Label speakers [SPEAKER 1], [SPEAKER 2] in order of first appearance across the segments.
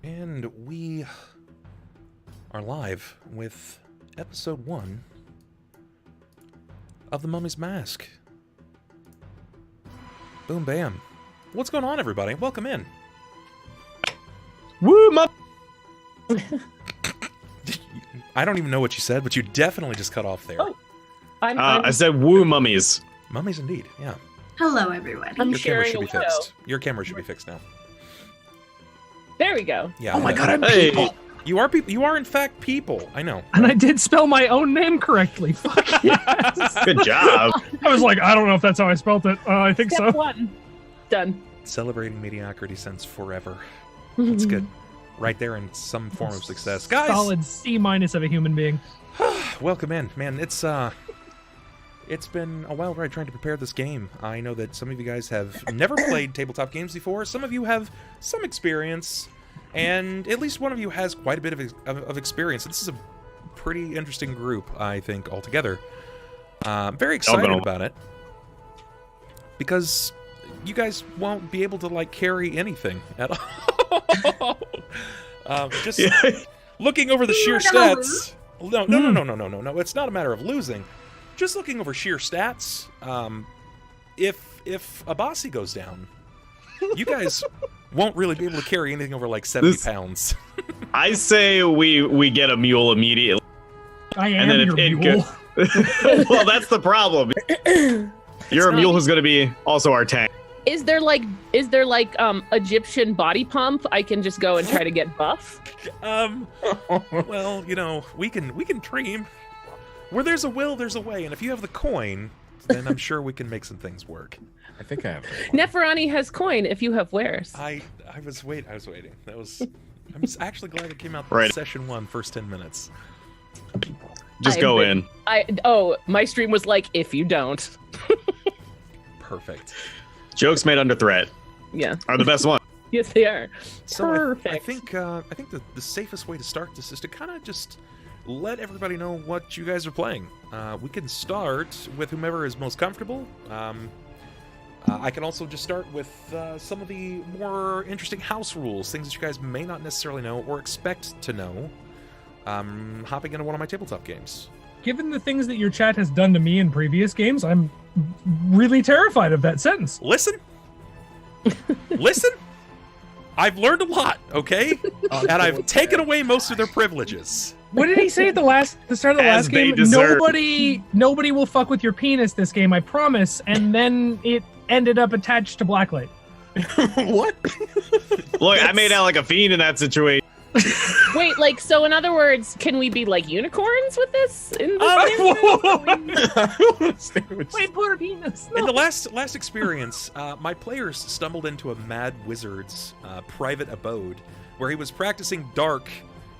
[SPEAKER 1] And we are live with episode 1 of The Mummy's Mask. Boom, bam. What's going on, everybody? Welcome in.
[SPEAKER 2] Woo, mum!
[SPEAKER 1] I don't even know what you said, but you definitely just cut off there.
[SPEAKER 3] Oh,
[SPEAKER 2] I said woo mummies.
[SPEAKER 1] Mummies indeed, yeah.
[SPEAKER 4] Hello, everybody.
[SPEAKER 3] I'm
[SPEAKER 1] Your camera
[SPEAKER 3] sharing
[SPEAKER 1] should
[SPEAKER 3] a
[SPEAKER 1] be
[SPEAKER 3] window.
[SPEAKER 1] fixed. Your camera should be fixed now.
[SPEAKER 3] There we go.
[SPEAKER 1] Yeah.
[SPEAKER 2] Oh my god, I'm
[SPEAKER 5] Hey.
[SPEAKER 2] people!
[SPEAKER 1] You are people. You are in fact people. I know.
[SPEAKER 5] And I did spell my own name correctly. Fuck yes.
[SPEAKER 2] Good job.
[SPEAKER 5] I was like, I don't know if that's how I spelled it. I think
[SPEAKER 3] Step
[SPEAKER 5] so.
[SPEAKER 3] 1. Done.
[SPEAKER 1] Celebrating mediocrity since forever. That's good. Right there in some form of success. Guys!
[SPEAKER 5] Solid C- of a human being.
[SPEAKER 1] Welcome in. Man, it's been a wild ride trying to prepare this game. I know that some of you guys have never played tabletop games before. Some of you have some experience. And at least one of you has quite a bit of experience. This is a pretty interesting group, I think, altogether. I'm very excited about it. Because you guys won't be able to, like, carry anything at all. Just looking over the sheer stats. No. It's not a matter of losing. Just looking over sheer stats. If Abasi goes down, you guys won't really be able to carry anything over like 70 pounds.
[SPEAKER 2] I say we get a mule immediately.
[SPEAKER 5] I am your mule.
[SPEAKER 2] Well, that's the problem. You're a mule who's going to be also our tank.
[SPEAKER 3] Is there like Egyptian body pump? I can just go and try to get buff.
[SPEAKER 1] Well, you know, we can dream. Where there's a will, there's a way, and if you have the coin, then I'm sure we can make some things work.
[SPEAKER 6] I think I have.
[SPEAKER 3] Neferani has coin if you have wares.
[SPEAKER 1] I was waiting. I'm actually glad it came out
[SPEAKER 2] Right.
[SPEAKER 1] session 1, first 10 minutes.
[SPEAKER 2] Just go in.
[SPEAKER 3] My stream was like, if you don't.
[SPEAKER 1] Perfect.
[SPEAKER 2] Jokes made under threat
[SPEAKER 3] Yeah.
[SPEAKER 2] are the best one.
[SPEAKER 3] Yes, they are.
[SPEAKER 1] So
[SPEAKER 3] Perfect.
[SPEAKER 1] I think the safest way to start this is to kind of just let everybody know what you guys are playing. We can start with whomever is most comfortable. I can also just start with some of the more interesting house rules, things that you guys may not necessarily know or expect to know. Hopping into one of my tabletop games.
[SPEAKER 5] Given the things that your chat has done to me in previous games, I'm really terrified of that sentence.
[SPEAKER 1] Listen. I've learned a lot, okay? And I've taken away most of their privileges.
[SPEAKER 5] What did he say at the start of the
[SPEAKER 2] As
[SPEAKER 5] last
[SPEAKER 2] they
[SPEAKER 5] game?
[SPEAKER 2] deserve.
[SPEAKER 5] Nobody will fuck with your penis this game, I promise. And then it ended up attached to Blacklight.
[SPEAKER 6] What?
[SPEAKER 2] Look, I made out like a fiend in that situation.
[SPEAKER 3] Wait, so in other words, can we be like unicorns with this? In
[SPEAKER 5] Wait, poor penis.
[SPEAKER 1] In the last experience, my players stumbled into a mad wizard's private abode where he was practicing dark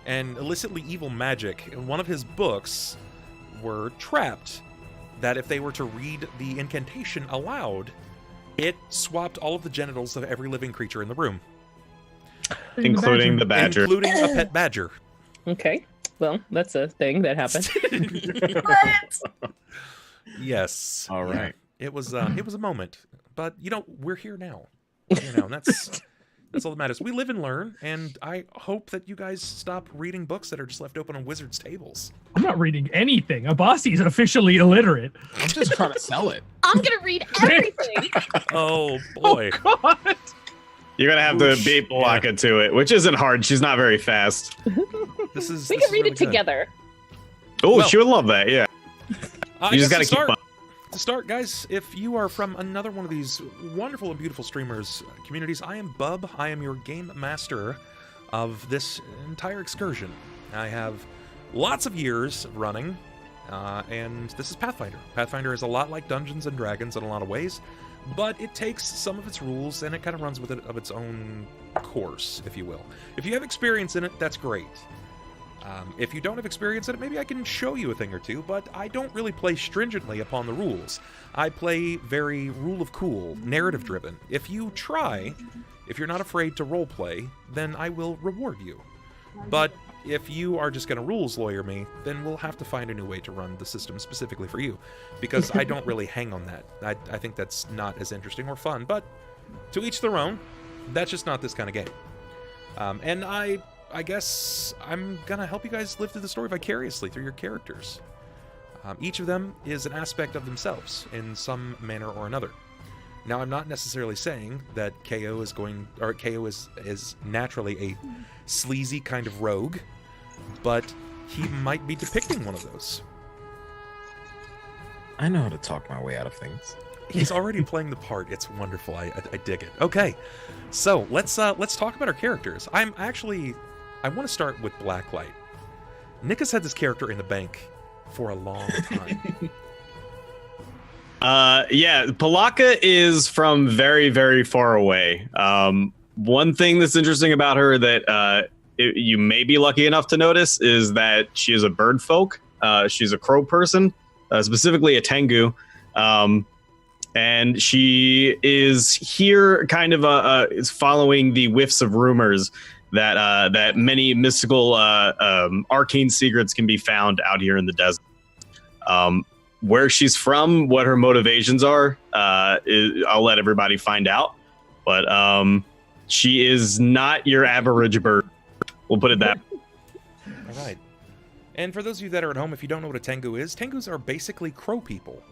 [SPEAKER 1] and illicitly evil magic, and one of his books were trapped that if they were to read the incantation aloud, it swapped all of the genitals of every living creature in the room.
[SPEAKER 2] Including the badger.
[SPEAKER 1] Including a pet badger.
[SPEAKER 3] Okay. Well, that's a thing that happened.
[SPEAKER 1] Yes.
[SPEAKER 6] All right.
[SPEAKER 1] It was a moment. But, you know, we're here now. And that's all that matters. We live and learn, and I hope that you guys stop reading books that are just left open on wizards' tables.
[SPEAKER 5] I'm not reading anything. Abasi's officially illiterate.
[SPEAKER 6] I'm just trying to sell it.
[SPEAKER 3] I'm gonna read everything.
[SPEAKER 1] Oh, boy.
[SPEAKER 5] Oh, God.
[SPEAKER 2] You're going to have to beat Pilakka to it, which isn't hard. She's not very fast.
[SPEAKER 1] This is
[SPEAKER 3] We
[SPEAKER 1] this
[SPEAKER 3] can
[SPEAKER 1] is
[SPEAKER 3] read
[SPEAKER 1] really
[SPEAKER 3] it
[SPEAKER 1] good.
[SPEAKER 3] together.
[SPEAKER 2] Oh,
[SPEAKER 1] Well-
[SPEAKER 2] she would love that, yeah. You just got to keep
[SPEAKER 1] start.
[SPEAKER 2] on.
[SPEAKER 1] To start, guys, if you are from another one of these wonderful and beautiful streamers communities, I am Bub. I am your game master of this entire excursion. I have lots of years running, and this is Pathfinder. Pathfinder is a lot like Dungeons and Dragons in a lot of ways, but it takes some of its rules and it kind of runs with it of its own course, if you will. If you have experience in it, that's great. If you don't have experience in it, maybe I can show you a thing or two, but I don't really play stringently upon the rules. I play very rule of cool, narrative driven. If you try, if you're not afraid to roleplay, then I will reward you. But if you are just going to rules lawyer me, then we'll have to find a new way to run the system specifically for you, because I don't really hang on that. I think that's not as interesting or fun, but to each their own. That's just not this kind of game. And I guess I'm gonna help you guys live through the story vicariously through your characters. Each of them is an aspect of themselves in some manner or another. Now, I'm not necessarily saying that KO is naturally a sleazy kind of rogue, but he might be depicting one of those.
[SPEAKER 6] I know how to talk my way out of things.
[SPEAKER 1] He's already playing the part. It's wonderful. I dig it. Okay, so let's talk about our characters. I want to start with Blacklight. Nick has had this character in the bank for a long time.
[SPEAKER 2] Yeah, Pilakka is from very, very far away. One thing that's interesting about her that you may be lucky enough to notice is that she is a bird folk. She's a crow person, specifically a Tengu. And she is here kind of is following the whiffs of rumors that many mystical arcane secrets can be found out here in the desert. Where she's from, what her motivations are, I'll let everybody find out. But she is not your average bird. We'll put it that way.
[SPEAKER 1] All right. And for those of you that are at home, if you don't know what a Tengu is, Tengus are basically crow people.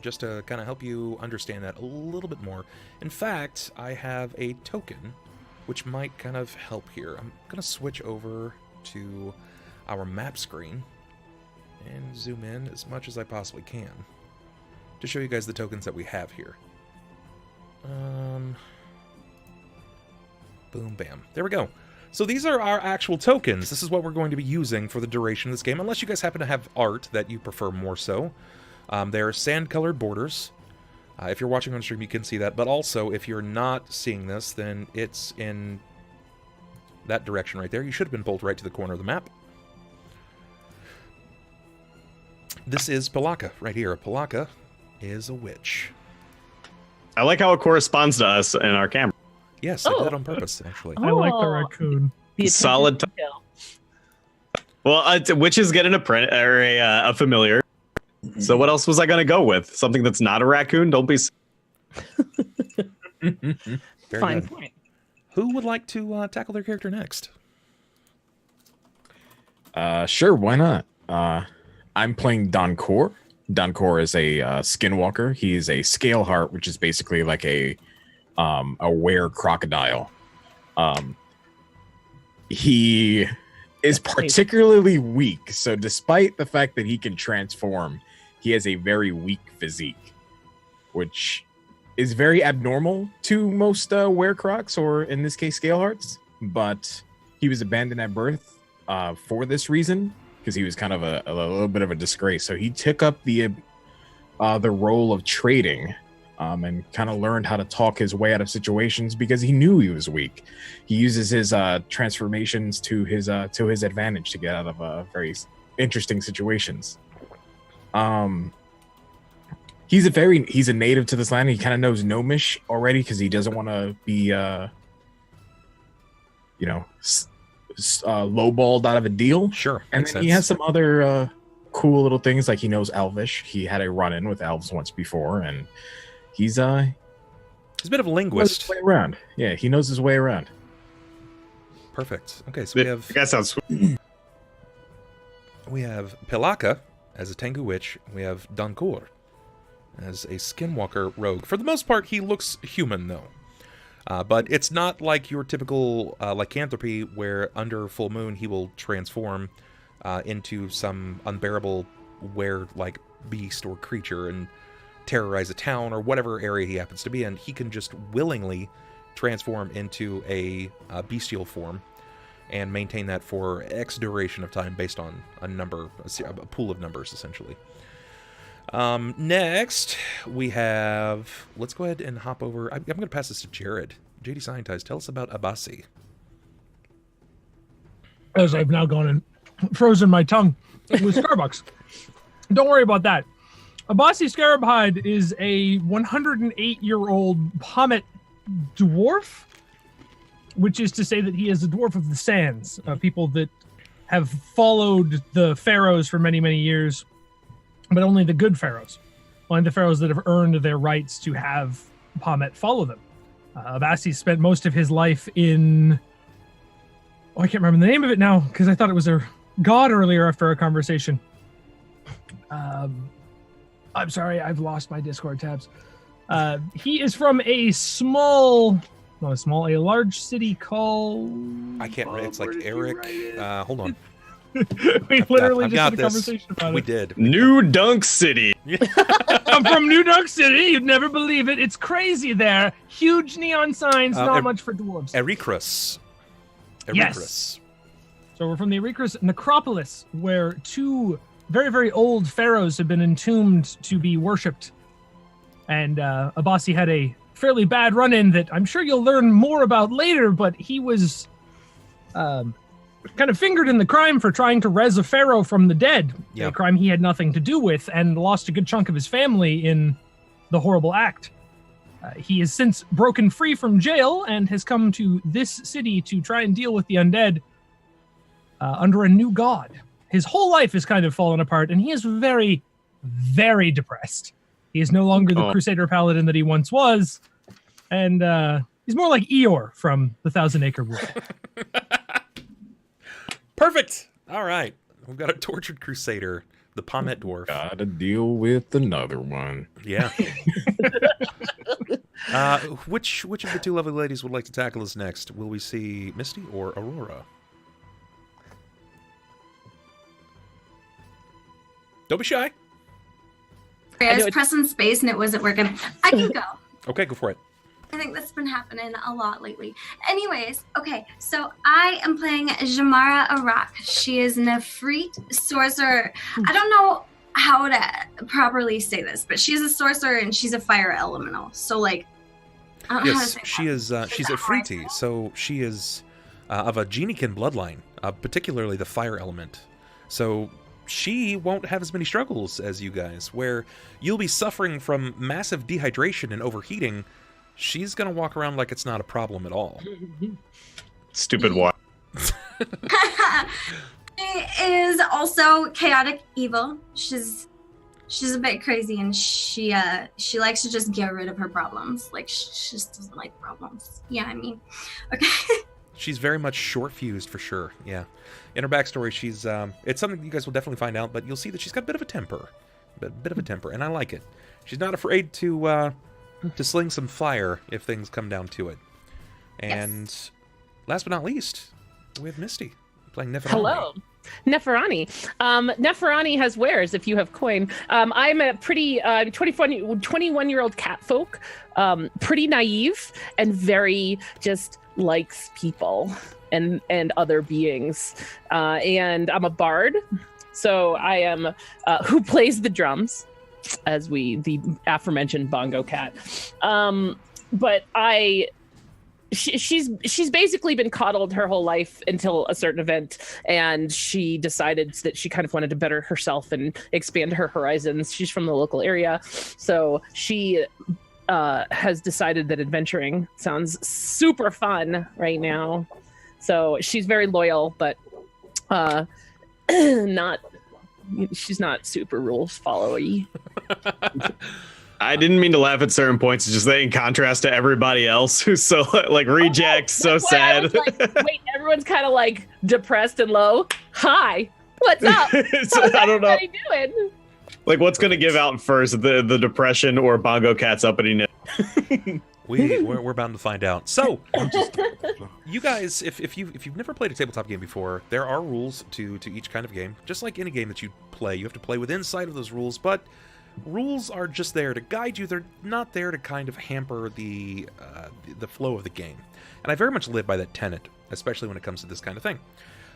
[SPEAKER 1] Just to kind of help you understand that a little bit more. In fact, I have a token which might kind of help here. I'm going to switch over to our map screen and zoom in as much as I possibly can to show you guys the tokens that we have here. Boom, bam. There we go. So these are our actual tokens. This is what we're going to be using for the duration of this game, unless you guys happen to have art that you prefer more so. They're sand-colored borders. If you're watching on stream, you can see that. But also, if you're not seeing this, then it's in that direction right there. You should have been pulled right to the corner of the map. This is Pilakka right here. Pilakka is a witch.
[SPEAKER 2] I like how it corresponds to us in our camera.
[SPEAKER 1] Yes, I did it on purpose, actually.
[SPEAKER 5] I like the raccoon.
[SPEAKER 3] The
[SPEAKER 2] Solid
[SPEAKER 3] attention to detail.
[SPEAKER 2] Well, witches get an apprentice or a familiar. So what else was I going to go with? Something that's not a raccoon? Don't be.
[SPEAKER 1] Very
[SPEAKER 3] Fine
[SPEAKER 1] good.
[SPEAKER 3] point.
[SPEAKER 1] Who would like to tackle their character next?
[SPEAKER 6] Sure, why not? I'm playing Donkor. Donkor is a skinwalker. He is a scale heart, which is basically like a were crocodile. He is particularly weak. So despite the fact that he can transform, he has a very weak physique, which is very abnormal to most were-crocs, or in this case, scale hearts. But he was abandoned at birth for this reason, because he was kind of a little bit of a disgrace. So he took up the role of trading, and kind of learned how to talk his way out of situations because he knew he was weak. He uses his transformations to his advantage to get out of very interesting situations. He's a native to this land. He kind of knows Gnomish already because he doesn't want to be lowballed out of a deal.
[SPEAKER 1] Sure.
[SPEAKER 6] And then he has some other cool little things, like he knows Elvish. He had a run-in with elves once before, and he's a bit of a linguist. Way around. Yeah, he knows his way around.
[SPEAKER 1] Perfect. Okay, so we have.
[SPEAKER 2] That sounds sweet.
[SPEAKER 1] We have Pilakka as a Tengu witch. We have Donkor as a skinwalker rogue. For the most part, he looks human, though. But it's not like your typical lycanthropy, where under full moon he will transform into some unbearable were-like beast or creature and terrorize a town or whatever area he happens to be in. He can just willingly transform into a bestial form and maintain that for X duration of time based on a pool of numbers, essentially. Next, we have... Let's go ahead and hop over... I'm going to pass this to Jared. JDScientize, tell us about Abasi.
[SPEAKER 5] As I've now gone and frozen my tongue with Starbucks. Don't worry about that. Abasi Scarabhide is a 108-year-old Pommet dwarf, which is to say that he is a dwarf of the sands, people that have followed the pharaohs for many, many years, but only the good pharaohs, only the pharaohs that have earned their rights to have Pommet follow them. Abasi spent most of his life in I can't remember the name of it now because I thought it was a god earlier after our conversation. I'm sorry, I've lost my Discord tabs. He is from a large city called...
[SPEAKER 1] I can't remember. It's like Eric. Hold on.
[SPEAKER 5] We literally
[SPEAKER 1] I've
[SPEAKER 5] just
[SPEAKER 1] got
[SPEAKER 5] had a conversation about
[SPEAKER 1] We
[SPEAKER 5] it.
[SPEAKER 1] did.
[SPEAKER 2] New Dunk City.
[SPEAKER 5] I'm from New Dunk City. You'd never believe it. It's crazy there. Huge neon signs, not much for dwarves.
[SPEAKER 1] Ericrus.
[SPEAKER 5] Yes. So we're from the Ericrus Necropolis, where 2 very, very old pharaohs have been entombed to be worshipped. And Abasi had a fairly bad run-in that I'm sure you'll learn more about later, but he was kind of fingered in the crime for trying to res a pharaoh from the dead, a crime he had nothing to do with, and lost a good chunk of his family in the horrible act. He has since broken free from jail and has come to this city to try and deal with the undead under a new god. His whole life has kind of fallen apart, and he is very, very depressed. He is no longer the Crusader Paladin that he once was, and he's more like Eeyore from the Thousand Acre Wood.
[SPEAKER 1] Perfect. All right. We've got a tortured Crusader, the Pommet Dwarf.
[SPEAKER 6] Gotta deal with another one.
[SPEAKER 1] Yeah. Which of the 2 lovely ladies would like to tackle us next? Will we see Misty or Aurora? Don't be shy.
[SPEAKER 4] I was pressing space and it wasn't working. I can go.
[SPEAKER 1] Okay, go for it.
[SPEAKER 4] I think that's been happening a lot lately. Anyways, okay, so I am playing Jammara Arak. She is an Efreet sorcerer. I don't know how to properly say this, but she's a sorcerer and she's a fire elemental. So, like, I don't know how to say
[SPEAKER 1] she is. She's Efreeti, so she is of a Geniekin bloodline, particularly the fire element. So she won't have as many struggles as you guys, where you'll be suffering from massive dehydration and overheating. She's going to walk around like it's not a problem at all.
[SPEAKER 2] Stupid water.
[SPEAKER 4] She is also chaotic evil. She's a bit crazy, and she likes to just get rid of her problems. Like, she just doesn't like problems. Yeah, I mean, okay.
[SPEAKER 1] She's very much short-fused, for sure, yeah. In her backstory, she's... it's something you guys will definitely find out, but you'll see that she's got a bit of a temper. And I like it. She's not afraid to sling some fire if things come down to it. And last but not least, we have Misty playing Neferani.
[SPEAKER 3] Hello. Neferani. Neferani has wares if you have coin. I'm a pretty 21-year-old catfolk, pretty naive and very just likes people and other beings. And I'm a bard. So I am who plays the drums, as the aforementioned bongo cat. But she's basically been coddled her whole life until a certain event, and she decided that she kind of wanted to better herself and expand her horizons. She's from the local area, so she has decided that adventuring sounds super fun right now. So she's very loyal, but she's not super rules followy.
[SPEAKER 2] I didn't mean to laugh at certain points. It's just that in contrast to everybody else who's so like reject, so sad.
[SPEAKER 3] Wait, everyone's kind of like depressed and low. Hi, what's up? How's
[SPEAKER 2] I don't know.
[SPEAKER 3] everybody doing?
[SPEAKER 2] Like, what's going to give out first, the depression or Bongo Cat's uppityness?
[SPEAKER 1] We're bound to find out. So, you guys, if you've never played a tabletop game before, there are rules to each kind of game. Just like any game that you play, you have to play within sight of those rules, but rules are just there to guide you. They're not there to kind of hamper the flow of the game. And I very much live by that tenet, especially when it comes to this kind of thing.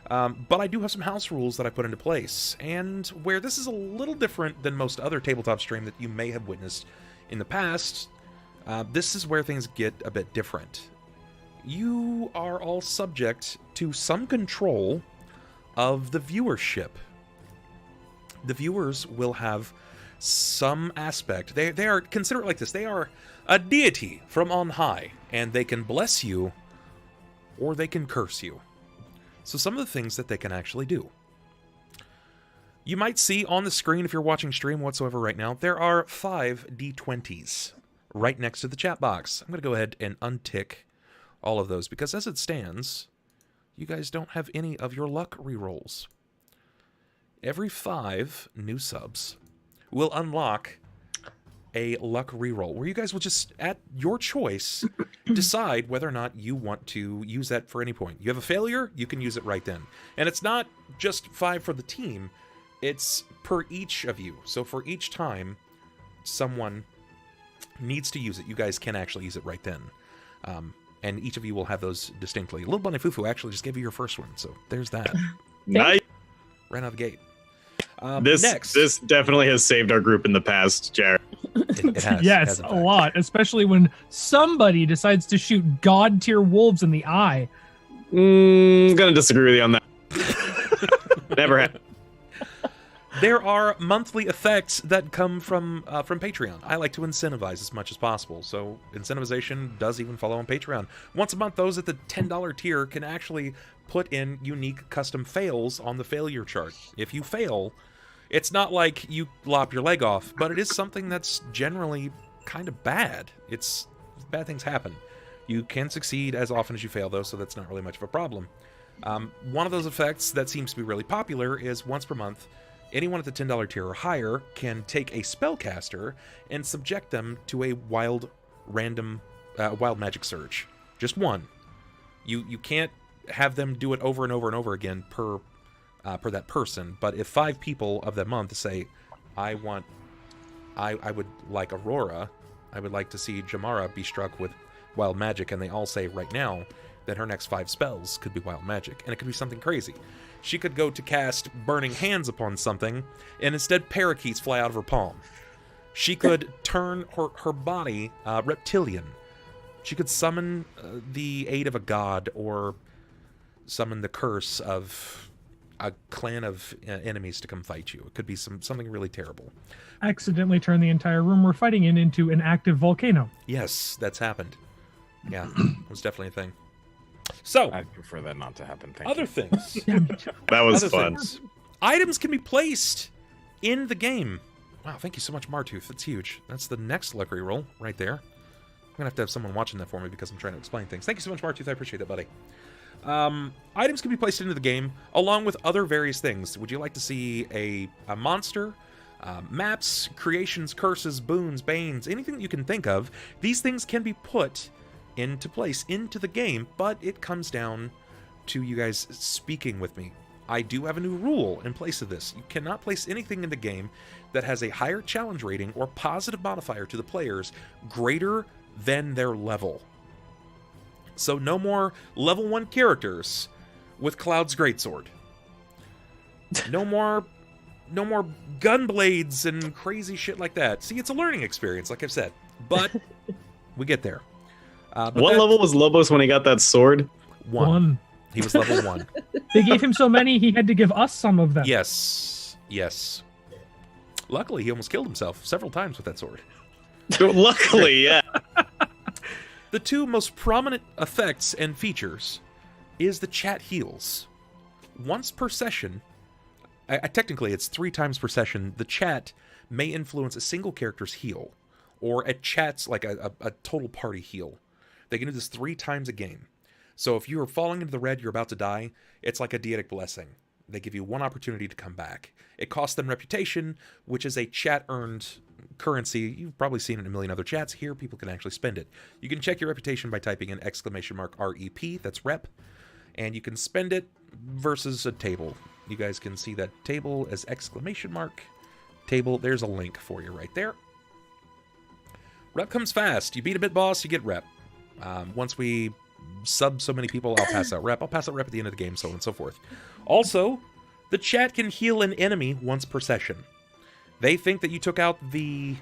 [SPEAKER 1] But I do have some house rules that I put into place, and where this is a little different than most other tabletop stream that you may have witnessed in the past, this is where things get a bit different. You are all subject to some control of the viewership. The viewers will have some aspect. They are, consider it like this, they are a deity from on high, and they can bless you, or they can curse you. So some of the things that they can actually do. You might see on the screen, if you're watching stream whatsoever right now, there are 5 D20s right next to the chat box. I'm going to go ahead and untick all of those, because as it stands, you guys don't have any of your luck rerolls. Every 5 new subs will unlock a luck reroll, where you guys will just, at your choice, decide whether or not you want to use that for any point. You have a failure, you can use it right then. And it's not just 5 for the team, it's per each of you. So for each time someone needs to use it, you guys can actually use it right then. And each of you will have those distinctly. Little Bunny Fufu actually just gave you your first one, so there's that.
[SPEAKER 2] Nice.
[SPEAKER 1] Right out of the gate.
[SPEAKER 2] This definitely has saved our group in the past, Jared.
[SPEAKER 1] It has.
[SPEAKER 5] Yes, a lot, especially when somebody decides to shoot god-tier wolves in the eye.
[SPEAKER 2] Gonna disagree with you on that. Never happened.
[SPEAKER 1] There are monthly effects that come from Patreon. I like to incentivize as much as possible, so incentivization does even follow on Patreon. Once a month, those at the $10 tier can actually put in unique custom fails on the failure chart. If you fail, it's not like you lop your leg off, but it is something that's generally kind of bad. Bad things happen. You can succeed as often as you fail, though, so that's not really much of a problem. One of those effects that seems to be really popular is once per month, anyone at the $10 tier or higher can take a spellcaster and subject them to a wild magic surge. Just one. You can't have them do it over and over and over again per that person, but if 5 people of that month say, I would like Aurora, I would like to see Jammara be struck with wild magic, and they all say right now that her next 5 spells could be wild magic, and it could be something crazy. She could go to cast Burning Hands upon something, and instead parakeets fly out of her palm. She could turn her body reptilian. She could summon the aid of a god, or summon the curse of a clan of enemies to come fight you. It could be something really terrible.
[SPEAKER 5] Accidentally turn the entire room we're fighting in into an active volcano.
[SPEAKER 1] Yes, that's happened. Yeah, it was definitely a thing. So,
[SPEAKER 6] I'd prefer that not to happen. Thank
[SPEAKER 1] other
[SPEAKER 6] you.
[SPEAKER 1] things.
[SPEAKER 5] Yeah, me too.
[SPEAKER 2] That was
[SPEAKER 1] Other
[SPEAKER 2] fun.
[SPEAKER 1] things. Items can be placed in the game. Wow, thank you so much, Martooth. That's huge. That's the next luck reroll right there. I'm going to have someone watching that for me because I'm trying to explain things. Thank you so much, Martooth. I appreciate that, buddy. Items can be placed into the game along with other various things. Would you like to see a monster? Maps, creations, curses, boons, banes, anything that you can think of. These things can be put into place into the game, but it comes down to you guys speaking with me. I do have a new rule in place of this. You cannot place anything in the game that has a higher challenge rating or positive modifier to the players greater than their level. So no more level 1 characters with Cloud's Greatsword. No more gunblades and crazy shit like that. See, it's a learning experience, like I've said. But we get there.
[SPEAKER 2] What level was Lobos when he got that sword?
[SPEAKER 1] 1. He was level 1.
[SPEAKER 5] They gave him so many, he had to give us some of them.
[SPEAKER 1] Yes. Luckily, he almost killed himself several times with that sword.
[SPEAKER 2] Luckily, yeah.
[SPEAKER 1] The 2 most prominent effects and features is the chat heals. Once per session, technically it's 3 times per session, the chat may influence a single character's heal, or a chat's like a total party heal. They can do this 3 times a game. So if you are falling into the red, you're about to die, it's like a deitic blessing. They give you 1 opportunity to come back. It costs them reputation, which is a chat-earned currency. You've probably seen it in a million other chats. Here, people can actually spend it. You can check your reputation by typing in !REP, that's rep, and you can spend it versus a table. You guys can see that table as !table. There's a link for you right there. Rep comes fast. You beat a bit boss, you get rep. Once we sub so many people, I'll pass out rep. I'll pass out rep at the end of the game, so on and so forth. Also, the chat can heal an enemy once per session. They think that you took out the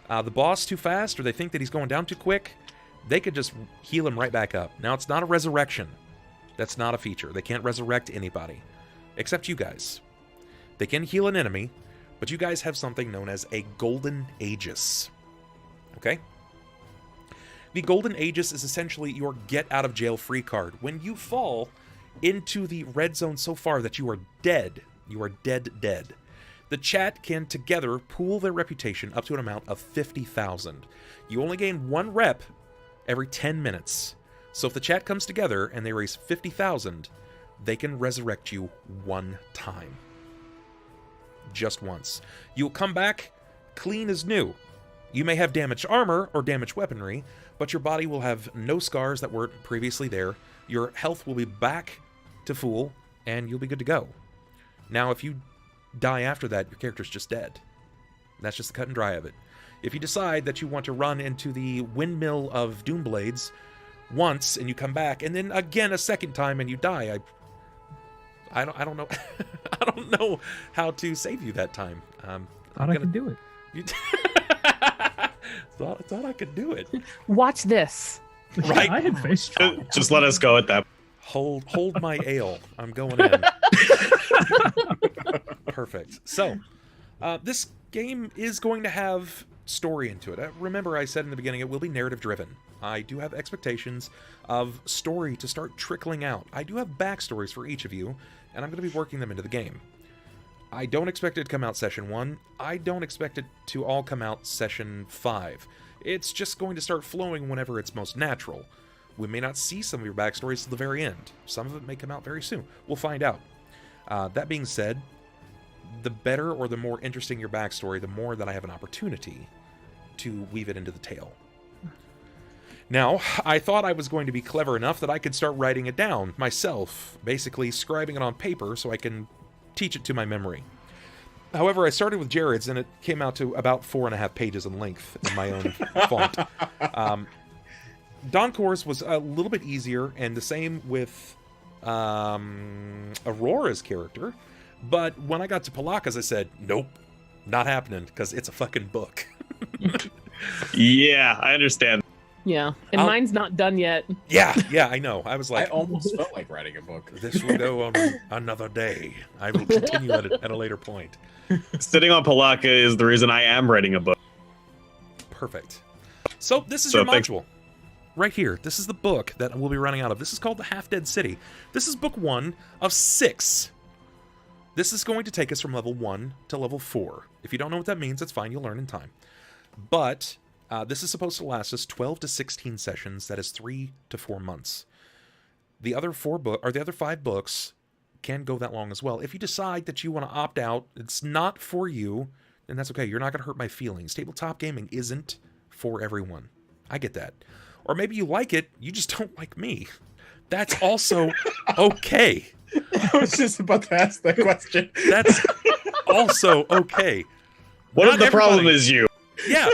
[SPEAKER 1] boss too fast, or they think that he's going down too quick. They could just heal him right back up. Now, it's not a resurrection. That's not a feature. They can't resurrect anybody, except you guys. They can heal an enemy, but you guys have something known as a Golden Aegis. Okay? The Golden Aegis is essentially your get-out-of-jail-free card. When you fall into the red zone so far that you are dead, dead, the chat can together pool their reputation up to an amount of 50,000. You only gain 1 rep every 10 minutes. So if the chat comes together and they raise 50,000, they can resurrect you one time. Just once. You'll come back clean as new. You may have damaged armor or damaged weaponry, but your body will have no scars that weren't previously there. Your health will be back to full, and you'll be good to go. Now, if you die after that, your character's just dead. That's just the cut and dry of it. If you decide that you want to run into the windmill of Doomblades once, and you come back, and then again a second time, and you die, I don't know. I don't know how to save you that time.
[SPEAKER 5] Thought I could do it.
[SPEAKER 1] You thought I could do it.
[SPEAKER 3] Watch this.
[SPEAKER 1] Right.
[SPEAKER 5] I had face trauma.
[SPEAKER 2] Just let us go at that.
[SPEAKER 1] Hold my ale. I'm going in. Perfect. So, this game is going to have story into it. Remember, I said in the beginning it will be narrative driven. I do have expectations of story to start trickling out. I do have backstories for each of you, and I'm going to be working them into the game. I don't expect it to come out session 1. I don't expect it to all come out session 5. It's just going to start flowing whenever it's most natural. We may not see some of your backstories to the very end. Some of it may come out very soon. We'll find out. That being said, the better or the more interesting your backstory, the more that I have an opportunity to weave it into the tale. Now, I thought I was going to be clever enough that I could start writing it down myself, basically scribing it on paper so I can teach it to my memory. However, I started with Jared's, and it came out to about 4.5 pages in length in my own font. Donkor's was a little bit easier, and the same with Aurora's character. But when I got to Pilakka's, I said, nope, not happening, because it's a fucking book.
[SPEAKER 2] Yeah, I understand.
[SPEAKER 3] Yeah, and mine's not done yet.
[SPEAKER 1] Yeah, I know. I was like,
[SPEAKER 6] I almost felt like writing a book.
[SPEAKER 1] This will go on another day. I will continue at a later point.
[SPEAKER 2] Sitting on Pilakka is the reason I am writing a book.
[SPEAKER 1] Perfect. So this is
[SPEAKER 2] So
[SPEAKER 1] your module. Right here. This is the book that we'll be running out of. This is called The Half-Dead City. This is book 1 of 6. This is going to take us from level 1 to level 4. If you don't know what that means, that's fine. You'll learn in time. But this is supposed to last us 12 to 16 sessions. That is 3 to 4 months. The other 5 books can go that long as well. If you decide that you want to opt out, it's not for you, then that's okay. You're not going to hurt my feelings. Tabletop gaming isn't for everyone. I get that. Or maybe you like it, you just don't like me. That's also okay.
[SPEAKER 6] I was just about to ask that question.
[SPEAKER 1] That's also okay.
[SPEAKER 2] What
[SPEAKER 1] Not
[SPEAKER 2] if the problem
[SPEAKER 1] everybody-
[SPEAKER 2] is you?
[SPEAKER 1] Yeah.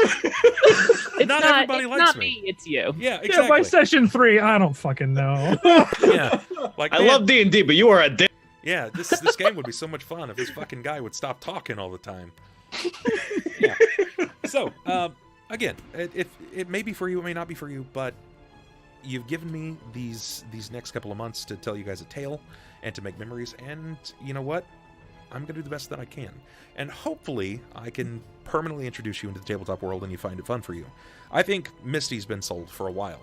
[SPEAKER 1] Not everybody
[SPEAKER 3] it's
[SPEAKER 1] likes
[SPEAKER 3] not
[SPEAKER 1] me.
[SPEAKER 3] It's you.
[SPEAKER 1] Yeah,
[SPEAKER 5] Yeah,
[SPEAKER 1] exactly.
[SPEAKER 5] by session 3, I don't fucking know.
[SPEAKER 1] Yeah. Like,
[SPEAKER 2] I
[SPEAKER 1] man,
[SPEAKER 2] love D&D, but you are a dick.
[SPEAKER 1] Yeah, this game would be so much fun if this fucking guy would stop talking all the time. Yeah. So, again, it may be for you, it may not be for you, but you've given me these next couple of months to tell you guys a tale and to make memories, and you know what? I'm going to do the best that I can. And hopefully, I can permanently introduce you into the tabletop world and you find it fun for you. I think Misty's been sold for a while.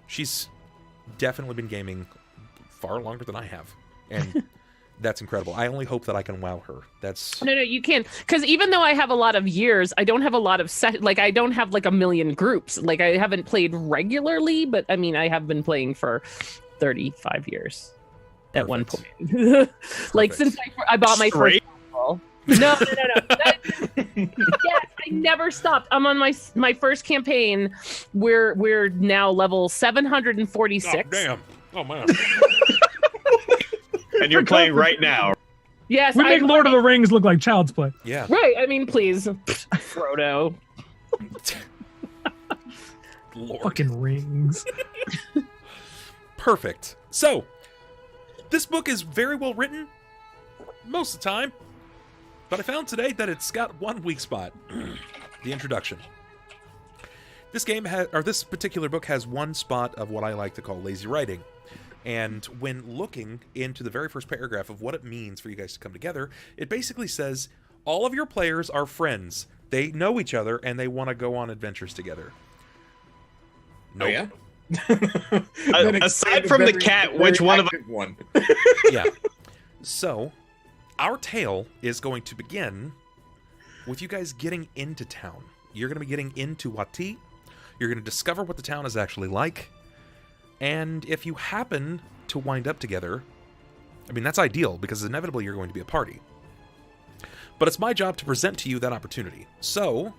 [SPEAKER 1] She's definitely been gaming far longer than I have. And that's incredible. I only hope that I can wow her. That's...
[SPEAKER 3] No, you can't. Because even though I have a lot of years, I don't have a lot of I don't have like a million groups. Like, I haven't played regularly, but I mean, I have been playing for 35 years at one point. Like, since I bought my first novel. No. Yes, I never stopped. I'm on my first campaign. We're now level 746.
[SPEAKER 1] Oh, damn. Oh, man.
[SPEAKER 2] And you're playing right now.
[SPEAKER 3] Yes,
[SPEAKER 5] We make Lord of the Rings look like child's play.
[SPEAKER 1] Yeah.
[SPEAKER 3] Right. I mean, please, Frodo.
[SPEAKER 1] Lord.
[SPEAKER 5] Fucking rings.
[SPEAKER 1] Perfect. So, this book is very well written most of the time, but I found today that it's got one weak spot. The introduction. This particular book has one spot of what I like to call lazy writing. And when looking into the very first paragraph of what it means for you guys to come together, it basically says all of your players are friends. They know each other and they want to go on adventures together.
[SPEAKER 6] Oh, yeah?
[SPEAKER 2] Aside from the cat, which one of them?
[SPEAKER 6] One.
[SPEAKER 1] Yeah. So, our tale is going to begin with you guys getting into town. You're going to be getting into Wati. You're going to discover what the town is actually like. And if you happen to wind up together, I mean, that's ideal, because inevitably you're going to be a party. But it's my job to present to you that opportunity. So,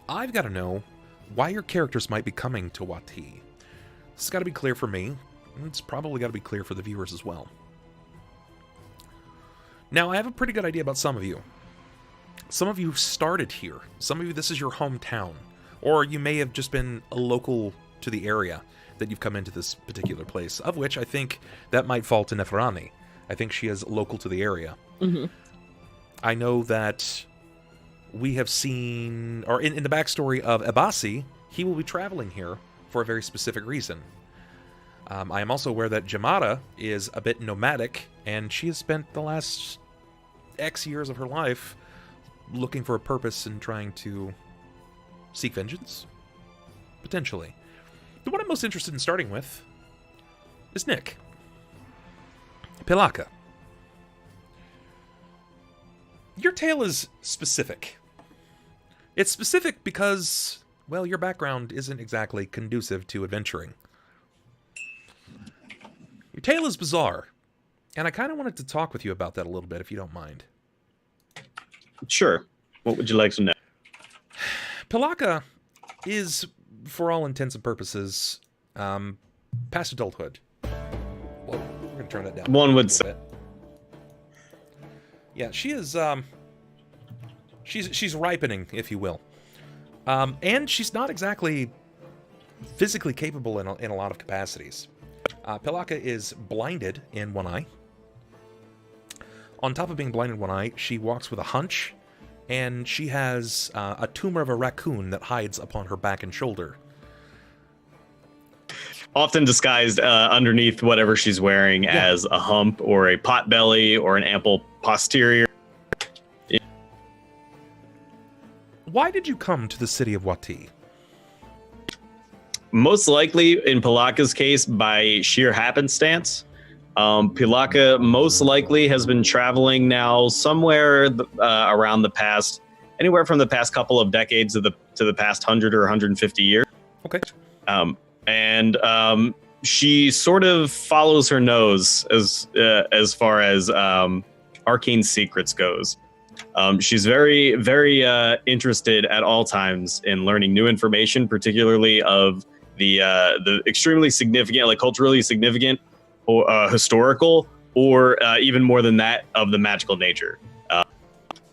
[SPEAKER 1] I've got to know why your characters might be coming to Wati. This has got to be clear for me, and it's probably got to be clear for the viewers as well. Now, I have a pretty good idea about some of you. Some of you started here. Some of you, this is your hometown. Or you may have just been a local to the area that you've come into this particular place, of which I think that might fall to Neferani. I think she is local to the area.
[SPEAKER 3] Mm-hmm.
[SPEAKER 1] I know that we have seen, or in the backstory of Abasi, he will be traveling here for a very specific reason. I am also aware that Jammara is a bit nomadic, and she has spent the last X years of her life looking for a purpose and trying to seek vengeance? Potentially. The one I'm most interested in starting with is Nick. Pilakka. Your tale is specific. It's specific because, well, your background isn't exactly conducive to adventuring. Your tale is bizarre, and I kind of wanted to talk with you about that a little bit, if you don't mind.
[SPEAKER 2] Sure. What would you like to know?
[SPEAKER 1] Pilakka is, for all intents and purposes, past adulthood. Well, we're going to turn that down.
[SPEAKER 2] One would say.
[SPEAKER 1] Yeah, she is, she's ripening, if you will. And she's not exactly physically capable in a lot of capacities. Pilakka is blinded in one eye. On top of being blind in one eye, she walks with a hunch, and she has a tumor of a raccoon that hides upon her back and shoulder.
[SPEAKER 2] Often disguised underneath whatever she's wearing as a hump or a pot belly or an ample posterior.
[SPEAKER 1] Why did you come to the city of Wati?
[SPEAKER 2] Most likely, in Pilakka's case, by sheer happenstance. Pilakka most likely has been traveling now somewhere around the past, anywhere from the past couple of decades to the past 100 or 150 years.
[SPEAKER 1] Okay.
[SPEAKER 2] And she sort of follows her nose as far as arcane secrets goes. She's very, very interested at all times in learning new information, particularly of the extremely significant, like culturally significant, or historical, or even more than that, of the magical nature.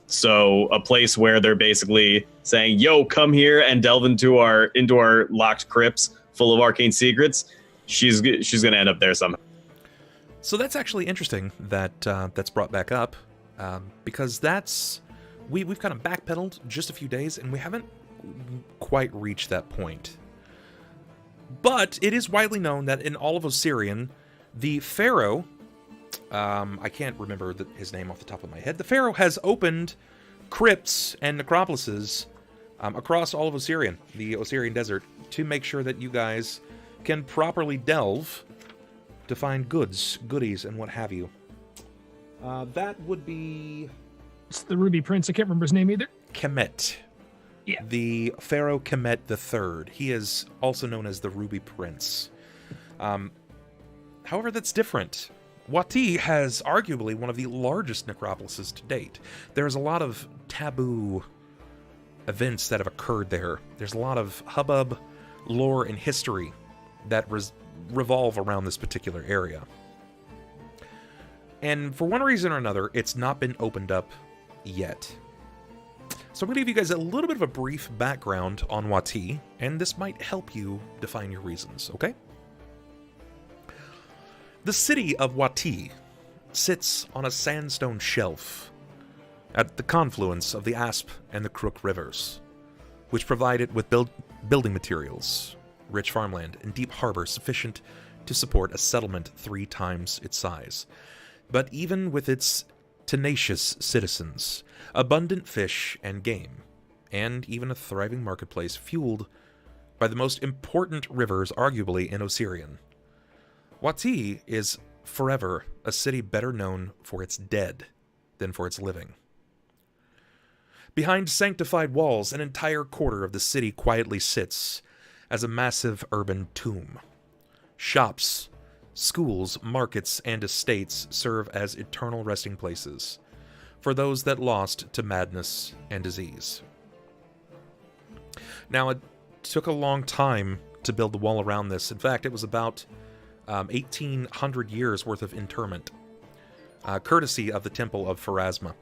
[SPEAKER 2] So a place where they're basically saying, "Yo, come here and delve into our locked crypts full of arcane secrets." She's going to end up there somehow.
[SPEAKER 1] So that's actually interesting that that's brought back up, because we've kind of backpedaled just a few days, and we haven't quite reached that point. But it is widely known that in all of Osirian, the Pharaoh, I can't remember his name off the top of my head, the Pharaoh has opened crypts and necropolises across all of Osirian, the Osirian desert, to make sure that you guys can properly delve to find goodies, and what have you. That would be...
[SPEAKER 5] It's the Ruby Prince. I can't remember his name either.
[SPEAKER 1] Kemet.
[SPEAKER 5] Yeah.
[SPEAKER 1] The Pharaoh Kemet III. He is also known as the Ruby Prince. However, that's different. Wati has arguably one of the largest necropolises to date. There's a lot of taboo events that have occurred there. There's a lot of hubbub, lore, and history that revolve around this particular area. And for one reason or another, it's not been opened up yet. So I'm going to give you guys a little bit of a brief background on Wati, and this might help you define your reasons, okay? The city of Wati sits on a sandstone shelf at the confluence of the Asp and the Crook rivers, which provide it with building materials, rich farmland, and deep harbor sufficient to support a settlement 3 times its size. But even with its tenacious citizens, abundant fish and game, and even a thriving marketplace fueled by the most important rivers arguably in Osirian, Wati is forever a city better known for its dead than for its living. Behind sanctified walls, an entire quarter of the city quietly sits as a massive urban tomb. Shops schools, markets, and estates serve as eternal resting places for those that lost to madness and disease. Now, it took a long time to build the wall around this. In fact, it was about 1,800 years worth of interment, courtesy of the Temple of Pharasma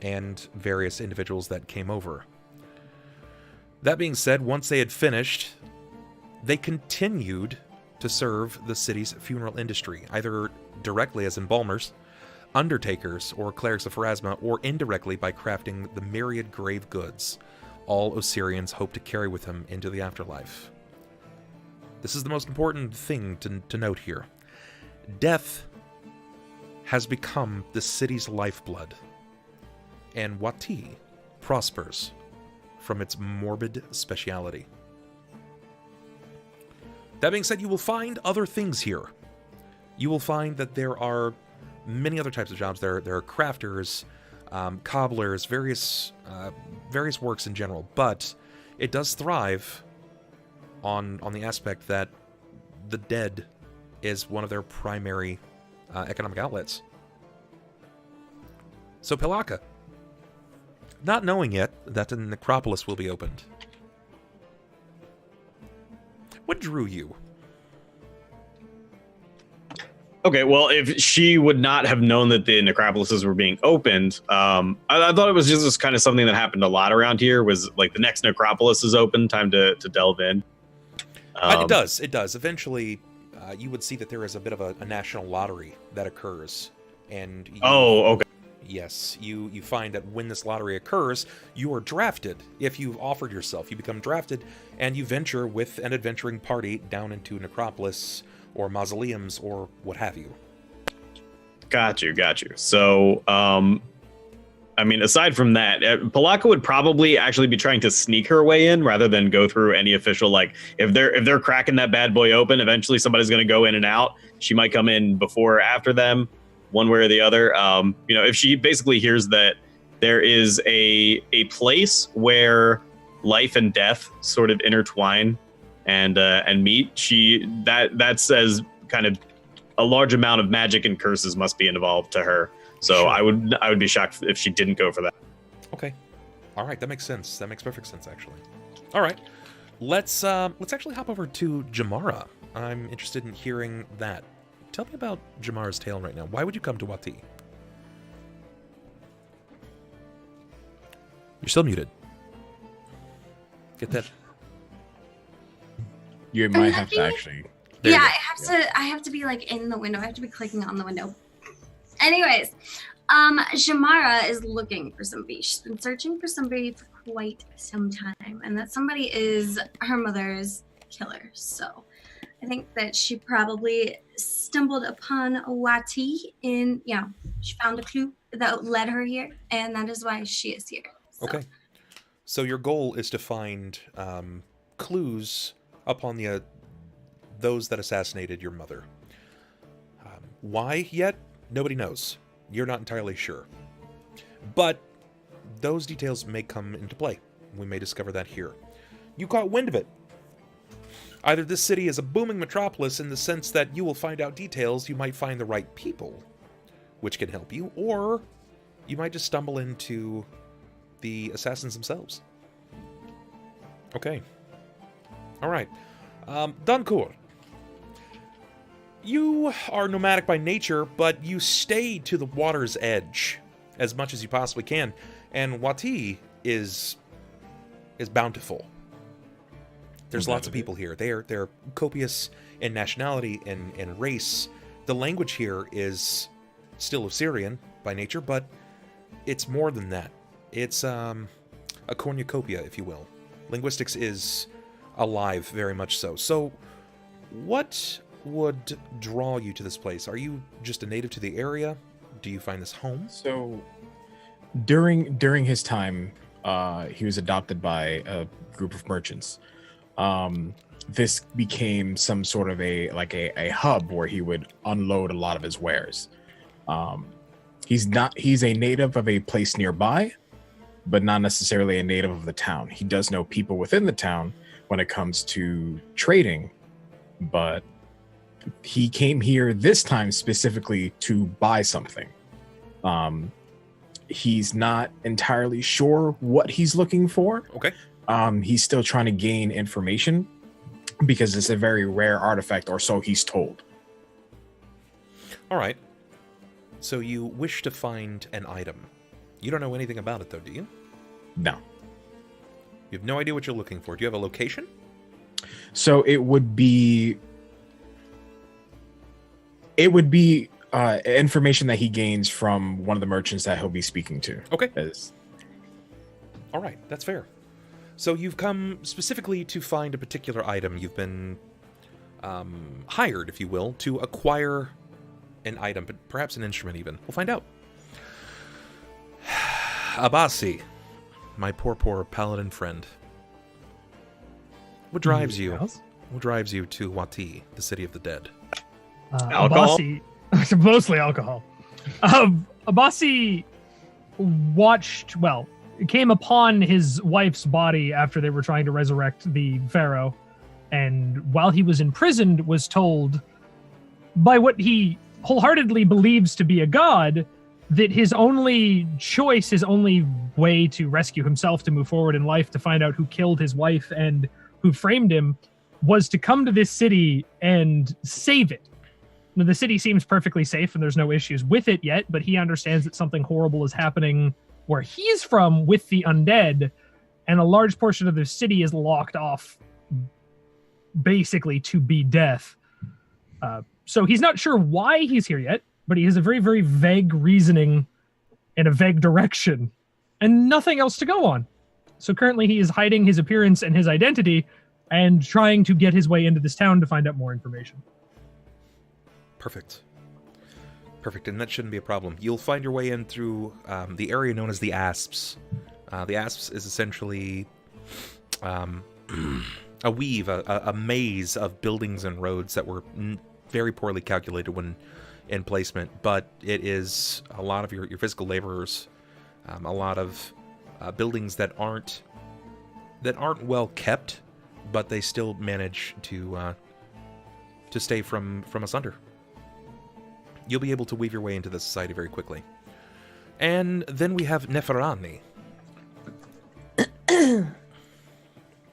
[SPEAKER 1] and various individuals that came over. That being said, once they had finished, they continued to serve the city's funeral industry, either directly as embalmers, undertakers, or clerics of Pharasma, or indirectly by crafting the myriad grave goods all Osirians hope to carry with them into the afterlife. This is the most important thing to note here. Death has become the city's lifeblood, and Wati prospers from its morbid speciality. That being said, you will find other things here. You will find that there are many other types of jobs. There are crafters, cobblers, various works in general, but it does thrive on the aspect that the dead is one of their primary economic outlets. So Pilakka, not knowing yet that the Necropolis will be opened, what drew you?
[SPEAKER 2] Okay, well, if she would not have known that the necropolises were being opened, I thought it was just kind of something that happened a lot around here, was like the next necropolis is open, time to delve in.
[SPEAKER 1] It does. Eventually, you would see that there is a bit of a national lottery that occurs. And
[SPEAKER 2] okay.
[SPEAKER 1] Yes, you find that when this lottery occurs, you are drafted. If you've offered yourself, you become drafted, and you venture with an adventuring party down into Necropolis or mausoleums or what have you.
[SPEAKER 2] Got you. So, I mean, aside from that, Pilakka would probably actually be trying to sneak her way in rather than go through any official, like, if they're cracking that bad boy open, eventually somebody's going to go in and out. She might come in before or after them, one way or the other. If she basically hears that there is a place where life and death sort of intertwine and meet, that says kind of a large amount of magic and curses must be involved to her. So sure. I would be shocked if she didn't go for that.
[SPEAKER 1] Okay. All right, that makes sense. That makes perfect sense, actually. All right. Let's actually hop over to Jammara. I'm interested in hearing that. Tell me about Jammara's tale right now. Why would you come to Wati? You're still muted. Get that?
[SPEAKER 6] You might have to actually.
[SPEAKER 4] Yeah, I have to be like in the window. I have to be clicking on the window. Anyways, Jammara is looking for somebody. She's been searching for somebody for quite some time, and that somebody is her mother's killer. So I think that she probably stumbled upon Wati she found a clue that led her here, and that is why she is here. So.
[SPEAKER 1] Okay. So your goal is to find clues upon those that assassinated your mother. Why yet? Nobody knows. You're not entirely sure. But those details may come into play. We may discover that here. You caught wind of it. Either this city is a booming metropolis in the sense that you will find out details, you might find the right people, which can help you, or you might just stumble into the assassins themselves. Okay. All right. Donkor. You are nomadic by nature, but you stay to the water's edge as much as you possibly can, and Wati is bountiful. There's lots of people here. They're copious in nationality and race. The language here is still Osirian by nature, but it's more than that. It's a cornucopia, if you will. Linguistics is alive, very much so. So, what would draw you to this place? Are you just a native to the area? Do you find this home?
[SPEAKER 6] So, during his time, he was adopted by a group of merchants. This became some sort of a hub where he would unload a lot of his wares. He's a native of a place nearby, but not necessarily a native of the town. He does know people within the town when it comes to trading, but he came here this time specifically to buy something. He's not entirely sure what he's looking for.
[SPEAKER 1] Okay.
[SPEAKER 6] He's still trying to gain information because it's a very rare artifact, or so he's told.
[SPEAKER 1] All right. So you wish to find an item. You don't know anything about it, though, do you?
[SPEAKER 6] No.
[SPEAKER 1] You have no idea what you're looking for. Do you have a location?
[SPEAKER 6] So it would be information that he gains from one of the merchants that he'll be speaking to.
[SPEAKER 1] Okay. All right, that's fair. So you've come specifically to find a particular item. You've been hired, if you will, to acquire an item, but perhaps an instrument even. We'll find out. Abasi, my poor paladin friend. What drives you? What drives you to Wati, the city of the dead?
[SPEAKER 2] Alcohol?
[SPEAKER 5] Abasi, mostly alcohol. Abasi came upon his wife's body after they were trying to resurrect the pharaoh, and while he was imprisoned, was told by what he wholeheartedly believes to be a god that his only choice, his only way to rescue himself, to move forward in life, to find out who killed his wife and who framed him, was to come to this city and save it. Now, the city seems perfectly safe and there's no issues with it yet, but he understands that something horrible is happening where he's from with the undead, and a large portion of the city is locked off basically to be death. So he's not sure why he's here yet, but he has a very, very vague reasoning in a vague direction and nothing else to go on. So currently he is hiding his appearance and his identity and trying to get his way into this town to find out more information.
[SPEAKER 1] Perfect. Perfect, and that shouldn't be a problem. You'll find your way in through the area known as the Asps. The Asps is essentially a weave, a maze of buildings and roads that were very poorly calculated when in placement, but it is a lot of your physical laborers, a lot of buildings that aren't well kept, but they still manage to stay from asunder. You'll be able to weave your way into the society very quickly. And then we have Neferani.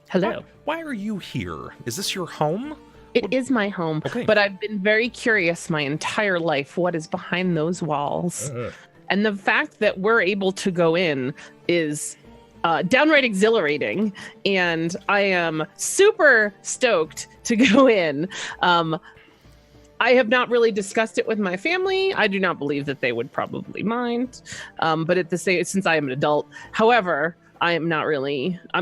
[SPEAKER 3] Hello.
[SPEAKER 1] Why are you here? Is this your home?
[SPEAKER 3] It is my home,
[SPEAKER 1] Okay.
[SPEAKER 3] but I've been very curious my entire life what is behind those walls. And the fact that we're able to go in is downright exhilarating, and I am super stoked to go in. I have not really discussed it with my family. I do not believe that they would probably mind, but at the same, since I am an adult. However, I'm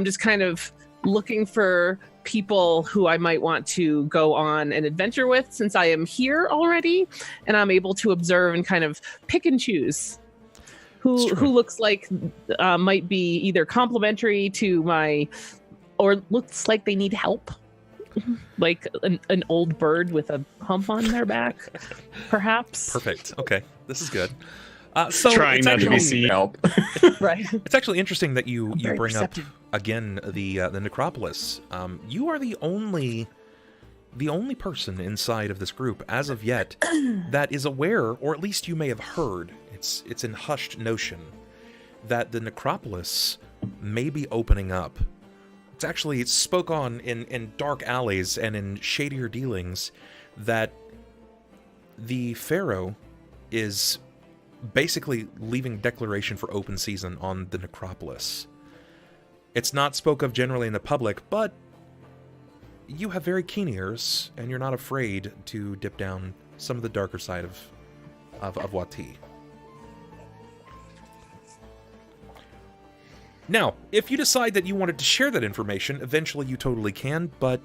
[SPEAKER 3] just kind of looking for people who I might want to go on an adventure with, since I am here already, and I'm able to observe and kind of pick and choose who looks like might be either complementary to my, or looks like they need help, like an old bird with a hump on their back, perhaps.
[SPEAKER 1] Perfect. Okay, this is good. So
[SPEAKER 2] Trying not to be seen.
[SPEAKER 6] Help.
[SPEAKER 3] Right.
[SPEAKER 1] It's actually interesting that you
[SPEAKER 3] very
[SPEAKER 1] bring
[SPEAKER 3] perceptive.
[SPEAKER 1] up again the Necropolis. You are the only person inside of this group as of yet that is aware, or at least you may have heard. It's in hushed notion that the Necropolis may be opening up. It's spoke on in dark alleys and in shadier dealings that the Pharaoh is basically leaving declaration for open season on the Necropolis. It's not spoke of generally in the public, but you have very keen ears, and you're not afraid to dip down some of the darker side of Wati. Now, if you decide that you wanted to share that information, eventually you totally can, but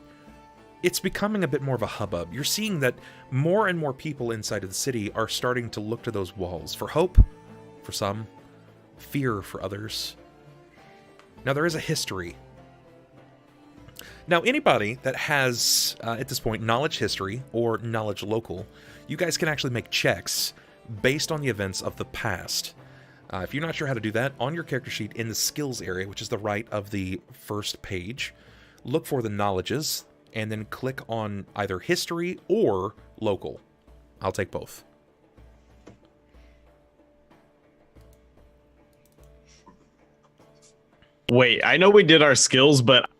[SPEAKER 1] it's becoming a bit more of a hubbub. You're seeing that more and more people inside of the city are starting to look to those walls for hope, for some, fear for others. Now, there is a history. Now, anybody that has, at this point, knowledge history or knowledge local, you guys can actually make checks based on the events of the past. If you're not sure how to do that, on your character sheet in the skills area, which is the right of the first page, look for the knowledges, and then click on either history or local. I'll take both.
[SPEAKER 2] Wait, I know we did our skills, but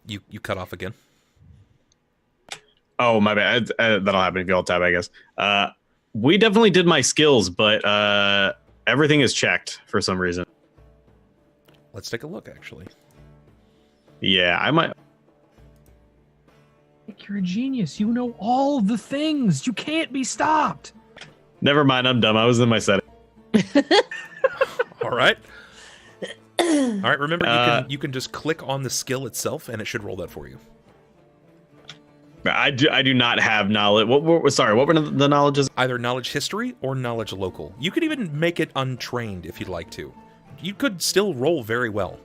[SPEAKER 1] You cut off again.
[SPEAKER 2] oh my bad. That'll happen if you all tab, I guess. We definitely did my skills, but everything is checked for some reason.
[SPEAKER 1] Let's take a look, actually.
[SPEAKER 2] Yeah, I might.
[SPEAKER 5] You're a genius. You know all the things. You can't be stopped.
[SPEAKER 2] Never mind, I'm dumb. I was in my setting.
[SPEAKER 1] All right. All right, remember, you can just click on the skill itself, and it should roll that for you.
[SPEAKER 2] I do not have knowledge. What were the knowledges?
[SPEAKER 1] Either knowledge history or knowledge local. You could even make it untrained if you'd like to. You could still roll very well.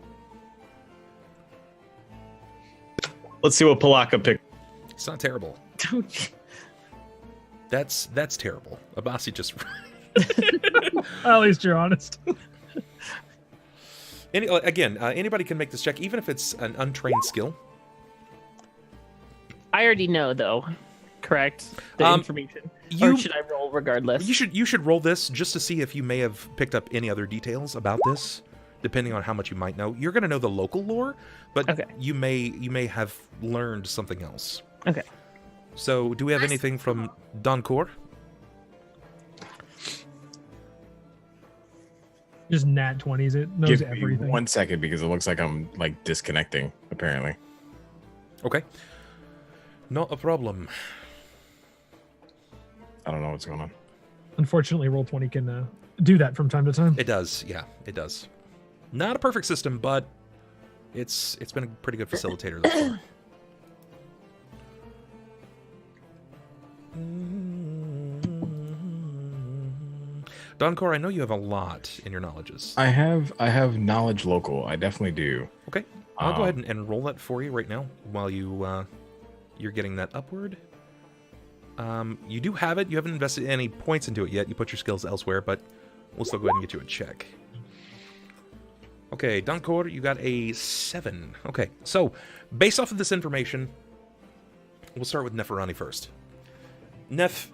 [SPEAKER 2] Let's see what Pilakka picked.
[SPEAKER 1] It's not terrible. That's terrible. Abasi just...
[SPEAKER 5] At least you're honest.
[SPEAKER 1] Anybody can make this check, even if it's an untrained skill.
[SPEAKER 3] I already know, though. Correct? The information. Or should I roll regardless?
[SPEAKER 1] You should roll this just to see if you may have picked up any other details about this, depending on how much you might know. You're going to know the local lore, but
[SPEAKER 3] okay.
[SPEAKER 1] you may have learned something else.
[SPEAKER 3] Okay.
[SPEAKER 1] So, do we have anything from Donkor?
[SPEAKER 5] Just nat 20s it. Knows
[SPEAKER 6] Give
[SPEAKER 5] everything.
[SPEAKER 6] me 1 second because it looks like I'm like disconnecting, apparently.
[SPEAKER 1] Okay. Not a problem.
[SPEAKER 6] I don't know what's going on.
[SPEAKER 5] Unfortunately, Roll20 can do that from time to time.
[SPEAKER 1] It does, yeah, it does. Not a perfect system, but it's been a pretty good facilitator thus far. Donkor, I know you have a lot in your knowledges.
[SPEAKER 6] I have knowledge local. I definitely do.
[SPEAKER 1] Okay, I'll go ahead and roll that for you right now while you're getting that upward. You do have it. You haven't invested any points into it yet. You put your skills elsewhere, but we'll still go ahead and get you a check. Okay, Donkor, you got a 7. Okay, so based off of this information, we'll start with Neferani first. Nef,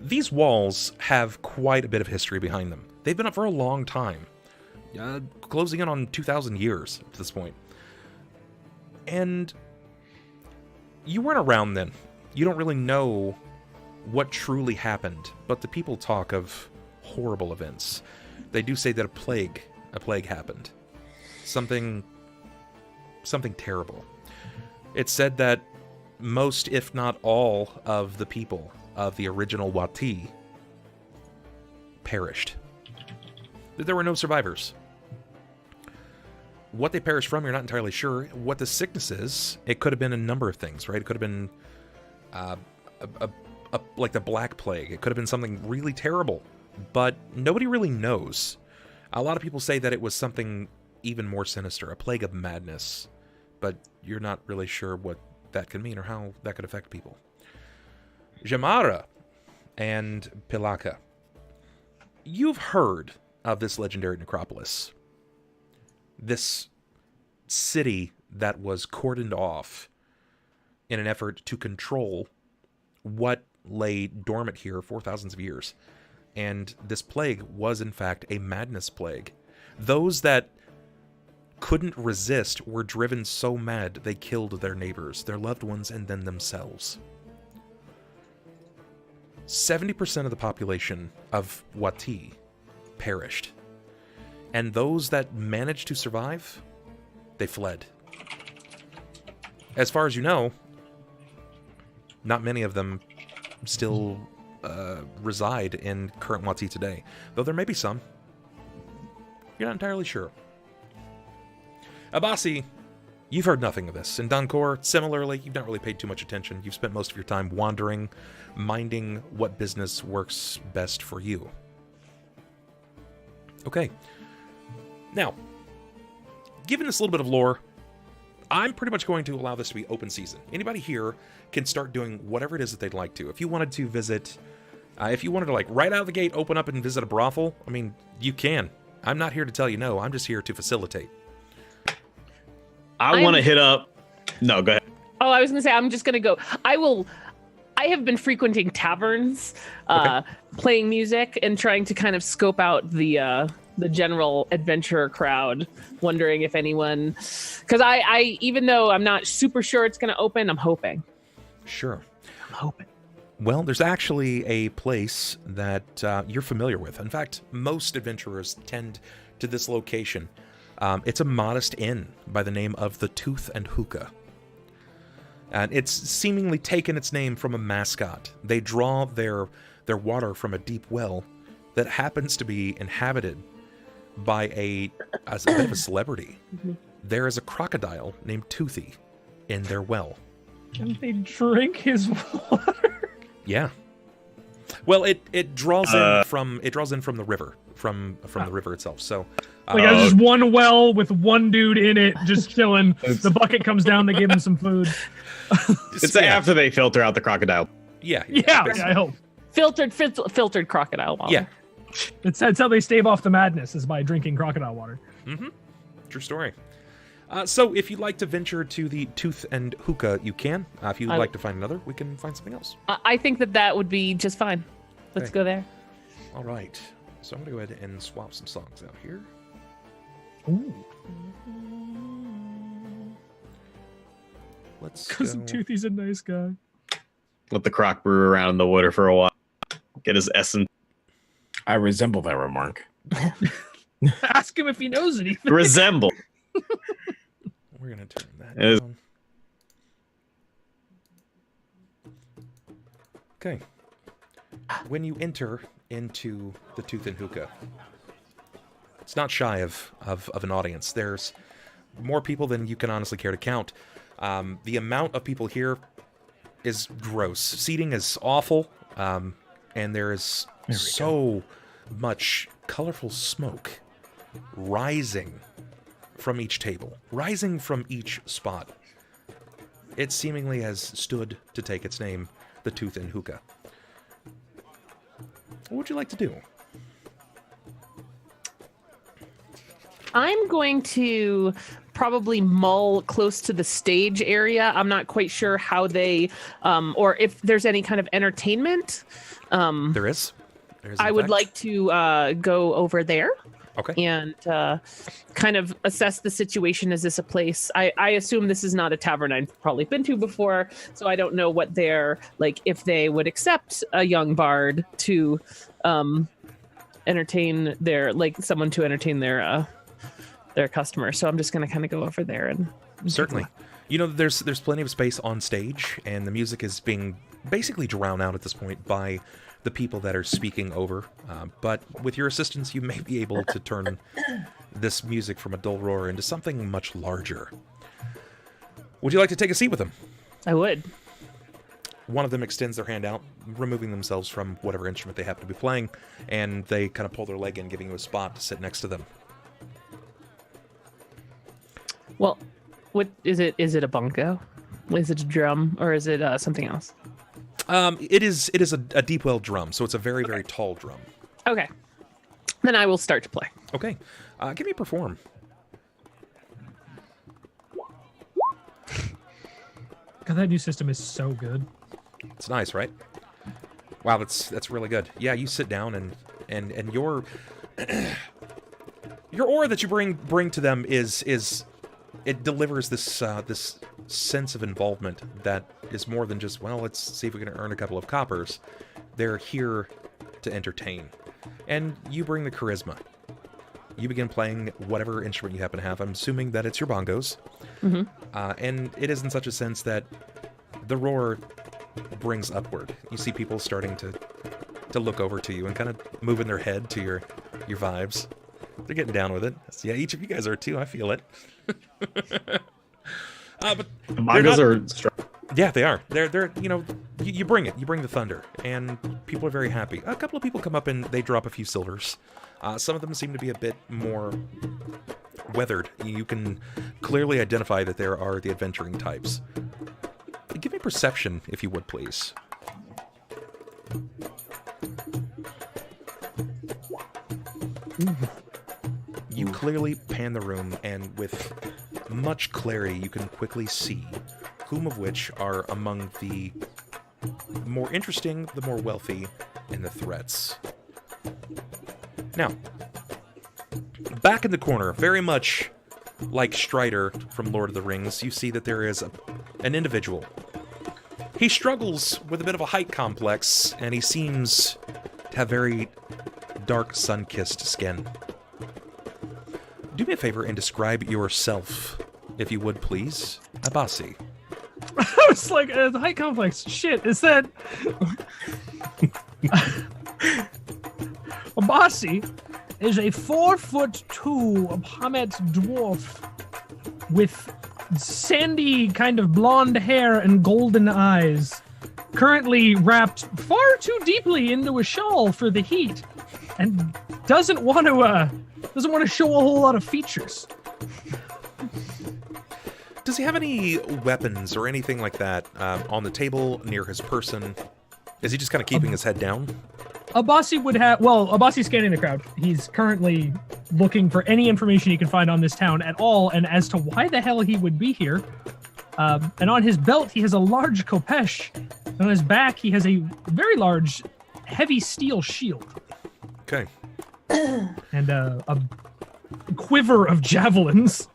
[SPEAKER 1] these walls have quite a bit of history behind them. They've been up for a long time, closing in on 2,000 years at this point. And you weren't around then. You don't really know what truly happened, but the people talk of horrible events. They do say that a plague happened. Something terrible. It's said that most, if not all, of the people of the original Wati perished. There were no survivors. What they perished from, you're not entirely sure. What the sickness is, it could have been a number of things, right? It could have been like the Black Plague. It could have been something really terrible, but nobody really knows. A lot of people say that it was something even more sinister, a plague of madness, but you're not really sure what that could mean or how that could affect people. Jammara and Pilakka, you've heard of this legendary Necropolis. This city that was cordoned off in an effort to control what lay dormant here for thousands of years. And this plague was, in fact, a madness plague. Those that couldn't resist were driven so mad they killed their neighbors, their loved ones, and then themselves. 70% of the population of Wati perished. And those that managed to survive, they fled. As far as you know, not many of them still reside in current Wati today. Though there may be some. You're not entirely sure. Abasi, you've heard nothing of this. And Donkor, similarly, you've not really paid too much attention. You've spent most of your time wandering, minding what business works best for you. Okay. Now, given this little bit of lore, I'm pretty much going to allow this to be open season. Anybody here can start doing whatever it is that they'd like to. If you wanted to visit, if you wanted to, like, right out of the gate, open up and visit a brothel, I mean, you can. I'm not here to tell you no. I'm just here to facilitate.
[SPEAKER 2] I want to hit up... No, go ahead.
[SPEAKER 3] Oh, I was gonna say I'm just gonna go. I have been frequenting taverns, playing music and trying to kind of scope out the general adventurer crowd, wondering if anyone, because I even though I'm not super sure it's gonna open, I'm hoping.
[SPEAKER 1] Sure.
[SPEAKER 3] I'm hoping.
[SPEAKER 1] Well, there's actually a place that you're familiar with. In fact, most adventurers tend to this location. It's a modest inn by the name of the Tooth and Hookah. And it's seemingly taken its name from a mascot. They draw their water from a deep well that happens to be inhabited by a bit of a celebrity. There is a crocodile named Toothy in their well.
[SPEAKER 5] And they drink his water.
[SPEAKER 1] Yeah. Well, it draws in from the river, from the river itself. So
[SPEAKER 5] there's just one well with one dude in it, just chilling. The bucket comes down. They give him some food.
[SPEAKER 2] It's after they filter out the crocodile.
[SPEAKER 1] Yeah,
[SPEAKER 5] I hope.
[SPEAKER 3] Filtered crocodile water.
[SPEAKER 1] Yeah.
[SPEAKER 5] That's how they stave off the madness, is by drinking crocodile water.
[SPEAKER 1] Mm-hmm. True story. So if you'd like to venture to the Tooth and Hookah, you can. If you'd like to find another, we can find something else.
[SPEAKER 3] I think that would be just fine. Let's go there.
[SPEAKER 1] All right. So I'm going to go ahead and swap some songs out here.
[SPEAKER 5] Ooh.
[SPEAKER 1] Let's
[SPEAKER 5] Because Toothy's a nice guy.
[SPEAKER 2] Let the croc brew around in the water for a while. Get his essence.
[SPEAKER 6] I resemble that remark.
[SPEAKER 5] Ask him if he knows anything.
[SPEAKER 2] Resemble.
[SPEAKER 1] We're going to turn that
[SPEAKER 2] It
[SPEAKER 1] down. Okay. When you enter into the Tooth and Hookah, it's not shy of an audience. There's more people than you can honestly care to count. The amount of people here is gross. Seating is awful, and there is so much colorful smoke rising from each table, rising from each spot. It seemingly has stood to take its name, the Tooth and Hookah. What would you like to do?
[SPEAKER 3] I'm going to probably mull close to the stage area. I'm not quite sure how they, or if there's any kind of entertainment.
[SPEAKER 1] There is.
[SPEAKER 3] I would like to go over there.
[SPEAKER 1] Okay.
[SPEAKER 3] And kind of assess the situation. Is this a place? I assume this is not a tavern I've probably been to before, so I don't know what they're like, if they would accept a young bard to entertain someone to entertain their customer. So I'm just going to kind of go over there and
[SPEAKER 1] certainly. You know, there's plenty of space on stage, and the music is being basically drowned out at this point by the people that are speaking over. But with your assistance, you may be able to turn this music from a dull roar into something much larger. Would you like to take a seat with them?
[SPEAKER 3] I would.
[SPEAKER 1] One of them extends their hand out, removing themselves from whatever instrument they happen to be playing, and they kind of pull their leg in, giving you a spot to sit next to them.
[SPEAKER 3] Well, what is it? Is it a bongo? Is it a drum, or is it something else?
[SPEAKER 1] It is a deep well drum, so it's a very, very tall drum.
[SPEAKER 3] Okay. Then I will start to play.
[SPEAKER 1] Okay. Give me a perform.
[SPEAKER 5] God, that new system is so good.
[SPEAKER 1] It's nice, right? Wow, that's really good. Yeah, you sit down and your your aura that you bring to them is it delivers this this sense of involvement that is more than just, well, let's see if we can earn a couple of coppers. They're here to entertain. And you bring the charisma. You begin playing whatever instrument you happen to have. I'm assuming that it's your bongos.
[SPEAKER 3] Mm-hmm.
[SPEAKER 1] And it is in such a sense that the roar brings upward. You see people starting to look over to you and kind of moving their head to your vibes. They're getting down with it. Yeah, each of you guys are too. I feel it. But
[SPEAKER 2] bongos are strong.
[SPEAKER 1] Yeah, they are. They're you bring it. You bring the thunder, and people are very happy. A couple of people come up and they drop a few silvers. Some of them seem to be a bit more weathered. You can clearly identify that there are the adventuring types. Give me perception, if you would, please. You clearly pan the room, and with much clarity, you can quickly see whom of which are among the more interesting, the more wealthy, and the threats. Now, back in the corner, very much like Strider from Lord of the Rings, you see that there is an individual. He struggles with a bit of a height complex, and he seems to have very dark, sun-kissed skin. Do me a favor and describe yourself, if you would, please. Abasi.
[SPEAKER 5] I was like, the height complex. Shit, is that... Abasi is a 4'2" Hamet dwarf with sandy kind of blonde hair and golden eyes, currently wrapped far too deeply into a shawl for the heat, and doesn't want to show a whole lot of features.
[SPEAKER 1] Does he have any weapons or anything like that on the table near his person? Is he just kind of keeping his head down?
[SPEAKER 5] Abasi would have... Well, Abasi's scanning the crowd. He's currently looking for any information he can find on this town at all, and as to why the hell he would be here. And on his belt, he has a large khopesh. And on his back, he has a very large, heavy steel shield.
[SPEAKER 1] Okay.
[SPEAKER 5] And a quiver of javelins.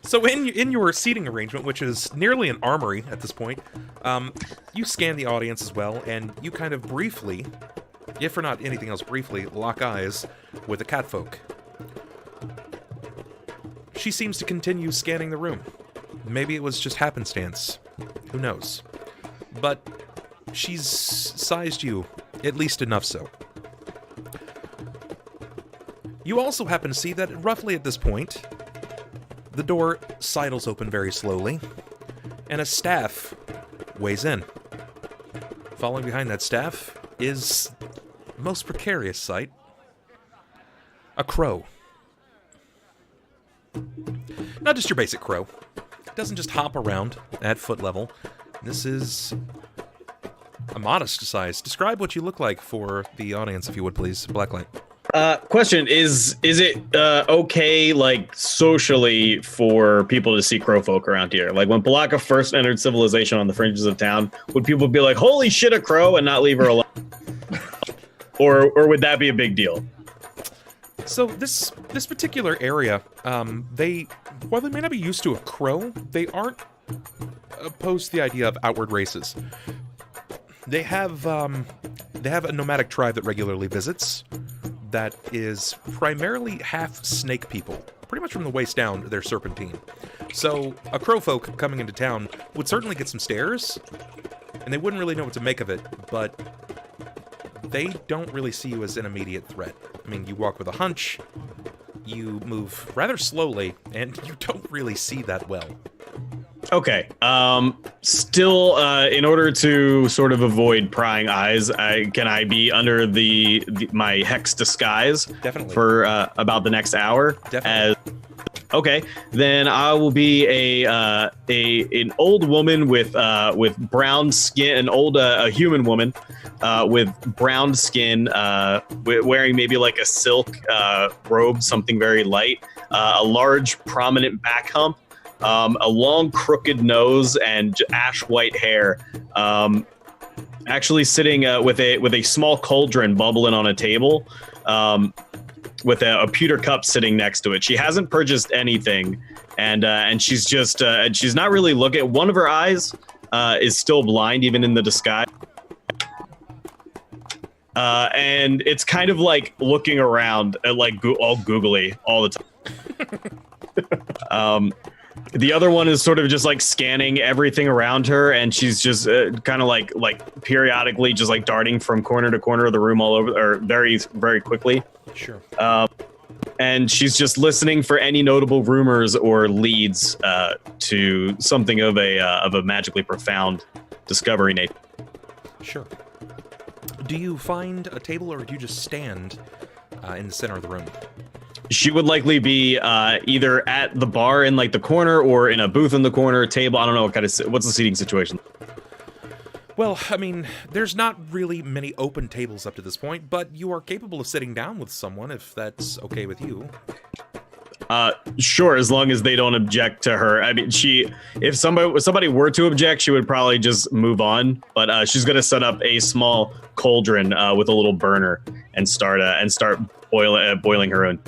[SPEAKER 1] So in your seating arrangement, which is nearly an armory at this point, you scan the audience as well, and you kind of briefly, if for not anything else briefly, lock eyes with the catfolk. She seems to continue scanning the room. Maybe it was just happenstance. Who knows? But she's sized you, at least enough so. You also happen to see that roughly at this point, the door sidles open very slowly, and a staff weighs in. Following behind that staff is a most precarious sight. A crow. Not just your basic crow. It doesn't just hop around at foot level. This is a modest size. Describe what you look like for the audience, if you would, please. Blacklight.
[SPEAKER 2] Question, is it okay, like, socially for people to see crowfolk around here? Like, when Pilakka first entered civilization on the fringes of town, would people be like, holy shit, a crow, and not leave her alone? or would that be a big deal?
[SPEAKER 1] So this particular area, while they may not be used to a crow, they aren't opposed to the idea of outward races. They have a nomadic tribe that regularly visits that is primarily half snake people. Pretty much from the waist down, they're serpentine. So a crowfolk coming into town would certainly get some stares, and they wouldn't really know what to make of it, but they don't really see you as an immediate threat. I mean, you walk with a hunch, you move rather slowly, and you don't really see that well.
[SPEAKER 2] Okay. Still, in order to sort of avoid prying eyes, can I be under my hex disguise?
[SPEAKER 1] Definitely.
[SPEAKER 2] For about the next hour?
[SPEAKER 1] Definitely.
[SPEAKER 2] Okay, then I will be an old woman with brown skin, a human woman with brown skin, wearing maybe like a silk robe, something very light, a large prominent back hump, a long crooked nose, and ash white hair. Actually sitting with a small cauldron bubbling on a table. With a pewter cup sitting next to it. She hasn't purchased anything, and she's just she's not really looking. One of her eyes is still blind, even in the disguise, and it's kind of like looking around, like all googly all the time. The other one is sort of just like scanning everything around her, and she's just kind of like periodically just like darting from corner to corner of the room all over, or very, very quickly.
[SPEAKER 1] Sure.
[SPEAKER 2] And she's just listening for any notable rumors or leads to something of a magically profound discovery nature.
[SPEAKER 1] Sure. Do you find a table, or do you just stand in the center of the room?
[SPEAKER 2] She would likely be either at the bar in like the corner, or in a booth in the corner, table. I don't know what's the seating situation.
[SPEAKER 1] Well, I mean, there's not really many open tables up to this point, but you are capable of sitting down with someone if that's okay with you.
[SPEAKER 2] Sure, as long as they don't object to her. I mean, if somebody were to object, she would probably just move on. But she's gonna set up a small cauldron with a little burner and start boiling her own.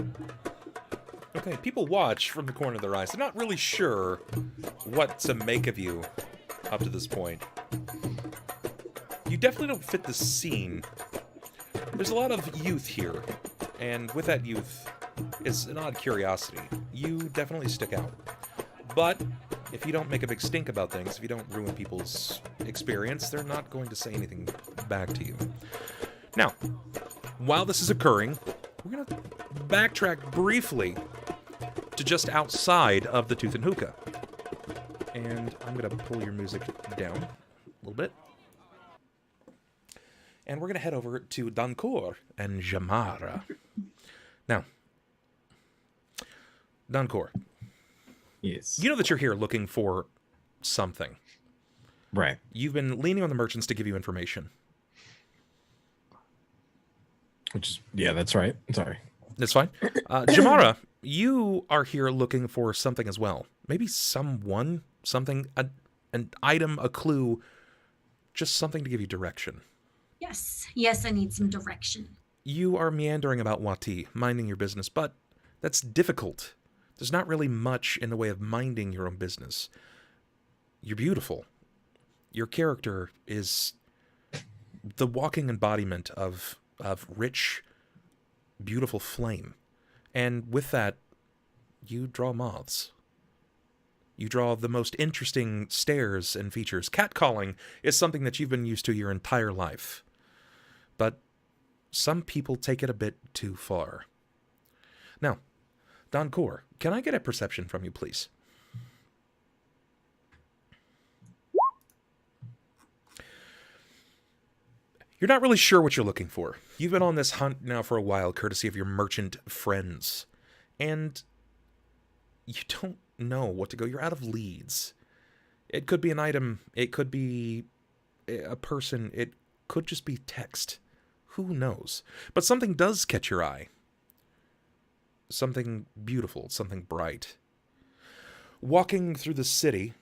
[SPEAKER 1] Okay, people watch from the corner of their eyes. They're not really sure what to make of you up to this point. You definitely don't fit the scene. There's a lot of youth here, and with that youth is an odd curiosity. You definitely stick out. But if you don't make a big stink about things, if you don't ruin people's experience, they're not going to say anything back to you. Now, while this is occurring, we're going to backtrack briefly to just outside of the Tooth and Hookah. And I'm going to pull your music down a little bit. And we're going to head over to Donkor and Jammara. Now, Donkor.
[SPEAKER 6] Yes.
[SPEAKER 1] You know that you're here looking for something.
[SPEAKER 6] Right.
[SPEAKER 1] You've been leaning on the merchants to give you information.
[SPEAKER 6] That's right. Sorry.
[SPEAKER 1] That's fine. Jammara, you are here looking for something as well. Maybe someone, something, an item, a clue, just something to give you direction.
[SPEAKER 4] Yes, I need some direction.
[SPEAKER 1] You are meandering about Wati, minding your business, but that's difficult. There's not really much in the way of minding your own business. You're beautiful. Your character is the walking embodiment of rich, beautiful flame. And with that, you draw moths. You draw the most interesting stares and features. Catcalling is something that you've been used to your entire life. But some people take it a bit too far. Now, Donkor, can I get a perception from you, please? You're not really sure what you're looking for. You've been on this hunt now for a while, courtesy of your merchant friends. And you don't know what to go. You're out of leads. It could be an item. It could be a person. It could just be text. Who knows? But something does catch your eye. Something beautiful, something bright. Walking through the city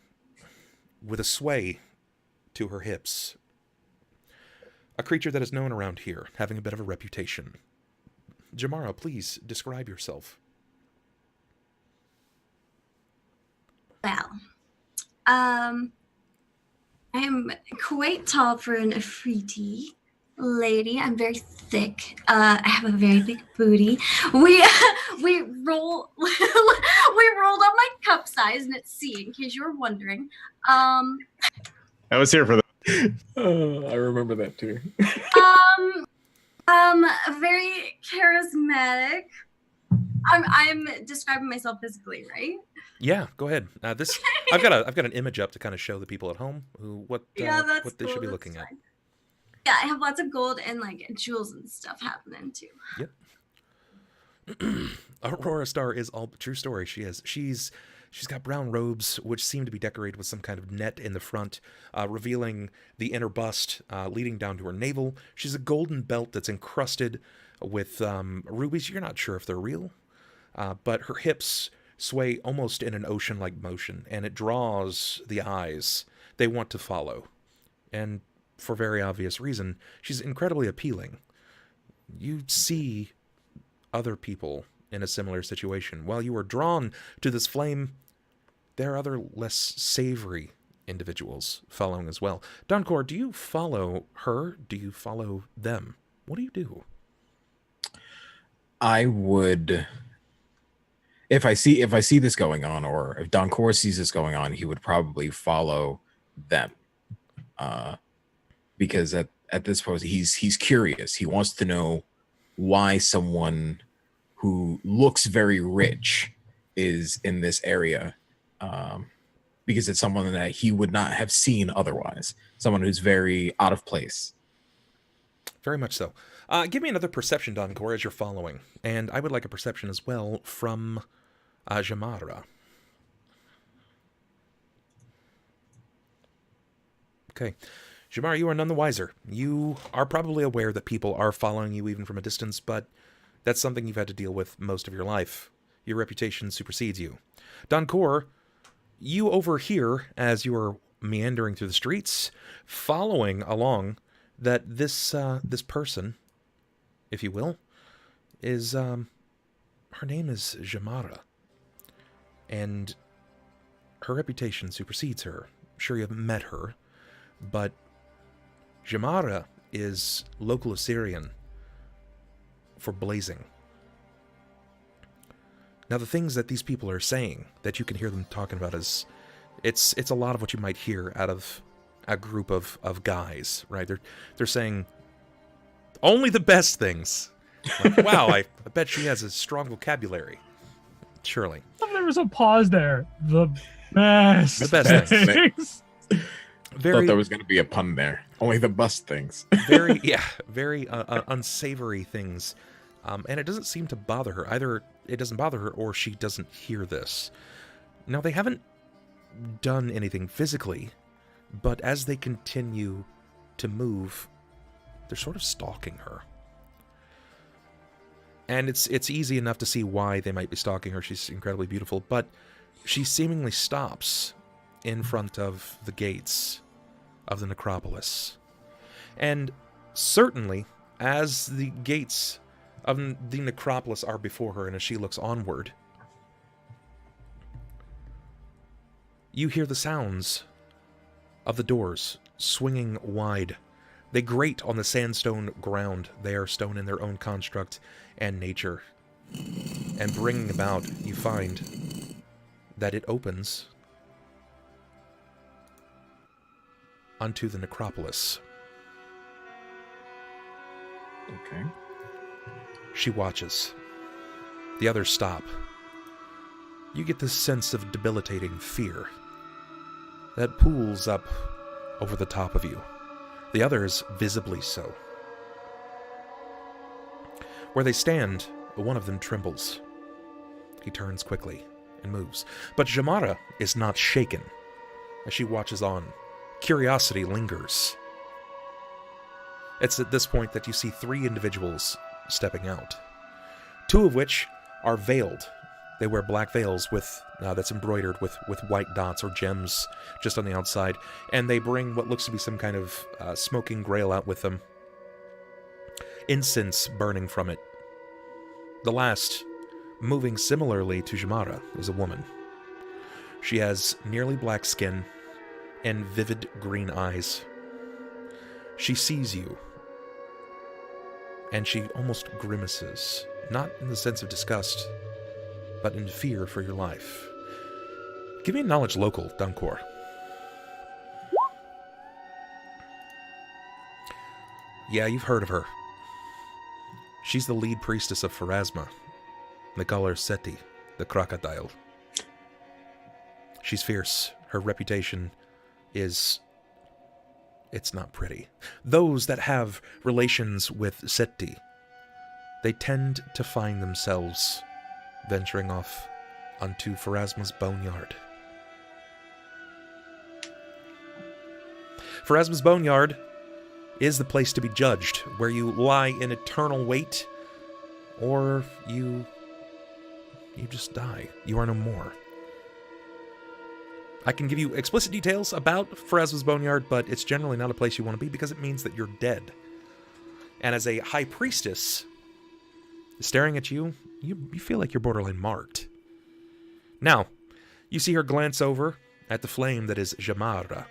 [SPEAKER 1] with a sway to her hips. A creature that is known around here, having a bit of a reputation. Jammara, please describe yourself.
[SPEAKER 4] Well, I am quite tall for an Afriti lady. I'm very thick. I have a very big booty. We rolled up my cup size, and it's C, in case you were wondering.
[SPEAKER 2] I was here for that.
[SPEAKER 6] I remember that too.
[SPEAKER 4] Very charismatic. I'm describing myself physically, right?
[SPEAKER 1] Yeah, go ahead. I've got an image up to kind of show the people at home what they should be looking at.
[SPEAKER 4] Yeah, I have lots of gold and like jewels and stuff happening too.
[SPEAKER 1] Yep. AuroraStarr is all true story. She's got brown robes which seem to be decorated with some kind of net in the front, revealing the inner bust leading down to her navel. She's a golden belt that's encrusted with rubies. You're not sure if they're real, but her hips sway almost in an ocean-like motion, and it draws the eyes. They want to follow. And for very obvious reason, she's incredibly appealing. You see other people in a similar situation. While you are drawn to this flame, there are other less savory individuals following as well. Donkor, do you follow her? Do you follow them? What do you do?
[SPEAKER 6] I would, if I see this going on, or if Donkor sees this going on, he would probably follow them. Because at this point, he's curious. He wants to know why someone who looks very rich is in this area, because it's someone that he would not have seen otherwise. Someone who's very out of place.
[SPEAKER 1] Very much so. Give me another perception, Donkor, as you're following. And I would like a perception as well from Jammara. Okay. Jammara, you are none the wiser. You are probably aware that people are following you even from a distance, but that's something you've had to deal with most of your life. your reputation supersedes you. Donkor, you overhear as you are meandering through the streets, following along, that this person, if you will, is her name is Jammara, and her reputation supersedes her. I'm sure you haven't met her, but Jammara is local Assyrian for blazing. Now, the things that these people are saying, that you can hear them talking about, is it's a lot of what you might hear out of a group of guys, right? They're saying only the best things. Like, wow, I bet she has a strong vocabulary. Surely.
[SPEAKER 5] There was a pause there. The best.
[SPEAKER 1] The best
[SPEAKER 5] things.
[SPEAKER 6] Thought there was going to be a pun there. Only the best things.
[SPEAKER 1] very unsavory things. And it doesn't seem to bother her. Either it doesn't bother her or she doesn't hear this. Now, they haven't done anything physically, but as they continue to move, they're sort of stalking her. And it's easy enough to see why they might be stalking her. She's incredibly beautiful, but she seemingly stops in front of the gates of the Necropolis. And certainly, as the gates of the Necropolis are before her, and as she looks onward, you hear the sounds of the doors swinging wide. They grate on the sandstone ground. They are stone in their own construct and nature. And bringing about, you find that it opens onto the Necropolis.
[SPEAKER 6] Okay.
[SPEAKER 1] She watches. The others stop. You get this sense of debilitating fear that pools up over the top of you. The others visibly so. Where they stand, one of them trembles. He turns quickly and moves. But Jammara is not shaken as she watches on. Curiosity lingers. It's at this point that you see 3 individuals stepping out. 2 of which are veiled. They wear black veils with that's embroidered with white dots or gems just on the outside. And they bring what looks to be some kind of smoking grail out with them. Incense burning from it. The last, moving similarly to Jammara, is a woman. She has nearly black skin and vivid green eyes. She sees you, and she almost grimaces, not in the sense of disgust, but in fear for your life. Give me a knowledge local, Donkor. Yeah, you've heard of her. She's the lead priestess of Pharasma. They call her Seti, the crocodile. She's fierce. Her reputation is... it's not pretty. Those that have relations with Seti, they tend to find themselves venturing off onto Pharasma's boneyard. Pharasma's boneyard is the place to be judged, where you lie in eternal wait, or you just die. You are no more. I can give you explicit details about Pharasma's boneyard, but it's generally not a place you want to be because it means that you're dead. And as a high priestess, staring at you, you feel like you're borderline marked. Now, you see her glance over at the flame that is Jammara.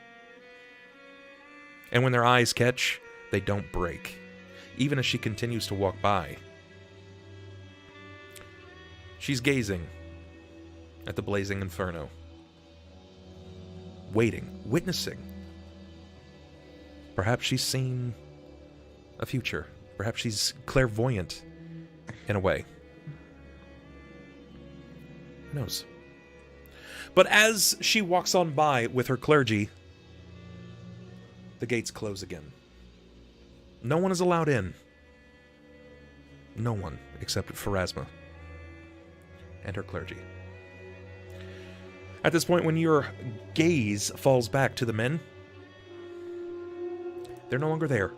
[SPEAKER 1] And when their eyes catch, they don't break, even as she continues to walk by. She's gazing at the blazing inferno, waiting, witnessing. Perhaps she's seen a future. Perhaps she's clairvoyant in a way. Who knows? But as she walks on by with her clergy, the gates close again. No one is allowed in. No one except Pharasma and her clergy. At this point, when your gaze falls back to the men, they're no longer there.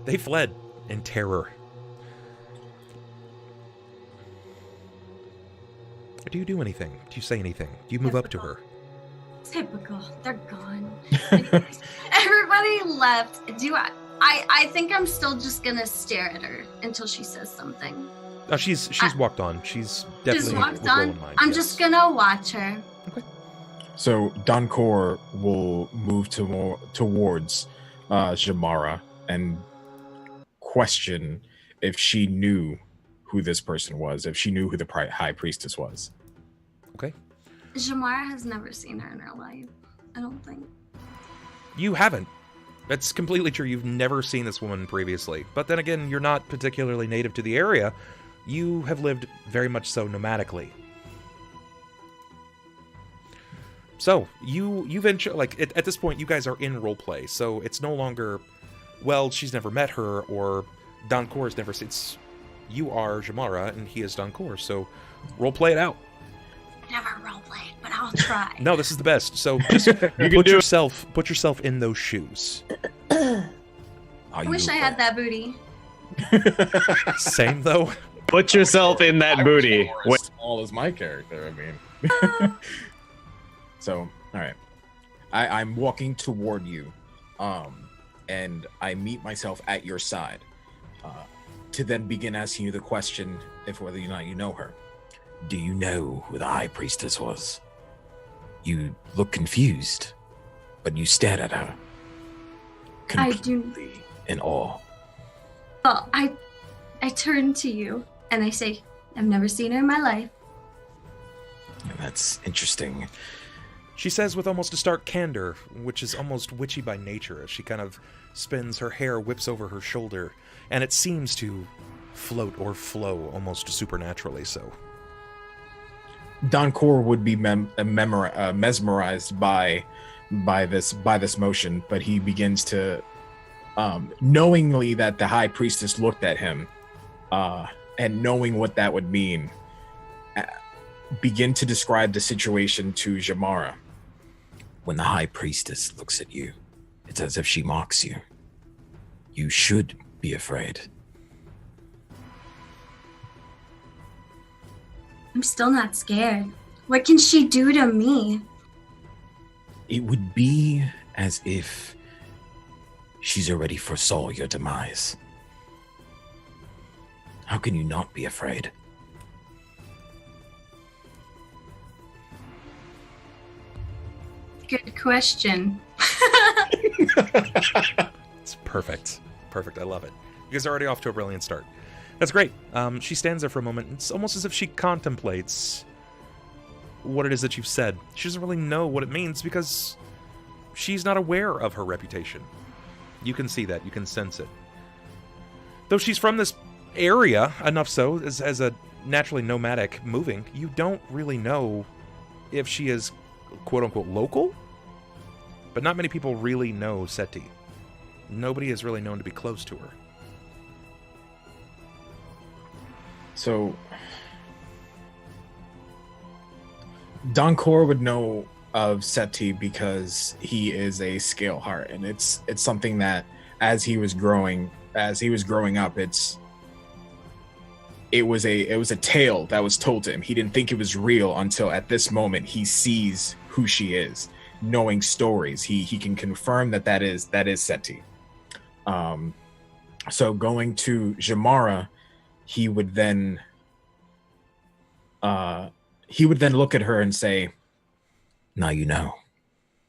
[SPEAKER 1] They fled in terror. do you do anything? Do you say anything? Do you move up to her?
[SPEAKER 4] Typical. They're gone. Anyways, everybody left. I think I'm still just gonna stare at her until she says something.
[SPEAKER 1] Oh, she's walked on. She's definitely
[SPEAKER 4] Just walked
[SPEAKER 1] will go
[SPEAKER 4] on.
[SPEAKER 1] in mind,
[SPEAKER 4] I'm
[SPEAKER 1] yes.
[SPEAKER 4] just gonna watch her.
[SPEAKER 6] So Donkor will move towards Jammara and question if she knew who this person was, if she knew who the high priestess was.
[SPEAKER 1] Okay.
[SPEAKER 4] Jammara has never seen her in her life. I don't think.
[SPEAKER 1] You haven't. That's completely true. You've never seen this woman previously. But then again, you're not particularly native to the area. You have lived very much so nomadically. So, you've at this point, you guys are in roleplay, so it's no longer, well, she's never met her, or Donkor's never seen. You are Jammara, and he is Donkor, so roleplay it out.
[SPEAKER 4] Never roleplayed, but I'll try.
[SPEAKER 1] No, this is the best. So just put yourself in those shoes.
[SPEAKER 4] I wish I had that booty.
[SPEAKER 1] Same though.
[SPEAKER 2] Put yourself in that booty.
[SPEAKER 6] As small as my character, I mean. So, all right. I'm walking toward you, and I meet myself at your side, to then begin asking you the question if whether or not you know her.
[SPEAKER 7] Do you know who the High Priestess was? You look confused, but you stared at her.
[SPEAKER 4] I do.
[SPEAKER 7] Completely in awe.
[SPEAKER 4] Well, I turn to you and I say, I've never seen her in my life.
[SPEAKER 7] That's interesting.
[SPEAKER 1] She says with almost a stark candor, which is almost witchy by nature, as she kind of spins, her hair whips over her shoulder, and it seems to float or flow almost supernaturally so.
[SPEAKER 6] Donkor would be mesmerized by this motion, but he begins to, knowingly that the High Priestess looked at him, and knowing what that would mean, begin to describe the situation to Jammara.
[SPEAKER 7] When the High Priestess looks at you, it's as if she mocks you. You should be afraid.
[SPEAKER 4] I'm still not scared. What can she do to me?
[SPEAKER 7] It would be as if she's already foresaw your demise. How can you not be afraid?
[SPEAKER 4] Good question.
[SPEAKER 1] It's perfect. Perfect. I love it. You guys are already off to a brilliant start. That's great. She stands there for a moment. It's almost as if she contemplates what it is that you've said. She doesn't really know what it means because she's not aware of her reputation. You can see that. You can sense it. Though she's from this area, enough so, as a naturally nomadic moving, you don't really know if she is quote-unquote local. But not many people really know Seti. Nobody is really known to be close to her.
[SPEAKER 6] So Donkor would know of Seti because he is a scale heart, and it's something that as he was growing up, it was a tale that was told to him. He didn't think it was real until at this moment he sees who she is, knowing stories. He can confirm that is Seti. So going to Jammara, he would then look at her and say,
[SPEAKER 7] Now you know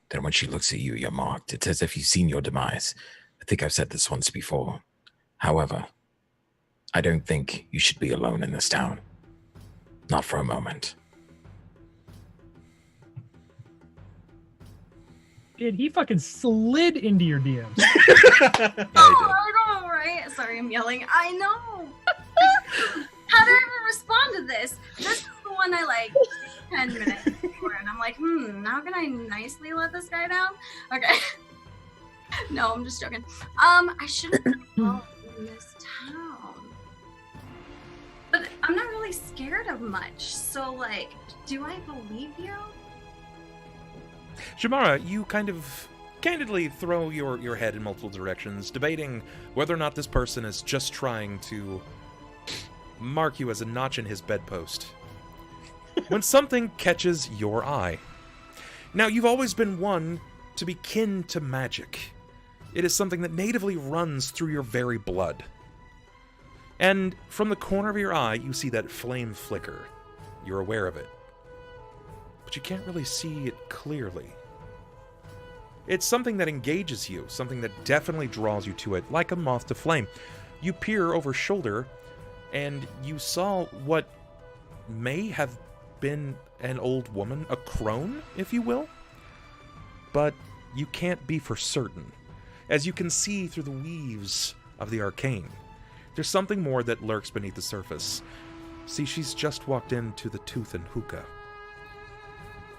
[SPEAKER 7] that when she looks at you, you're mocked. It's as if you've seen your demise. I think I've said this once before. However, I don't think you should be alone in this town. Not for a moment.
[SPEAKER 5] Dude, he fucking slid into your DMs.
[SPEAKER 4] I know, right? Sorry, I'm yelling. I know. How do I even respond to this? This is the one I like 10 minutes before, and I'm like, how can I nicely let this guy down? Okay. No, I'm just joking. I shouldn't be alone in this town. But I'm not really scared of much, so, like, do I believe you?
[SPEAKER 1] Jammara, you kind of candidly throw your head in multiple directions, debating whether or not this person is just trying to mark you as a notch in his bedpost. when something catches your eye. Now, you've always been one to be kin to magic. It is something that natively runs through your very blood. And from the corner of your eye, you see that flame flicker. You're aware of it. But you can't really see it clearly. It's something that engages you, something that definitely draws you to it, like a moth to flame. You peer over shoulder, and you saw what may have been an old woman, a crone, if you will. But you can't be for certain, as you can see through the weaves of the arcane. There's something more that lurks beneath the surface. See, she's just walked into the Tooth and Hookah.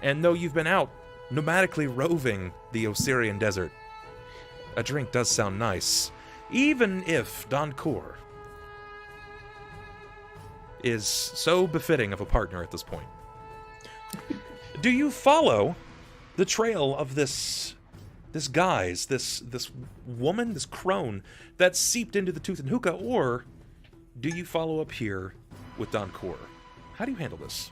[SPEAKER 1] And though you've been out, nomadically roving the Osirian desert, a drink does sound nice, even if Donkor is so befitting of a partner at this point. Do you follow the trail of this guise, this woman, this crone that seeped into the Tooth and Hookah, or do you follow up here with Donkor? How do you handle this?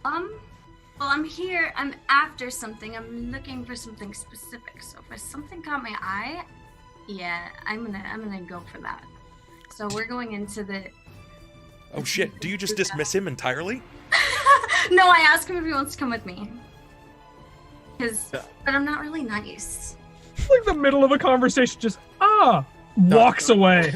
[SPEAKER 4] Well, I'm here. I'm after something. I'm looking for something specific. So if something caught my eye, yeah, I'm gonna go for that. So we're going into the.
[SPEAKER 1] Oh shit! Do you just dismiss him entirely?
[SPEAKER 4] No, I ask him if he wants to come with me. But I'm not really nice.
[SPEAKER 5] Like the middle of a conversation, just walks away.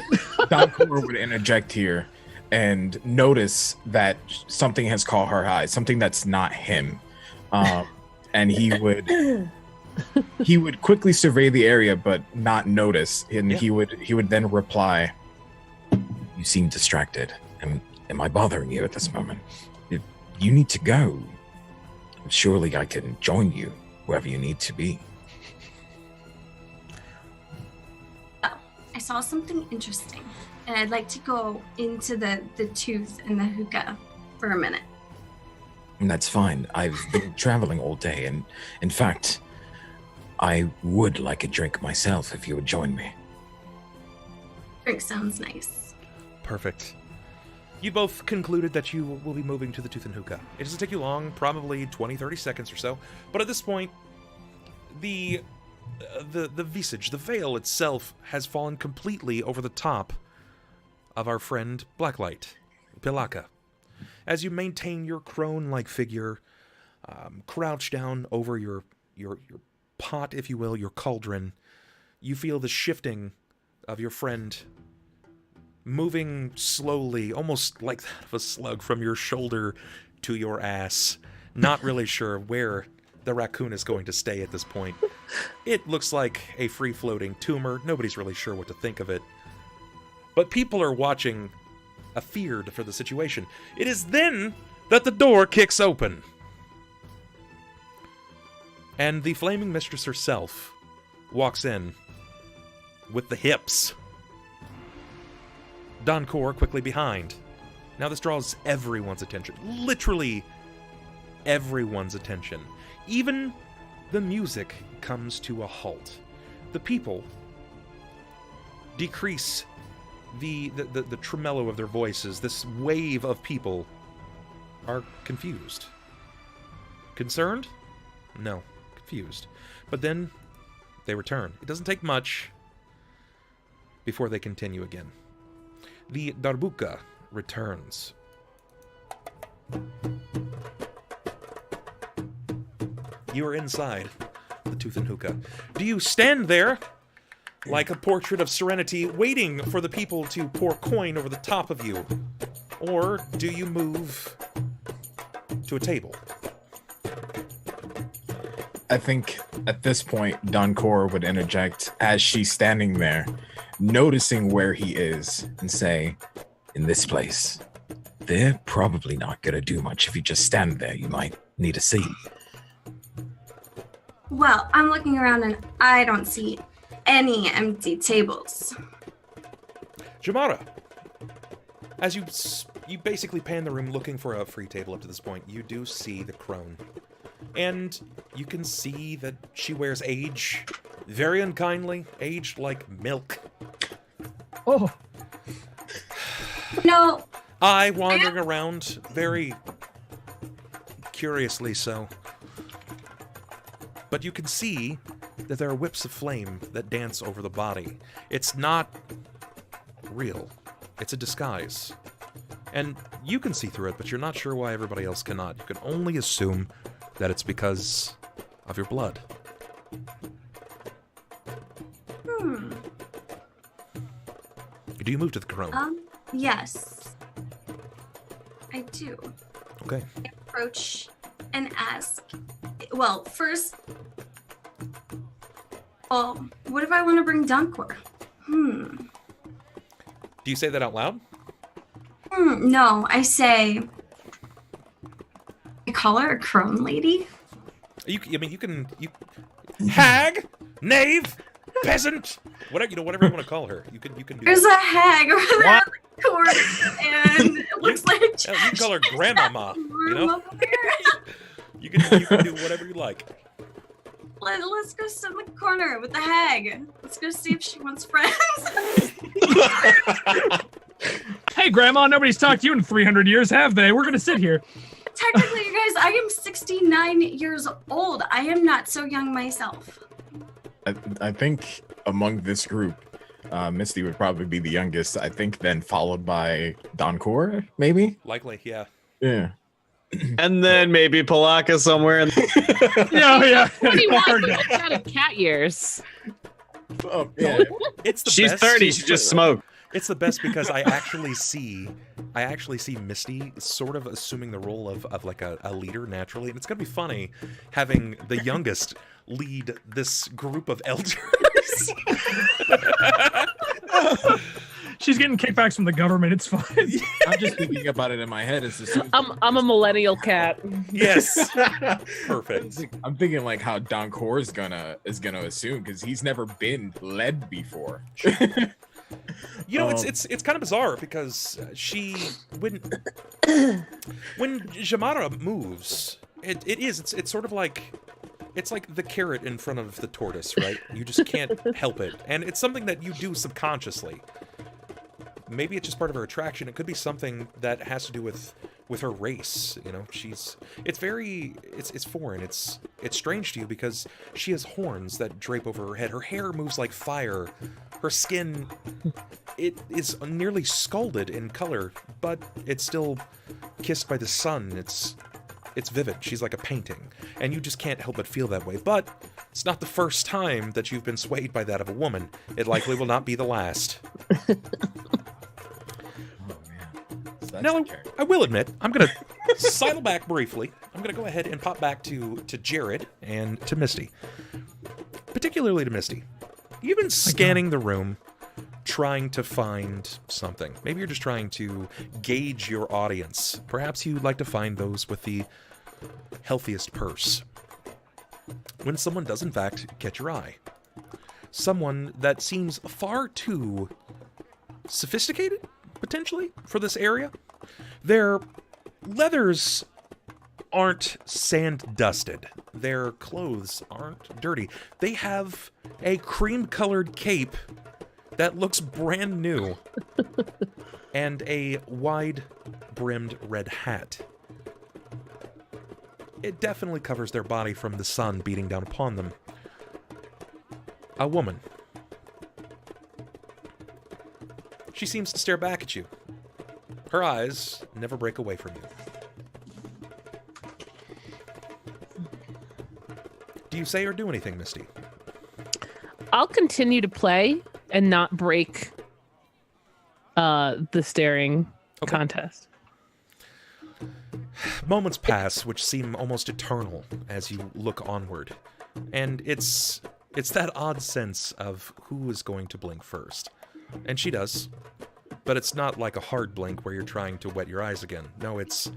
[SPEAKER 6] Donkor would interject here and notice that something has caught her eye, something that's not him, and he would quickly survey the area but not notice, and he would then reply,
[SPEAKER 7] You seem distracted. Am I bothering you at this moment? If you need to go, surely I can join you wherever you need to be.
[SPEAKER 4] Oh, I saw something interesting, and I'd like to go into the Tooth and the Hookah for a minute.
[SPEAKER 7] And that's fine. I've been traveling all day, and in fact, I would like a drink myself if you would join me.
[SPEAKER 4] Drink sounds nice.
[SPEAKER 1] Perfect. You both concluded that you will be moving to the Tooth and Hookah. It doesn't take you long, probably 20, 30 seconds or so. But at this point, the visage, the veil itself, has fallen completely over the top of our friend Blacklight, Pilakka. As you maintain your crone-like figure, crouch down over your pot, if you will, your cauldron, you feel the shifting of your friend moving slowly, almost like that of a slug, from your shoulder to your ass. Not really sure where the raccoon is going to stay at this point. It looks like a free-floating tumor. Nobody's really sure what to think of it. But people are watching, afeared for the situation. It is then that the door kicks open. And the Flaming Mistress herself walks in with the hips. Donkor quickly behind. Now this draws everyone's attention. Literally everyone's attention. Even the music comes to a halt. The people decrease the tremolo of their voices. This wave of people are confused. Concerned? No. Confused. But then they return. It doesn't take much before they continue again. The Darbuka returns. You are inside the Tooth and Hookah. Do you stand there like a portrait of serenity, waiting for the people to pour coin over the top of you? Or do you move to a table?
[SPEAKER 6] I think at this point, Donkor would interject as she's standing there, noticing where he is, and say,
[SPEAKER 7] In this place, they're probably not going to do much. If you just stand there, you might need a seat.
[SPEAKER 4] Well, I'm looking around and I don't see any empty tables.
[SPEAKER 1] Jammara, as you basically pan the room looking for a free table up to this point, you do see the crone. And you can see that she wears age very unkindly, aged like milk.
[SPEAKER 5] Oh.
[SPEAKER 4] No.
[SPEAKER 1] Eye wandering around, very curiously so. But you can see that there are whips of flame that dance over the body. It's not real. It's a disguise. And you can see through it, but you're not sure why everybody else cannot. You can only assume that it's because of your blood. Do you move to the throne?
[SPEAKER 4] Yes. I do.
[SPEAKER 1] Okay.
[SPEAKER 4] I approach and ask. Well, first. Oh, what if I want to bring Donkor?
[SPEAKER 1] Do you say that out loud?
[SPEAKER 4] No, I say. I call her a crone lady.
[SPEAKER 1] You can hag, knave, peasant, whatever whatever you want to call her. You can do.
[SPEAKER 4] There's
[SPEAKER 1] that.
[SPEAKER 4] a hag over there in the corner, and it looks like
[SPEAKER 1] You can call her grandmama. You know. You can do whatever you like.
[SPEAKER 4] Let's go sit in the corner with the hag. Let's go see if she wants friends.
[SPEAKER 5] Hey, Grandma, nobody's talked to you in 300 years, have they? We're gonna sit here.
[SPEAKER 4] Technically, you guys, I am 69 years old. I am not so young myself.
[SPEAKER 6] I think among this group, Misty would probably be the youngest. I think then followed by Donkor, maybe.
[SPEAKER 1] Likely, yeah.
[SPEAKER 6] Yeah.
[SPEAKER 2] And then maybe Pilakka somewhere.
[SPEAKER 5] Yeah.
[SPEAKER 3] 21, that's out of cat years.
[SPEAKER 6] Oh, yeah.
[SPEAKER 1] It's the
[SPEAKER 2] She's
[SPEAKER 1] best.
[SPEAKER 2] 30. She just smoked.
[SPEAKER 1] It's the best because I actually see Misty sort of assuming the role of like a leader naturally, and it's gonna be funny having the youngest lead this group of elders.
[SPEAKER 5] She's getting kickbacks from the government. It's fine.
[SPEAKER 6] I'm just thinking about it in my head. It's just,
[SPEAKER 3] I'm a millennial cat.
[SPEAKER 1] Yes, perfect.
[SPEAKER 6] I'm thinking like how Donkor is gonna assume because he's never been led before.
[SPEAKER 1] You know, it's kind of bizarre because when Jammara moves, it's sort of like it's like the carrot in front of the tortoise, right? You just can't help it, and it's something that you do subconsciously. Maybe it's just part of her attraction. It could be something that has to do with her race. You know, it's foreign. It's strange to you because she has horns that drape over her head. Her hair moves like fire. Her skin, it is nearly scalded in color, but it's still kissed by the sun. It's vivid. She's like a painting, and you just can't help but feel that way. But it's not the first time that you've been swayed by that of a woman. It likely will not be the last. Now, I will admit, I'm going to sidle back briefly. I'm going to go ahead and pop back to Jared and to Misty. Particularly to Misty. You've been scanning the room, trying to find something. Maybe you're just trying to gauge your audience. Perhaps you'd like to find those with the healthiest purse. When someone does, in fact, catch your eye. Someone that seems far too sophisticated, potentially, for this area. Their leathers aren't sand-dusted. Their clothes aren't dirty. They have a cream-colored cape that looks brand new and a wide-brimmed red hat. It definitely covers their body from the sun beating down upon them. A woman. She seems to stare back at you. Her eyes never break away from you. Do you say or do anything, Misty?
[SPEAKER 3] I'll continue to play and not break the staring contest.
[SPEAKER 1] Moments pass, which seem almost eternal as you look onward. And it's that odd sense of who is going to blink first. And she does. But it's not like a hard blink where you're trying to wet your eyes again. No, it's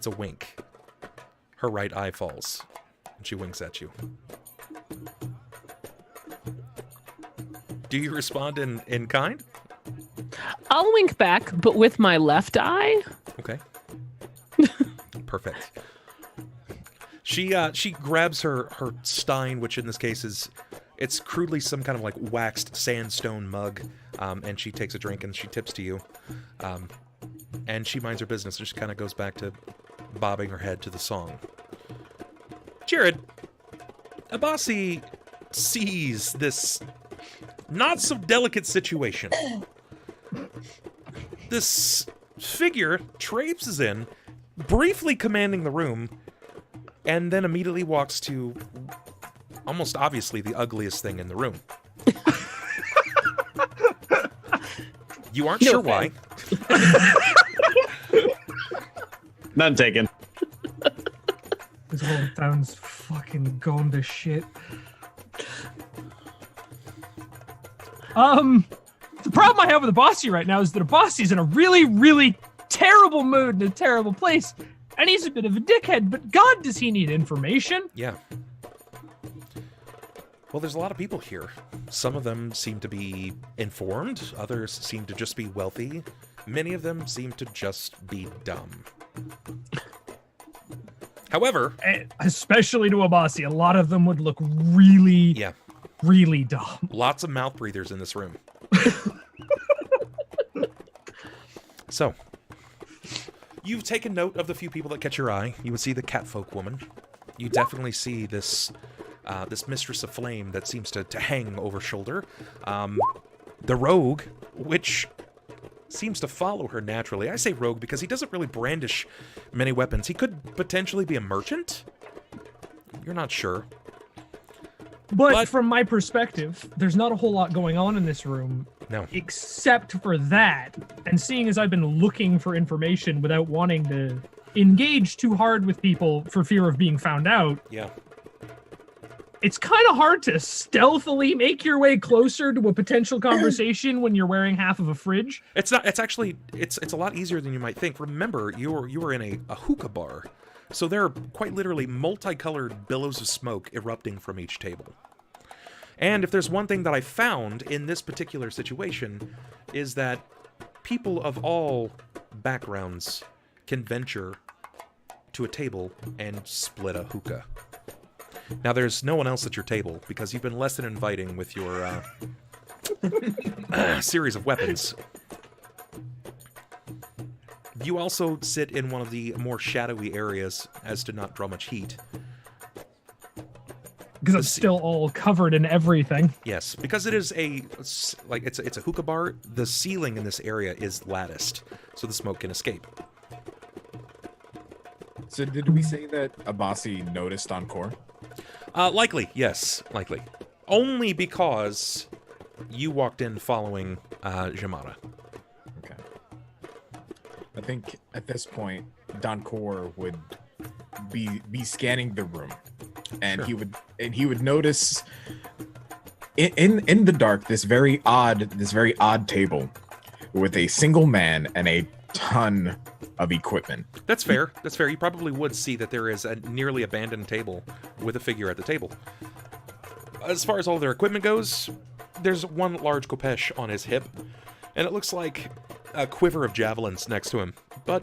[SPEAKER 1] a wink. Her right eye falls, and she winks at you. Do you respond in kind?
[SPEAKER 3] I'll wink back, but with my left eye.
[SPEAKER 1] Okay. Perfect. She grabs her stein, which in this case it's crudely some kind of like waxed sandstone mug, and she takes a drink and she tips to you. And she minds her business and just kind of goes back to bobbing her head to the song. Jared, Abasi sees this not so delicate situation. This figure traipses in, briefly commanding the room, and then immediately walks to almost obviously the ugliest thing in the room. You aren't sure why.
[SPEAKER 2] None taken.
[SPEAKER 5] This whole town's fucking gone to shit. The problem I have with Abasi right now is that Abasi's in a really, really terrible mood and a terrible place. And he's a bit of a dickhead, but God, does he need information?
[SPEAKER 1] Yeah. Well, there's a lot of people here. Some of them seem to be informed. Others seem to just be wealthy. Many of them seem to just be dumb. However...
[SPEAKER 5] especially to Abasi, a lot of them would look really, really dumb.
[SPEAKER 1] Lots of mouth breathers in this room. So, you've taken note of the few people that catch your eye. You would see the catfolk woman. You definitely see this this mistress of flame that seems to hang over shoulder. The rogue, which seems to follow her naturally. I say rogue because he doesn't really brandish many weapons. He could potentially be a merchant. You're not sure.
[SPEAKER 5] But from my perspective, there's not a whole lot going on in this room.
[SPEAKER 1] No.
[SPEAKER 5] Except for that. And seeing as I've been looking for information without wanting to engage too hard with people for fear of being found out.
[SPEAKER 1] Yeah.
[SPEAKER 5] It's kind of hard to stealthily make your way closer to a potential conversation when you're wearing half of a fridge.
[SPEAKER 1] It's not. It's actually. It's a lot easier than you might think. Remember, you were in a hookah bar, so there are quite literally multicolored billows of smoke erupting from each table. And if there's one thing that I found in this particular situation, is that people of all backgrounds can venture to a table and split a hookah. Now, there's no one else at your table, because you've been less than inviting with your series of weapons. You also sit in one of the more shadowy areas, as to not draw much heat.
[SPEAKER 5] Because I'm still all covered in everything.
[SPEAKER 1] Yes, because it is it's a hookah bar. The ceiling in this area is latticed, so the smoke can escape.
[SPEAKER 6] So did we say that Abasi noticed Donkor?
[SPEAKER 1] Likely, yes, likely. Only because you walked in following Jammara.
[SPEAKER 6] Okay. I think at this point, Donkor would be scanning the room, and
[SPEAKER 1] Sure.
[SPEAKER 6] he would notice in the dark this very odd table with a single man and a ton of equipment.
[SPEAKER 1] That's fair. That's fair. You probably would see that there is a nearly abandoned table with a figure at the table. As far as all their equipment goes, there's one large khopesh on his hip, and it looks like a quiver of javelins next to him, but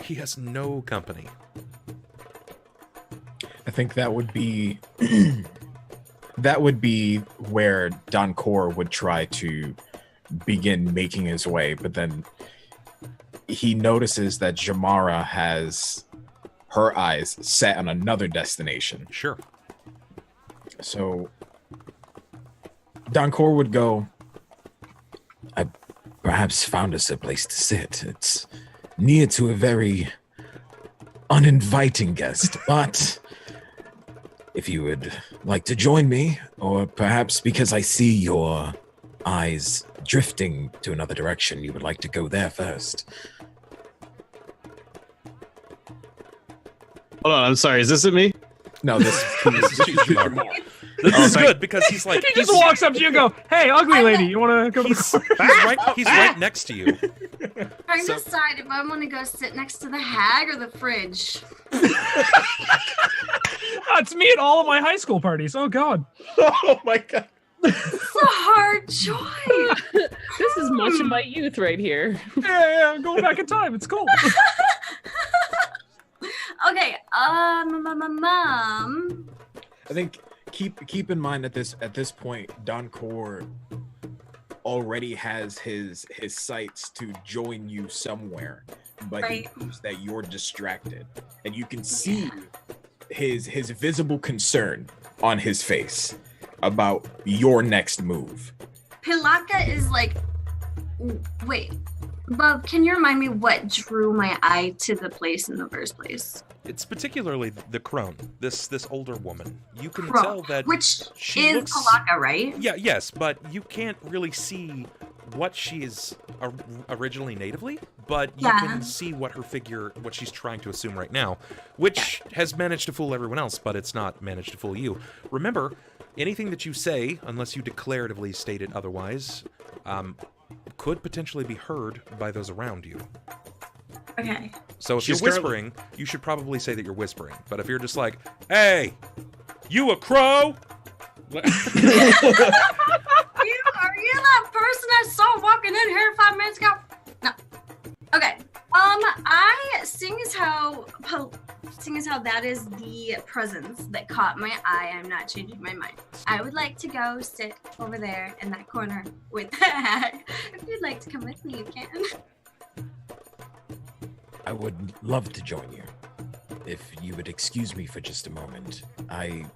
[SPEAKER 1] he has no company.
[SPEAKER 6] I think that would be where Donkor would try to begin making his way, but then he notices that Jammara has her eyes set on another destination.
[SPEAKER 1] Sure.
[SPEAKER 6] So Donkor would go,
[SPEAKER 7] I perhaps found us a place to sit. It's near to a very uninviting guest, but if you would like to join me, or perhaps because I see your eyes drifting to another direction, you would like to go there first.
[SPEAKER 2] Hold on, I'm sorry. Is this at me?
[SPEAKER 6] no, this
[SPEAKER 1] This is good because he's like
[SPEAKER 5] He just walks up to you and go, "Hey, ugly lady, you want to go to the
[SPEAKER 1] he's right next to you.
[SPEAKER 4] Trying to decide if I want to go sit next to the hag or the fridge.
[SPEAKER 5] It's me at all of my high school parties. Oh, God.
[SPEAKER 6] oh my god.
[SPEAKER 4] It's a hard choice.
[SPEAKER 3] This is much of my youth right here.
[SPEAKER 5] Yeah, I'm going back in time. It's cool.
[SPEAKER 4] Okay, mom.
[SPEAKER 6] I think keep in mind at this point, Donkor already has his sights to join you somewhere, but he knows that you're distracted, and you can see his visible concern on his face about your next move.
[SPEAKER 4] Pilakka is like, wait, Bub, can you remind me what drew my eye to the place in the first place?
[SPEAKER 1] It's particularly the crone, this older woman. You can
[SPEAKER 4] Crone,
[SPEAKER 1] tell that
[SPEAKER 4] which
[SPEAKER 1] she
[SPEAKER 4] is
[SPEAKER 1] looks,
[SPEAKER 4] Pilakka, right?
[SPEAKER 1] Yeah, yes, but you can't really see what she is originally natively, but you can see what what she's trying to assume right now, which has managed to fool everyone else, but it's not managed to fool you. Remember, anything that you say, unless you declaratively state it otherwise, could potentially be heard by those around you.
[SPEAKER 4] Okay.
[SPEAKER 1] So if you're whispering, you should probably say that you're whispering. But if you're just like, hey, you a crow?
[SPEAKER 4] Are you that person I saw walking in here 5 minutes ago? No. Okay. Seeing as how that is the presence that caught my eye, I'm not changing my mind. I would like to go sit over there in that corner with the hag. If you'd like to come with me, you can.
[SPEAKER 7] I would love to join you. If you would excuse me for just a moment. I'm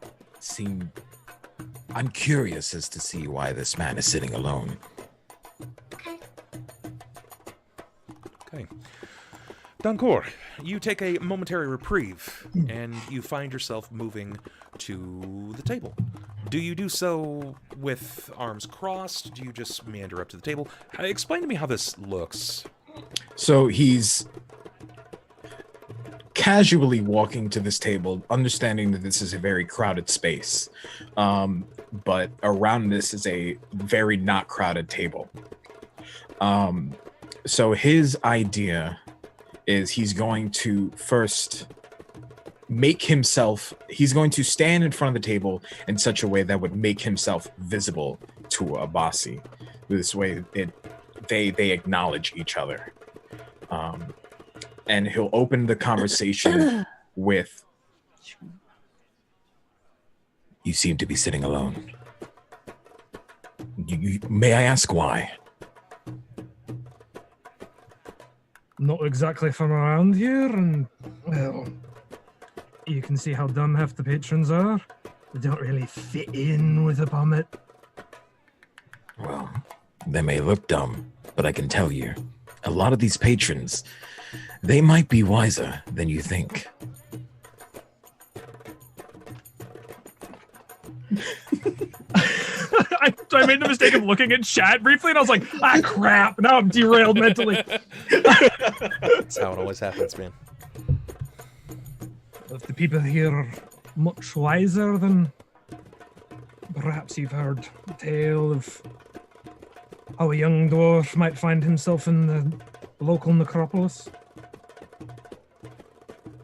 [SPEAKER 7] curious as to see why this man is sitting alone.
[SPEAKER 4] Okay.
[SPEAKER 1] Okay. Donkor, you take a momentary reprieve, and you find yourself moving to the table. Do you do so with arms crossed? Do you just meander up to the table? Explain to me how this looks.
[SPEAKER 6] So he's casually walking to this table, understanding that this is a very crowded space. But around this is a very not crowded table. So his idea is he's going to first he's going to stand in front of the table in such a way that would make himself visible to Abasi. This way they acknowledge each other. And he'll open the conversation with,
[SPEAKER 7] you seem to be sitting alone. May I ask why?
[SPEAKER 5] Not exactly from around here, and, well, you can see how dumb half the patrons are. They don't really fit in with a pommet.
[SPEAKER 7] Well, they may look dumb, but I can tell you, a lot of these patrons, they might be wiser than you think.
[SPEAKER 5] I made the mistake of looking at chat briefly, and I was like, crap, now I'm derailed mentally.
[SPEAKER 1] That's how it always happens, man.
[SPEAKER 5] If the people here are much wiser than perhaps you've heard the tale of how a young dwarf might find himself in the local necropolis.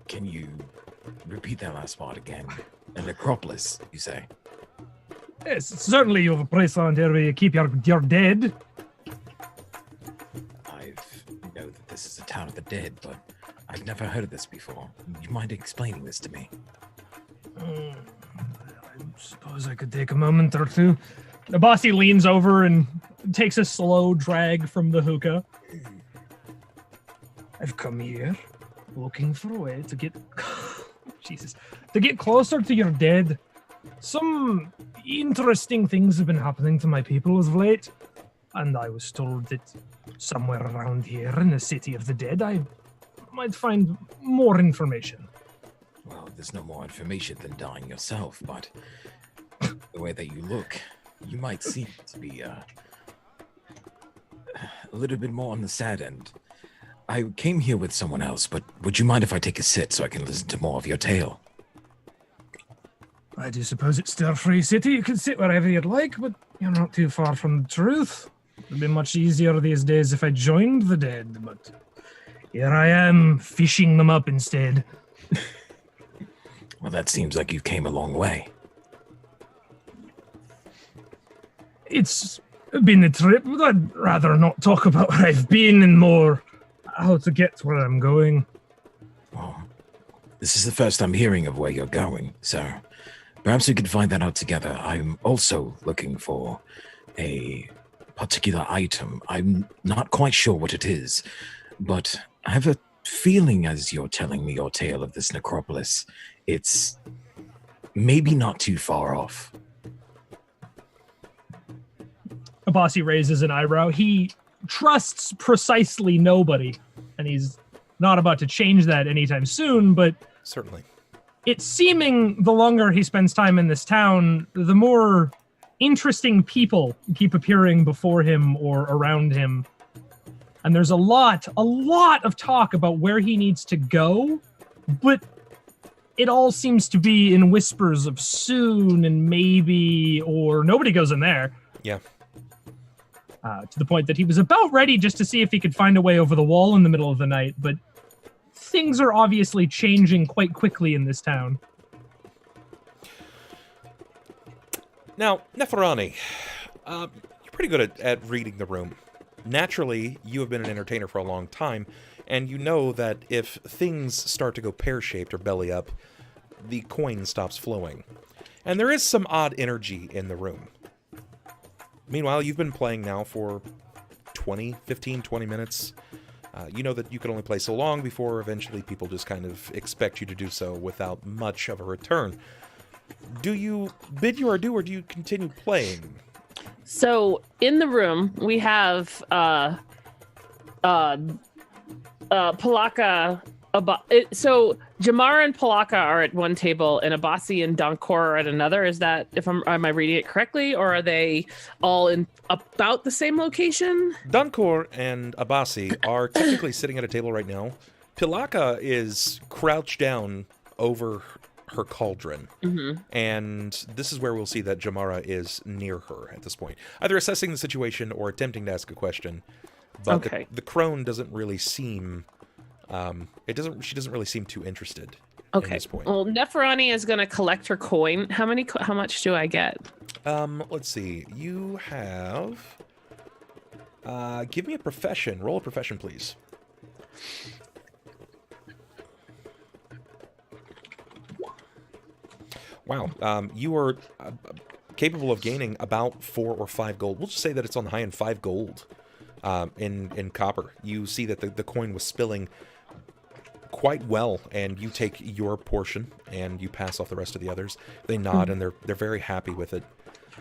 [SPEAKER 7] Can you repeat that last part again? A necropolis, you say?
[SPEAKER 5] Yes, certainly you have a place around here where you keep your dead.
[SPEAKER 7] I know that this is a town of the dead, but I've never heard of this before. You mind explaining this to me?
[SPEAKER 5] I suppose I could take a moment or two. Abasi leans over and takes a slow drag from the hookah. I've come here looking for a way to get to get closer to your dead. Some interesting things have been happening to my people as of late, and I was told that somewhere around here in the city of the dead I might find more information.
[SPEAKER 7] Well, there's no more information than dying yourself, but the way that you look, you might seem to be a little bit more on the sad end. I came here with someone else, but would you mind if I take a sit so I can listen to more of your tale?
[SPEAKER 5] I do suppose it's still a free city. You can sit wherever you'd like, but you're not too far from the truth. It'd be much easier these days if I joined the dead, but here I am, fishing them up instead.
[SPEAKER 7] Well, that seems like you came a long way.
[SPEAKER 5] It's been a trip, but I'd rather not talk about where I've been and more how to get where I'm going.
[SPEAKER 7] Well, this is the first I'm hearing of where you're going, so perhaps we could find that out together. I'm also looking for a particular item. I'm not quite sure what it is, but I have a feeling as you're telling me your tale of this necropolis, it's maybe not too far off.
[SPEAKER 5] Abasi raises an eyebrow. He trusts precisely nobody, and he's not about to change that anytime soon, but
[SPEAKER 1] Certainly.
[SPEAKER 5] it's seeming the longer he spends time in this town, the more interesting people keep appearing before him or around him. And there's a lot of talk about where he needs to go, but it all seems to be in whispers of soon and maybe, or nobody goes in there.
[SPEAKER 1] Yeah.
[SPEAKER 5] To the point that he was about ready just to see if he could find a way over the wall in the middle of the night, but things are obviously changing quite quickly in this town.
[SPEAKER 1] Now, Neferani, you're pretty good at reading the room. Naturally, you have been an entertainer for a long time, and you know that if things start to go pear-shaped or belly up, the coin stops flowing. And there is some odd energy in the room. Meanwhile, you've been playing now for 20 minutes. You know that you can only play so long before eventually people just kind of expect you to do so without much of a return. Do you bid your adieu, or do you continue playing?
[SPEAKER 3] So in the room we have Pilakka. So Jammara and Pilakka are at one table, and Abasi and Donkor are at another. Is that, am I reading it correctly, or are they all in about the same location?
[SPEAKER 1] Donkor and Abasi are technically sitting at a table right now. Pilakka is crouched down over her cauldron, and this is where we'll see that Jammara is near her at this point, either assessing the situation or attempting to ask a question. But the crone doesn't really seem. She doesn't really seem too interested. At this point.
[SPEAKER 3] Well, Neferani is going to collect her coin. How much do I get?
[SPEAKER 1] Let's see. You have. Give me a profession. Roll a profession, please. Wow. You are capable of gaining about 4 or 5 gold. We'll just say that it's on the high end 5 gold in copper. You see that the coin was spilling quite well, and you take your portion and you pass off the rest of the others. They nod and they're very happy with it.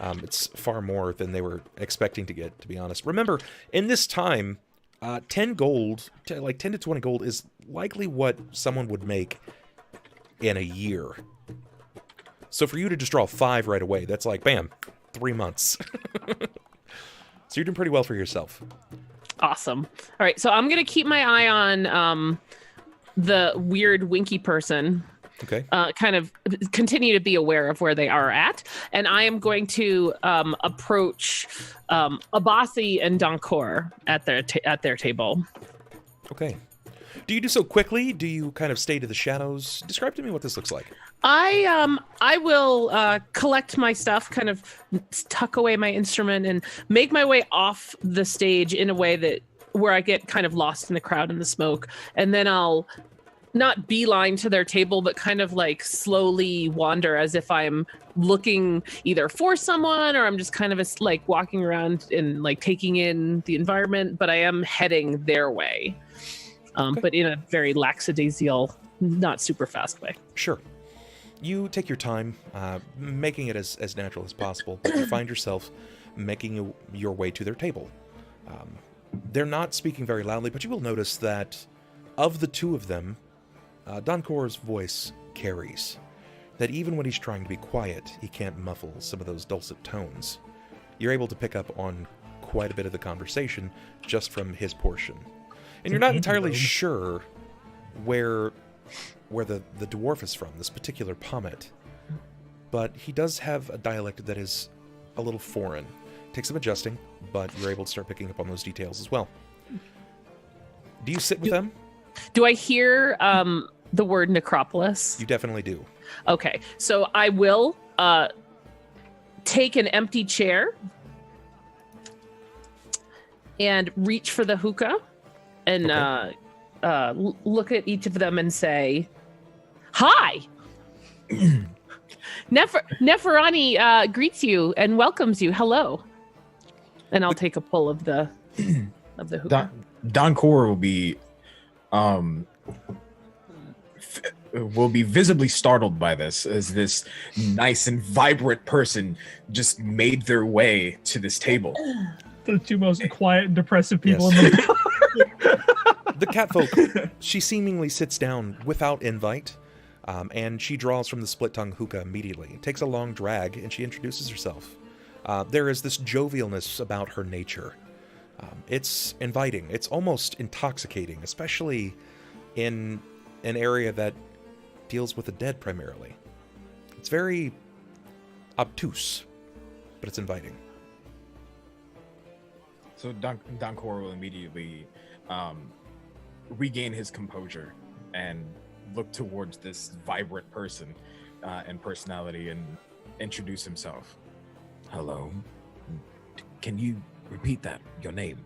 [SPEAKER 1] It's far more than they were expecting to get, to be honest. Remember, in this time, 10 gold, like 10 to 20 gold, is likely what someone would make in a year. So for you to just draw 5 right away, that's like, bam, 3 months. So you're doing pretty well for yourself.
[SPEAKER 3] Awesome. All right, so I'm going to keep my eye on the weird winky person.
[SPEAKER 1] Okay.
[SPEAKER 3] Kind of continue to be aware of where they are at. And I am going to approach Abasi and Donkor at their table.
[SPEAKER 1] Okay. Do you do so quickly? Do you kind of stay to the shadows? Describe to me what this looks like.
[SPEAKER 3] I will collect my stuff, kind of tuck away my instrument, and make my way off the stage in a way where I get kind of lost in the crowd and the smoke, and then I'll not beeline to their table, but kind of like slowly wander as if I'm looking either for someone, or I'm just kind of like walking around and like taking in the environment, but I am heading their way, but in a very lackadaisical, not super fast way.
[SPEAKER 1] Sure. You take your time, making it as natural as possible, but you find yourself making your way to their table. They're not speaking very loudly, but you will notice that of the two of them, Donkor's voice carries. That even when he's trying to be quiet, he can't muffle some of those dulcet tones. You're able to pick up on quite a bit of the conversation just from his portion. And you're not entirely sure where the dwarf is from, this particular Pommet. But he does have a dialect that is a little foreign. Takes some adjusting, but you're able to start picking up on those details as well. Do you sit with them?
[SPEAKER 3] Do I hear the word Necropolis?
[SPEAKER 1] You definitely do.
[SPEAKER 3] Okay, so I will take an empty chair and reach for the hookah and look at each of them and say, "Hi!" Neferani greets you and welcomes you. Hello. And I'll take a pull of the hookah.
[SPEAKER 6] Donkor will be visibly startled by this, as this nice and vibrant person just made their way to this table.
[SPEAKER 5] The two most quiet and depressive people in the world.
[SPEAKER 1] The catfolk, she seemingly sits down without invite, and she draws from the split-tongue hookah immediately. Takes a long drag, and she introduces herself. There is this jovialness about her nature. It's inviting. It's almost intoxicating, especially in an area that deals with the dead primarily. It's very obtuse, but it's inviting.
[SPEAKER 6] So Donkor will immediately regain his composure and look towards this vibrant person and personality and introduce himself.
[SPEAKER 7] Hello. Can you repeat that? Your name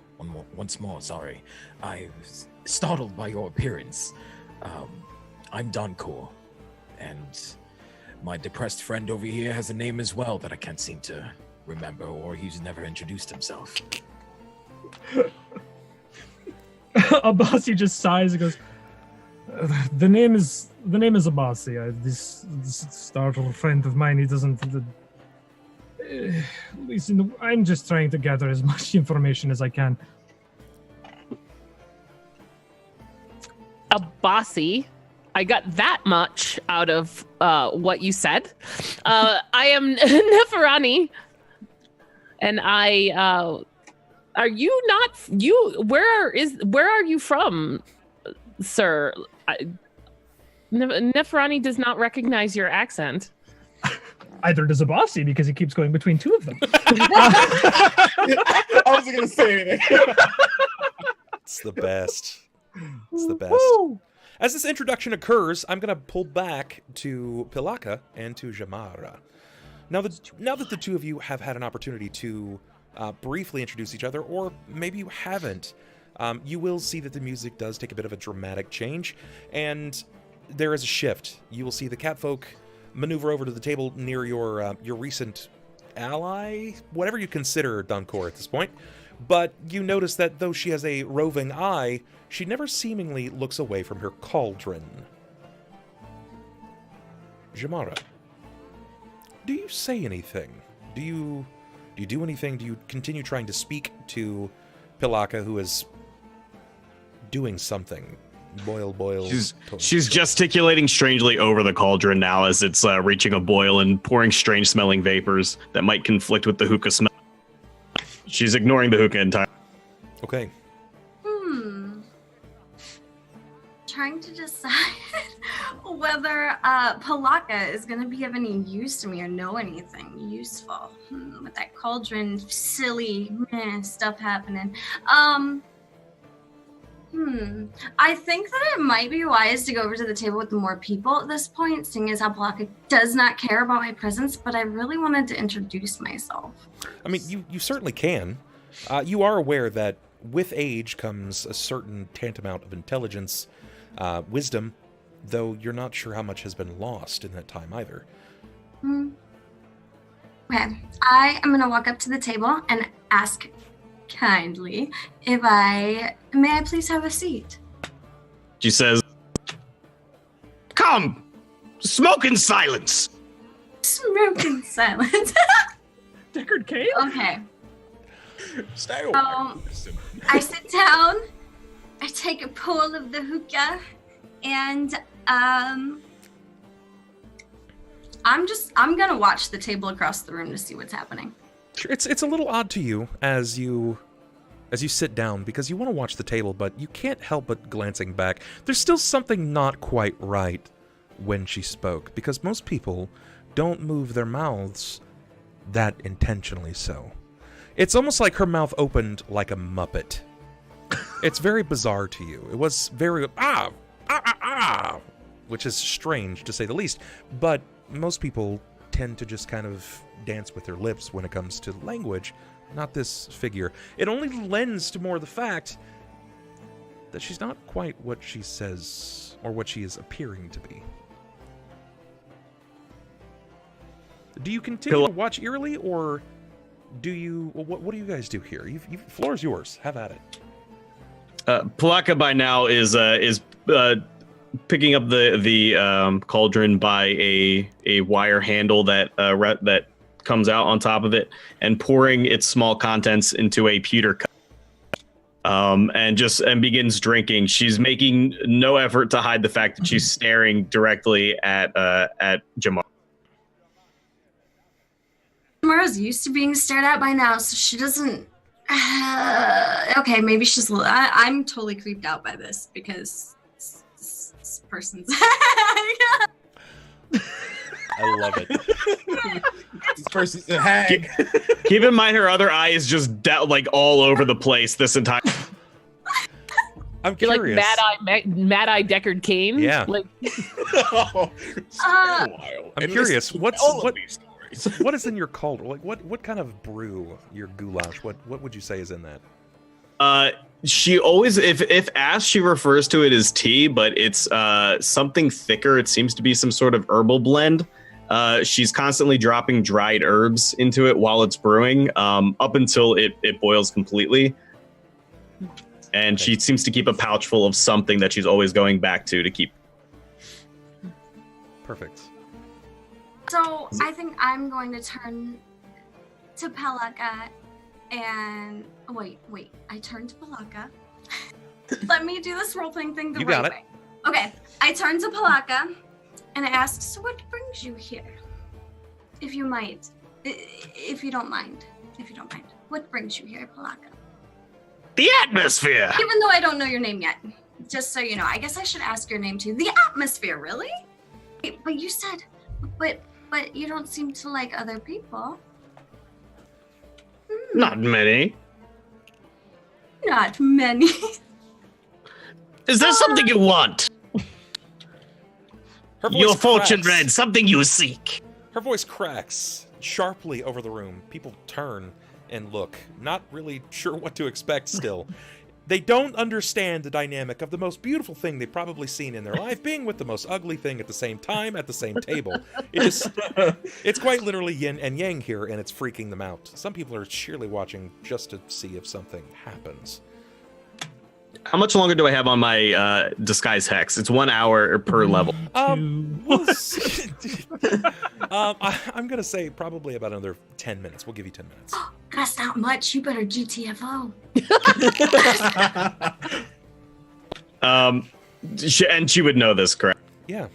[SPEAKER 7] once more. Sorry, I was startled by your appearance. I'm Donkor, and my depressed friend over here has a name as well that I can't seem to remember, or he's never introduced himself.
[SPEAKER 5] Abasi just sighs and goes, the name is Abasi. This startled friend of mine, he doesn't... listen, I'm just trying to gather as much information as I can.
[SPEAKER 3] Abasi, I got that much out of what you said. I am Neferani, and I... Are you not you? Where are you from, sir? Neferani does not recognize your accent.
[SPEAKER 5] Either does Abasi, because he keeps going between two of them.
[SPEAKER 6] I wasn't gonna say anything.
[SPEAKER 1] It's the best. It's the best.
[SPEAKER 5] Woo!
[SPEAKER 1] As this introduction occurs, I'm going to pull back to Pilakka and to Jammara. Now that the two of you have had an opportunity to briefly introduce each other, or maybe you haven't, you will see that the music does take a bit of a dramatic change, and there is a shift. You will see the catfolk maneuver over to the table near your recent ally, whatever you consider Donkor at this point. But you notice that though she has a roving eye, she never seemingly looks away from her cauldron. Jammara, do you say anything? Do you do anything? Do you continue trying to speak to Pilakka, who is doing something? Boil.
[SPEAKER 2] She's gesticulating strangely over the cauldron now as it's reaching a boil and pouring strange smelling vapors that might conflict with the hookah smell. She's ignoring the hookah entirely.
[SPEAKER 1] Okay.
[SPEAKER 4] Trying to decide whether Pilakka is going to be of any use to me or know anything useful with that cauldron silly stuff happening. I think that it might be wise to go over to the table with more people at this point, seeing as how Pilakka does not care about my presence, but I really wanted to introduce myself.
[SPEAKER 1] I mean, you certainly can. You are aware that with age comes a certain tantamount of intelligence, wisdom, though you're not sure how much has been lost in that time either.
[SPEAKER 4] Okay, I am going to walk up to the table and ask kindly if may I please have a seat?
[SPEAKER 2] She says, "Come, smoke in silence."
[SPEAKER 4] Smoke in silence.
[SPEAKER 5] Deckard Cain?
[SPEAKER 4] Okay.
[SPEAKER 6] Stay
[SPEAKER 4] So,
[SPEAKER 6] away.
[SPEAKER 4] I sit down, I take a pull of the hookah, and I'm gonna watch the table across the room to see what's happening.
[SPEAKER 1] Sure, it's a little odd to you as you sit down, because you want to watch the table, but you can't help but glancing back. There's still something not quite right when she spoke, because most people don't move their mouths that intentionally so. It's almost like her mouth opened like a Muppet. It's very bizarre to you. It was very which is strange to say the least, but most people tend to just kind of dance with their lips when it comes to language, not this figure. It only lends to more the fact that she's not quite what she says or what she is appearing to be. Do you continue to watch eerily, or what do you guys do here? Floor's yours. Have at it.
[SPEAKER 2] Pilakka by now is picking up the cauldron by a wire handle that comes out on top of it and pouring its small contents into a pewter cup. And begins drinking. She's making no effort to hide the fact that she's staring directly at Jammara.
[SPEAKER 4] Jammara's used to being stared at by now, so she doesn't. Okay, maybe she's. I'm totally creeped out by this because this person's.
[SPEAKER 1] I love it.
[SPEAKER 6] This person's a hag.
[SPEAKER 2] Keep in mind her other eye is just like all over the place this entire.
[SPEAKER 1] I'm
[SPEAKER 3] You're
[SPEAKER 1] curious.
[SPEAKER 3] like Mad Eye Deckard Cain.
[SPEAKER 1] Yeah.
[SPEAKER 3] Like,
[SPEAKER 1] I'm curious. What is in your cauldron? Like what kind of brew your goulash? What would you say is in that?
[SPEAKER 2] She always, if asked, she refers to it as tea, but it's something thicker. It seems to be some sort of herbal blend. She's constantly dropping dried herbs into it while it's brewing, up until it boils completely. And she seems to keep a pouch full of something that she's always going back to keep.
[SPEAKER 1] Perfect.
[SPEAKER 4] So I think I'm going to turn to Pilakka and wait. I turn to Pilakka. Let me do this role-playing thing the right way. Okay, I turn to Pilakka and I ask, so what brings you here? If you might, if you don't mind, what brings you here, Pilakka?
[SPEAKER 2] The atmosphere!
[SPEAKER 4] Even though I don't know your name yet, just so you know, I guess I should ask your name too. The atmosphere, really? Wait, but you said, but you don't seem to like other people.
[SPEAKER 2] Not many.
[SPEAKER 4] Not many.
[SPEAKER 2] Is there something you want? Your fortune read, something you seek.
[SPEAKER 1] Her voice cracks sharply over the room. People turn and look, not really sure what to expect still. They don't understand the dynamic of the most beautiful thing they've probably seen in their life being with the most ugly thing at the same time, at the same table. It's quite literally yin and yang here, and it's freaking them out. Some people are sheerly watching just to see if something happens.
[SPEAKER 2] How much longer do I have on my disguise hex? It's 1 hour per level.
[SPEAKER 1] I'm gonna say probably about another 10 minutes. We'll give you 10 minutes.
[SPEAKER 4] That's not much. You better GTFO.
[SPEAKER 2] She would know this, correct?
[SPEAKER 1] Yeah.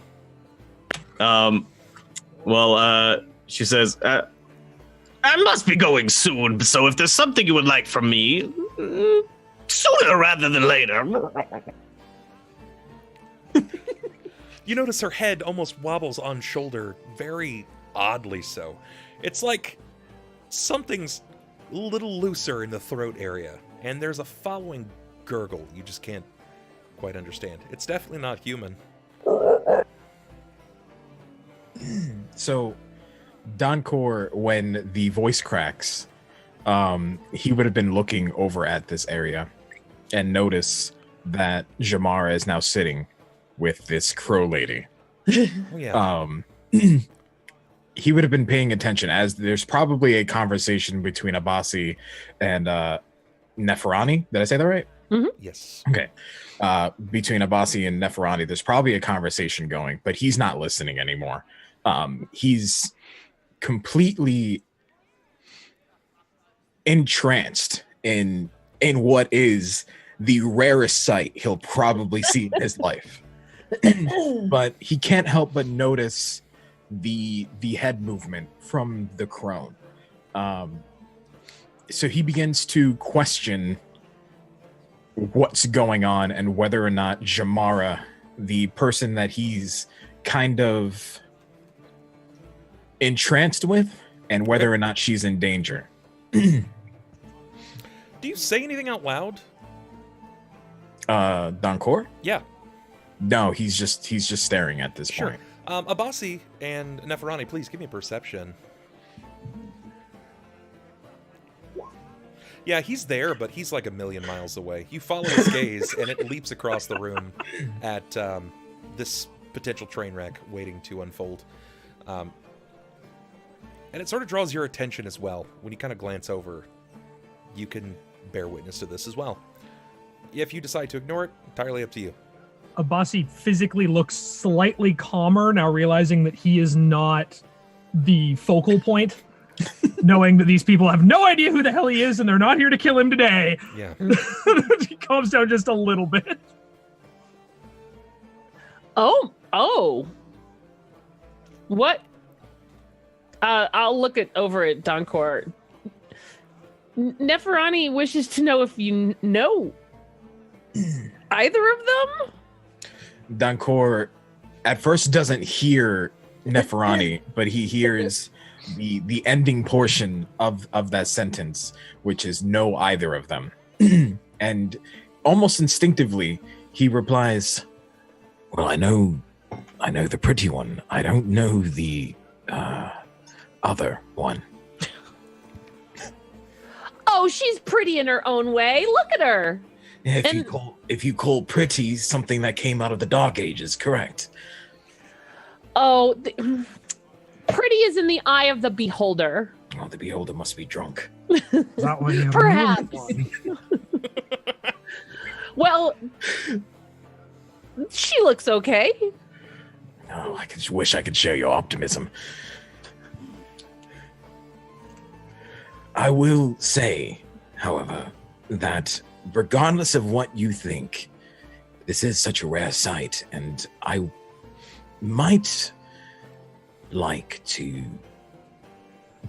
[SPEAKER 2] She says, I must be going soon, so if there's something you would like from me, sooner rather than later.
[SPEAKER 1] You notice her head almost wobbles on shoulder, very oddly so. It's like something's a little looser in the throat area, and there's a following gurgle you just can't quite understand. It's definitely not human.
[SPEAKER 6] So, Donkor, when the voice cracks, he would have been looking over at this area and notice that Jammara is now sitting with this crow lady.
[SPEAKER 1] Oh, yeah.
[SPEAKER 6] He would have been paying attention, as there's probably a conversation between Abasi and Neferani. Did I say that right?
[SPEAKER 3] Mm-hmm.
[SPEAKER 1] Yes.
[SPEAKER 6] Okay. Between Abasi and Neferani, there's probably a conversation going, but he's not listening anymore. He's completely entranced in what is the rarest sight he'll probably see in his life. But he can't help but notice the head movement from the crone. So he begins to question what's going on and whether or not Jammara, the person that he's kind of entranced with, and whether or not she's in danger.
[SPEAKER 1] Do you say anything out loud?
[SPEAKER 6] Donkor?
[SPEAKER 1] Yeah.
[SPEAKER 6] No, he's just staring at this point.
[SPEAKER 1] Abasi and Neferani, please give me a perception. Yeah, he's there, but he's like a million miles away. You follow his gaze, and it leaps across the room at this potential train wreck waiting to unfold. And it sort of draws your attention as well. When you kind of glance over, you can bear witness to this as well. If you decide to ignore it, entirely up to you.
[SPEAKER 5] Abasi physically looks slightly calmer now, realizing that he is not the focal point, knowing that these people have no idea who the hell he is and they're not here to kill him today.
[SPEAKER 1] Yeah.
[SPEAKER 5] He calms down just a little bit.
[SPEAKER 3] Oh. What? I'll look over at Donkor. Neferani wishes to know if you know either of them?
[SPEAKER 6] Donkor at first doesn't hear Neferani, but he hears the ending portion of that sentence, which is know either of them. And almost instinctively, he replies,
[SPEAKER 7] Well, I know the pretty one. I don't know the other one.
[SPEAKER 3] Oh, she's pretty in her own way. Look at her.
[SPEAKER 7] If you call pretty something that came out of the Dark Ages, correct?
[SPEAKER 3] Oh, pretty is in the eye of the beholder.
[SPEAKER 7] Oh, the beholder must be drunk.
[SPEAKER 5] That one,
[SPEAKER 3] Perhaps. Well, she looks okay.
[SPEAKER 7] Oh, I just wish I could share your optimism. I will say, however, that regardless of what you think, this is such a rare sight, and I might like to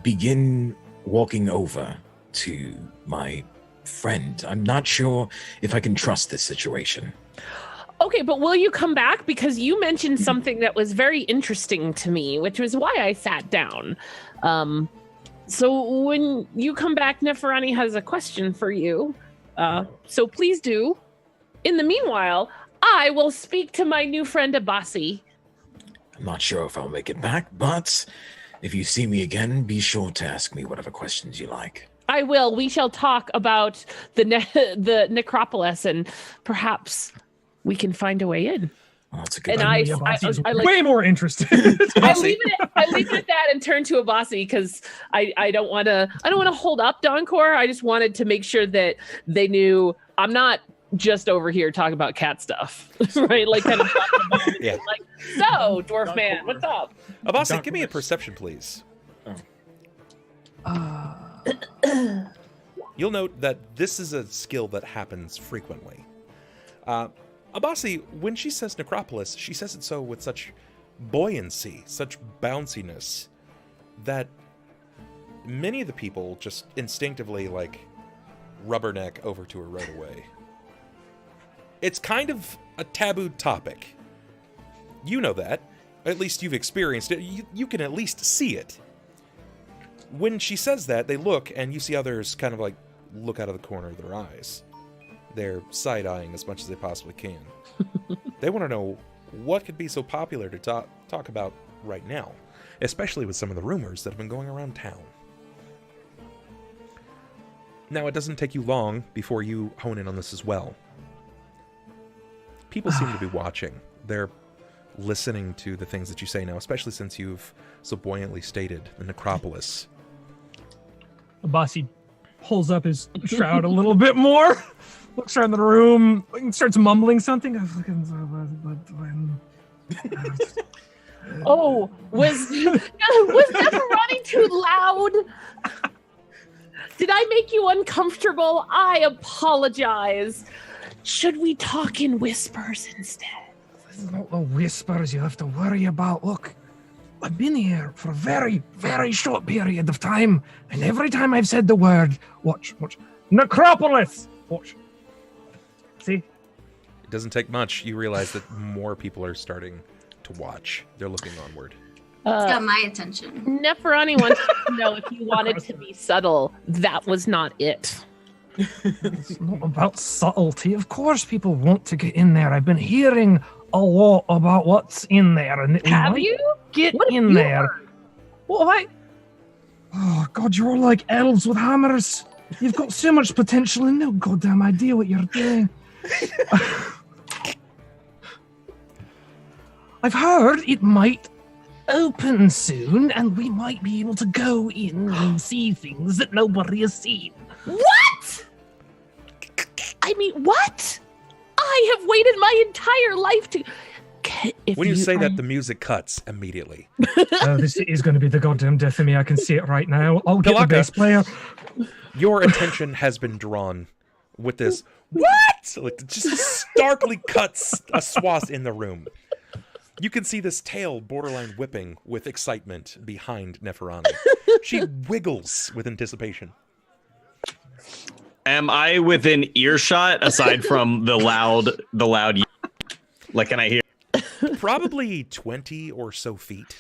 [SPEAKER 7] begin walking over to my friend. I'm not sure if I can trust this situation.
[SPEAKER 3] Okay, but will you come back? Because you mentioned something that was very interesting to me, which was why I sat down. So when you come back, Neferani has a question for you. So please do. In the meanwhile, I will speak to my new friend Abasi.
[SPEAKER 7] I'm not sure if I'll make it back, but if you see me again, be sure to ask me whatever questions you like.
[SPEAKER 3] I will. We shall talk about the Necropolis, and perhaps we can find a way in.
[SPEAKER 7] Well, that's a good
[SPEAKER 3] And
[SPEAKER 7] idea.
[SPEAKER 5] Abasi's
[SPEAKER 3] I like-
[SPEAKER 5] way more interested.
[SPEAKER 3] I leave it at that and turn to Abasi because I don't want to hold up Donkor. I just wanted to make sure that they knew I'm not just over here talking about cat stuff, right? Like kind of talking about
[SPEAKER 1] Yeah.
[SPEAKER 3] like, so dwarf man, what's up?
[SPEAKER 1] Abasi, give me a perception, please. You'll note that this is a skill that happens frequently. Abasi, when she says Necropolis, she says it so with such buoyancy, such bounciness, that many of the people just instinctively, like, rubberneck over to her right away. It's kind of a tabooed topic. You know that. At least you've experienced it. You can at least see it. When she says that, they look, and you see others kind of, like, look out of the corner of their eyes. They're side-eyeing as much as they possibly can. They want to know what could be so popular to talk about right now, especially with some of the rumors that have been going around town. Now, it doesn't take you long before you hone in on this as well. People seem to be watching. They're listening to the things that you say now, especially since you've so buoyantly stated the Necropolis.
[SPEAKER 5] Abasi pulls up his shroud a little bit more, looks around the room, and starts mumbling something.
[SPEAKER 3] Oh, was Neferani too loud? Did I make you uncomfortable? I apologize. Should we talk in whispers instead?
[SPEAKER 5] It's not the whispers you have to worry about. Look, I've been here for a very, very short period of time, and every time I've said the word, watch, Necropolis! Watch. See?
[SPEAKER 1] It doesn't take much. You realize that more people are starting to watch. They're looking onward.
[SPEAKER 4] It's got my attention.
[SPEAKER 3] Neferani wants to know if you wanted to be subtle. That was not it.
[SPEAKER 5] It's not about subtlety. Of course people want to get in there. I've been hearing a lot about what's in there. And
[SPEAKER 3] Have you?
[SPEAKER 5] Get
[SPEAKER 3] What have
[SPEAKER 5] in
[SPEAKER 3] you
[SPEAKER 5] there.
[SPEAKER 3] heard?
[SPEAKER 5] What have I? Oh, God, you're all like elves with hammers. You've got so much potential and no goddamn idea what you're doing. I've heard it might open soon, and we might be able to go in and see things that nobody has seen.
[SPEAKER 3] What? I mean, what? I have waited my entire life to...
[SPEAKER 1] When you say that, the music cuts immediately.
[SPEAKER 5] Oh, this is going to be the goddamn death of me. I can see it right now. I'll get the
[SPEAKER 1] Pilakka,
[SPEAKER 5] bass player.
[SPEAKER 1] Your attention has been drawn with this. What? Like, it just starkly cuts a swath in the room. You can see this tail borderline whipping with excitement behind Neferani. She wiggles with anticipation.
[SPEAKER 2] Am I within earshot aside from the loud? Like, can I hear?
[SPEAKER 1] Probably 20 or so feet.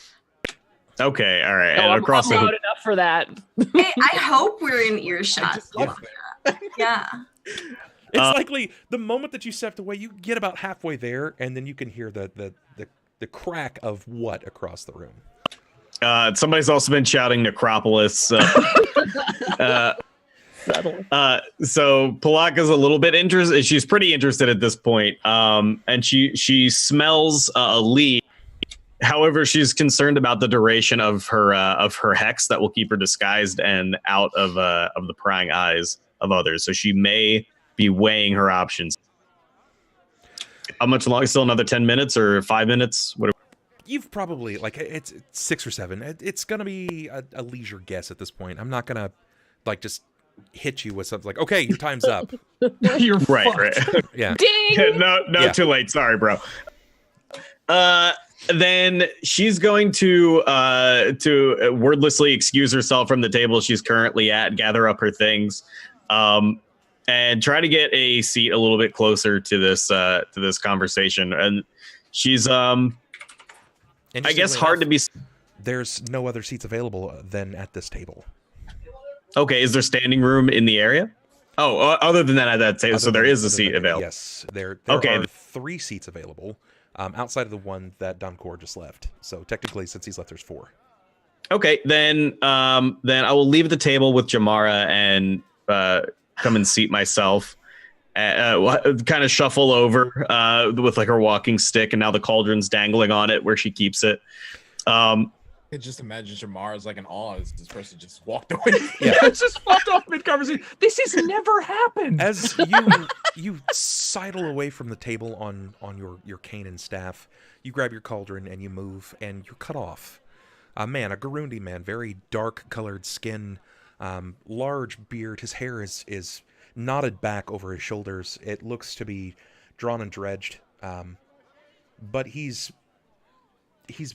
[SPEAKER 2] Okay, all right.
[SPEAKER 3] No,
[SPEAKER 2] And
[SPEAKER 3] I'm
[SPEAKER 2] across the
[SPEAKER 3] loud enough for that.
[SPEAKER 4] I hope we're in earshot. Yeah.
[SPEAKER 1] It's likely the moment that you stepped away, you get about halfway there, and then you can hear the crack of what across the room.
[SPEAKER 2] Somebody's also been shouting Necropolis. So Pilakka's a little bit interested. She's pretty interested at this point. And she smells a lead. However, she's concerned about the duration of her hex that will keep her disguised and out of the prying eyes of others. So she may be weighing her options. How much longer? Still another 10 minutes or 5 minutes? What?
[SPEAKER 1] You've probably, like, it's 6 or 7. It's going to be a leisure guess at this point. I'm not going to, like, just hit you with something like, okay, your time's up.
[SPEAKER 5] You're
[SPEAKER 2] Right.
[SPEAKER 1] Yeah.
[SPEAKER 2] Ding! No, yeah. Too late. Sorry, bro. Then she's going to wordlessly excuse herself from the table she's currently at, gather up her things, and try to get a seat a little bit closer to this conversation. And she's I guess hard to be.
[SPEAKER 1] There's no other seats available than at this table.
[SPEAKER 2] Okay, is there standing room in the area? Oh, other than that, at that table, so there is a seat available.
[SPEAKER 1] Yes, there are 3 seats available outside of the one that Donkor just left. So technically, since he's left, there's 4.
[SPEAKER 2] Okay, then I will leave the table with Jammara and come and seat myself. Kind of shuffle over with like her walking stick, and now the cauldron's dangling on it where she keeps it.
[SPEAKER 6] I just imagine Jammara's like in awe as this person just walked away.
[SPEAKER 5] Yeah, it's just fucked off mid-conversation. This has never happened.
[SPEAKER 1] As you sidle away from the table on your cane and staff, you grab your cauldron and you move, and you're cut off. A Garundi man, very dark-colored skin, large beard. His hair is knotted back over his shoulders. It looks to be drawn and dredged, but he's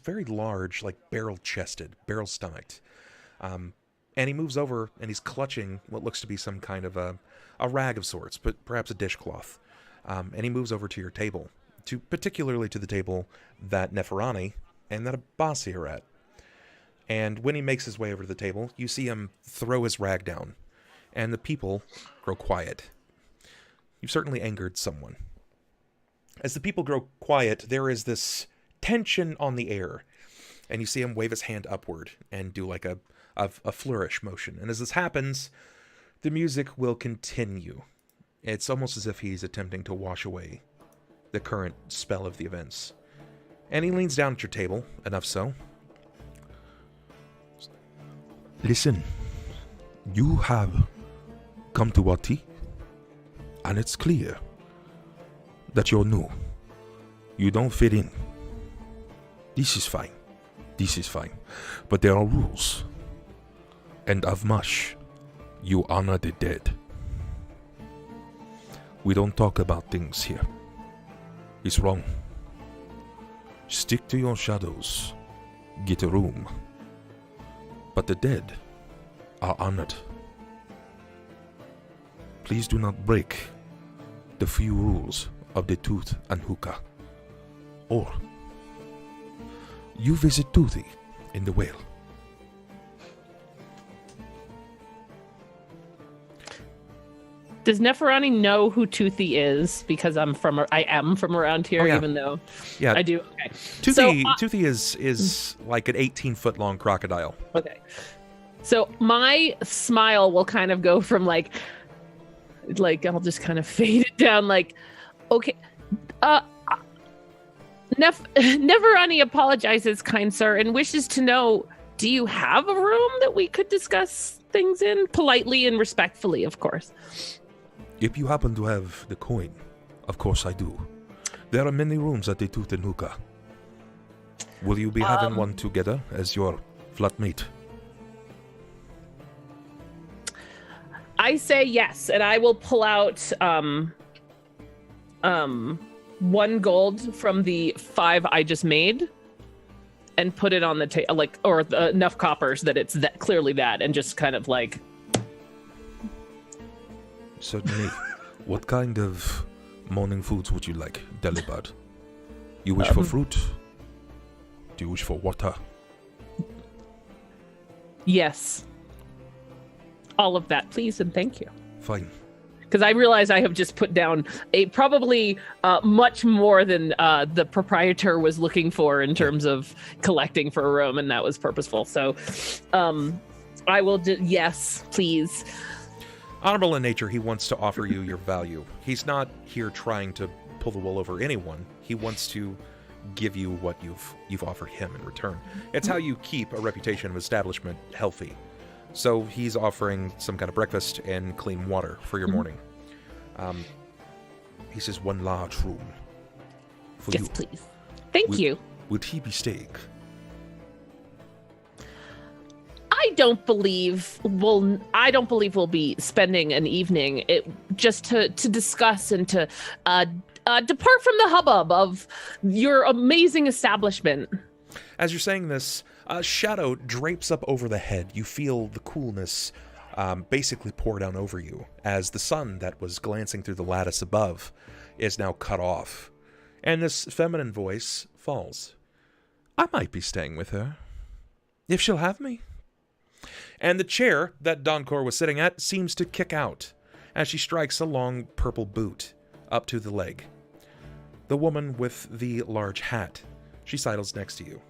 [SPEAKER 1] very large, like barrel-chested, barrel-stomached. And he moves over, and he's clutching what looks to be some kind of a rag of sorts, but perhaps a dishcloth. And he moves over to your table, particularly to the table that Neferani and that Abasi are at. And when he makes his way over to the table, you see him throw his rag down, and the people grow quiet. You've certainly angered someone. As the people grow quiet, there is this tension on the air, and you see him wave his hand upward and do like a flourish motion. And as this happens, the music will continue. It's almost as if he's attempting to wash away the current spell of the events. And he leans down at your table, enough so. Listen, you have come to Wati, and it's clear that you're new. You don't fit in. This is fine. But there are rules. And of much, you honor the dead. We don't talk about things here. It's wrong. Stick to your shadows. Get a room. But the dead are honored. Please do not break the few rules of the Tooth and Hookah. Or you visit Toothy in the whale.
[SPEAKER 3] Does Neferani know who Toothy is? Because I am from around here, even though I do. Okay.
[SPEAKER 1] Toothy is like an 18-foot long crocodile.
[SPEAKER 3] Okay. So my smile will kind of go from like I'll just kind of fade it down. Like, okay, Neferani apologizes, kind sir, and wishes to know, do you have a room that we could discuss things in? Politely and respectfully, of course.
[SPEAKER 1] If you happen to have the coin, of course I do. There are many rooms at the Tutenuka. Will you be having one together as your flatmate?
[SPEAKER 3] I say yes, and I will pull out 1 gold from the 5 I just made and put it on the table, or enough coppers that it's clearly that, and just kind of like.
[SPEAKER 1] Certainly. What kind of morning foods would you like, Delibird? You wish for fruit? Do you wish for water?
[SPEAKER 3] Yes. All of that, please, and thank you.
[SPEAKER 1] Fine.
[SPEAKER 3] Because I realize I have just put down probably much more than the proprietor was looking for in terms of collecting for a room, and that was purposeful. So I will yes, please.
[SPEAKER 1] Honorable in nature, he wants to offer you your value. He's not here trying to pull the wool over anyone. He wants to give you what you've offered him in return. It's how you keep a reputation of establishment healthy. So he's offering some kind of breakfast and clean water for your morning. He says 1 large room for you.
[SPEAKER 3] Yes, please. Thank you.
[SPEAKER 1] Would he be staying?
[SPEAKER 3] I don't believe we'll be spending an evening just to discuss and to depart from the hubbub of your amazing establishment.
[SPEAKER 1] As you're saying this, a shadow drapes up over the head. You feel the coolness basically pour down over you as the sun that was glancing through the lattice above is now cut off. And this feminine voice falls. I might be staying with her, if she'll have me. And the chair that Donkor was sitting at seems to kick out as she strikes a long purple boot up to the leg. The woman with the large hat, she sidles next to you.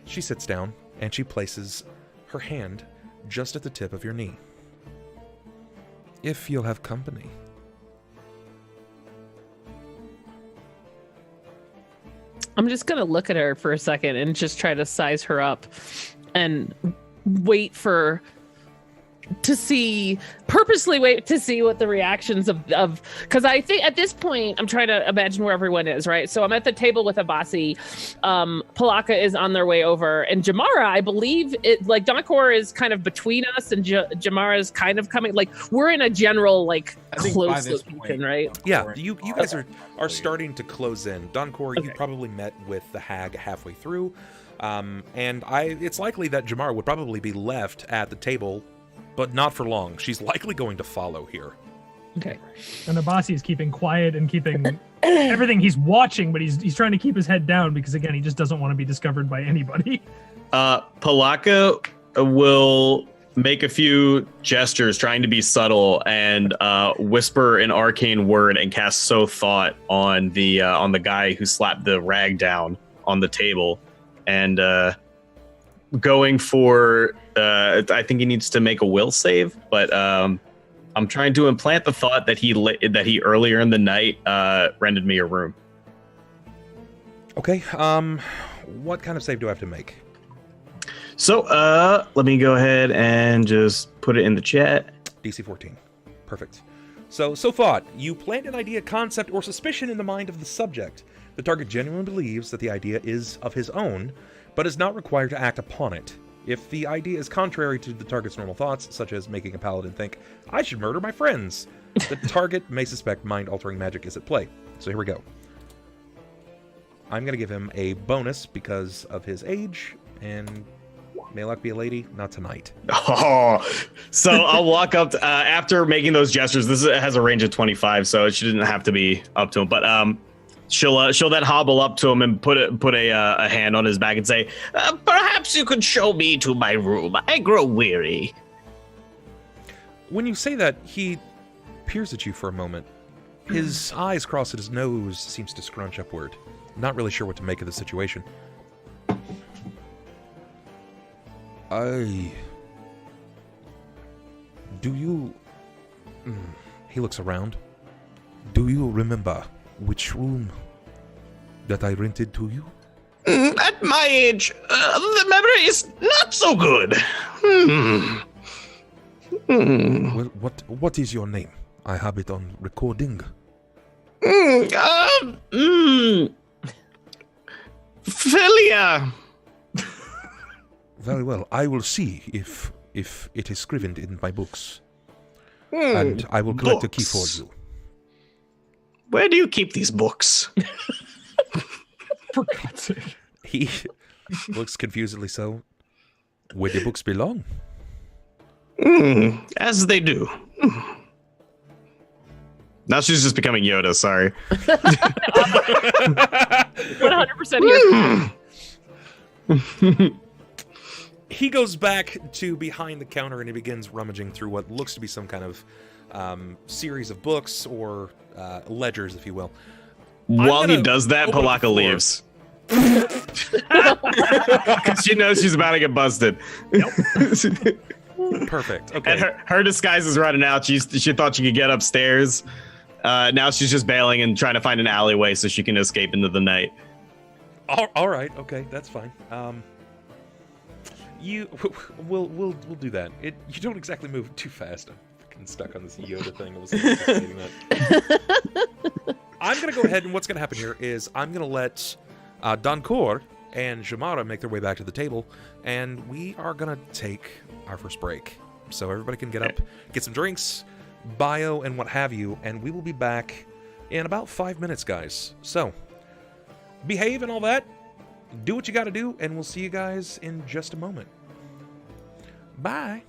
[SPEAKER 1] She sits down, and she places her hand just at the tip of your knee. If you'll have company.
[SPEAKER 3] I'm just going to look at her for a second and just try to size her up and purposely wait to see what the reactions of because I think at this point I'm trying to imagine where everyone is, right? So I'm at the table with Abasi, Pilakka is on their way over, and Jammara, I believe Donkor is kind of between us, and Jammara is kind of coming, we're in a general close location, right?
[SPEAKER 1] Yeah, you guys are starting to close in. Donkor, okay. You probably met with the hag halfway through, and it's likely that Jammara would probably be left at the table, but not for long. She's likely going to follow here.
[SPEAKER 3] Okay.
[SPEAKER 5] And Abasi is keeping quiet and keeping everything. He's watching, but he's trying to keep his head down because, again, he just doesn't want to be discovered by anybody.
[SPEAKER 2] Pilakka will make a few gestures trying to be subtle and whisper an arcane word and cast Sow Thought on the guy who slapped the rag down on the table. And going for I think he needs to make a will save, but I'm trying to implant the thought that he earlier in the night rented me a room.
[SPEAKER 1] Okay. What kind of save do I have to make?
[SPEAKER 2] So let me go ahead and just put it in the chat.
[SPEAKER 1] DC 14. Perfect. So thought, you plant an idea, concept, or suspicion in the mind of the subject. The target genuinely believes that the idea is of his own, but is not required to act upon it. If the idea is contrary to the target's normal thoughts, such as making a paladin think, I should murder my friends, the target may suspect mind-altering magic is at play. So here we go. I'm going to give him a bonus because of his age, and may luck be a lady, not tonight.
[SPEAKER 2] Oh, so I'll walk up to, after making those gestures. This has a range of 25, so it shouldn't have to be up to him. But she'll then hobble up to him and put a hand on his back and say, perhaps you could show me to my room. I grow weary.
[SPEAKER 1] When you say that, he peers at you for a moment. His eyes cross at his nose, seems to scrunch upward. Not really sure what to make of the situation. Do you... He looks around. Do you remember which room that I rented to you?
[SPEAKER 2] At my age, the memory is not so good.
[SPEAKER 1] Well, what is your name? I have it on recording.
[SPEAKER 2] Philia.
[SPEAKER 1] Very well. I will see if it is scrivened in my books. And I will collect a key for you.
[SPEAKER 2] Where do you keep these books?
[SPEAKER 5] For God's sake.
[SPEAKER 1] He looks confusedly so. Where the books belong?
[SPEAKER 2] As they do. Now she's just becoming Yoda, sorry.
[SPEAKER 3] 100% here.
[SPEAKER 1] He goes back to behind the counter and he begins rummaging through what looks to be some kind of series of books or ledgers, if you will.
[SPEAKER 2] While he does that, Pilakka leaves. Because she knows she's about to get busted.
[SPEAKER 1] Perfect. Okay.
[SPEAKER 2] And her disguise is running out. She thought she could get upstairs. Now she's just bailing and trying to find an alleyway so she can escape into the night.
[SPEAKER 1] All right. Okay, that's fine. We'll do that. You don't exactly move too fast. I'm freaking stuck on this Yoda thing. I was anticipating that. I'm gonna go ahead and what's gonna happen here is I'm gonna let Donkor and Jammara make their way back to the table, and we are gonna take our first break. So everybody can get up, get some drinks, bio, and what have you, and we will be back in about 5 minutes, guys. So behave and all that. Do what you gotta do, and we'll see you guys in just a moment. Bye.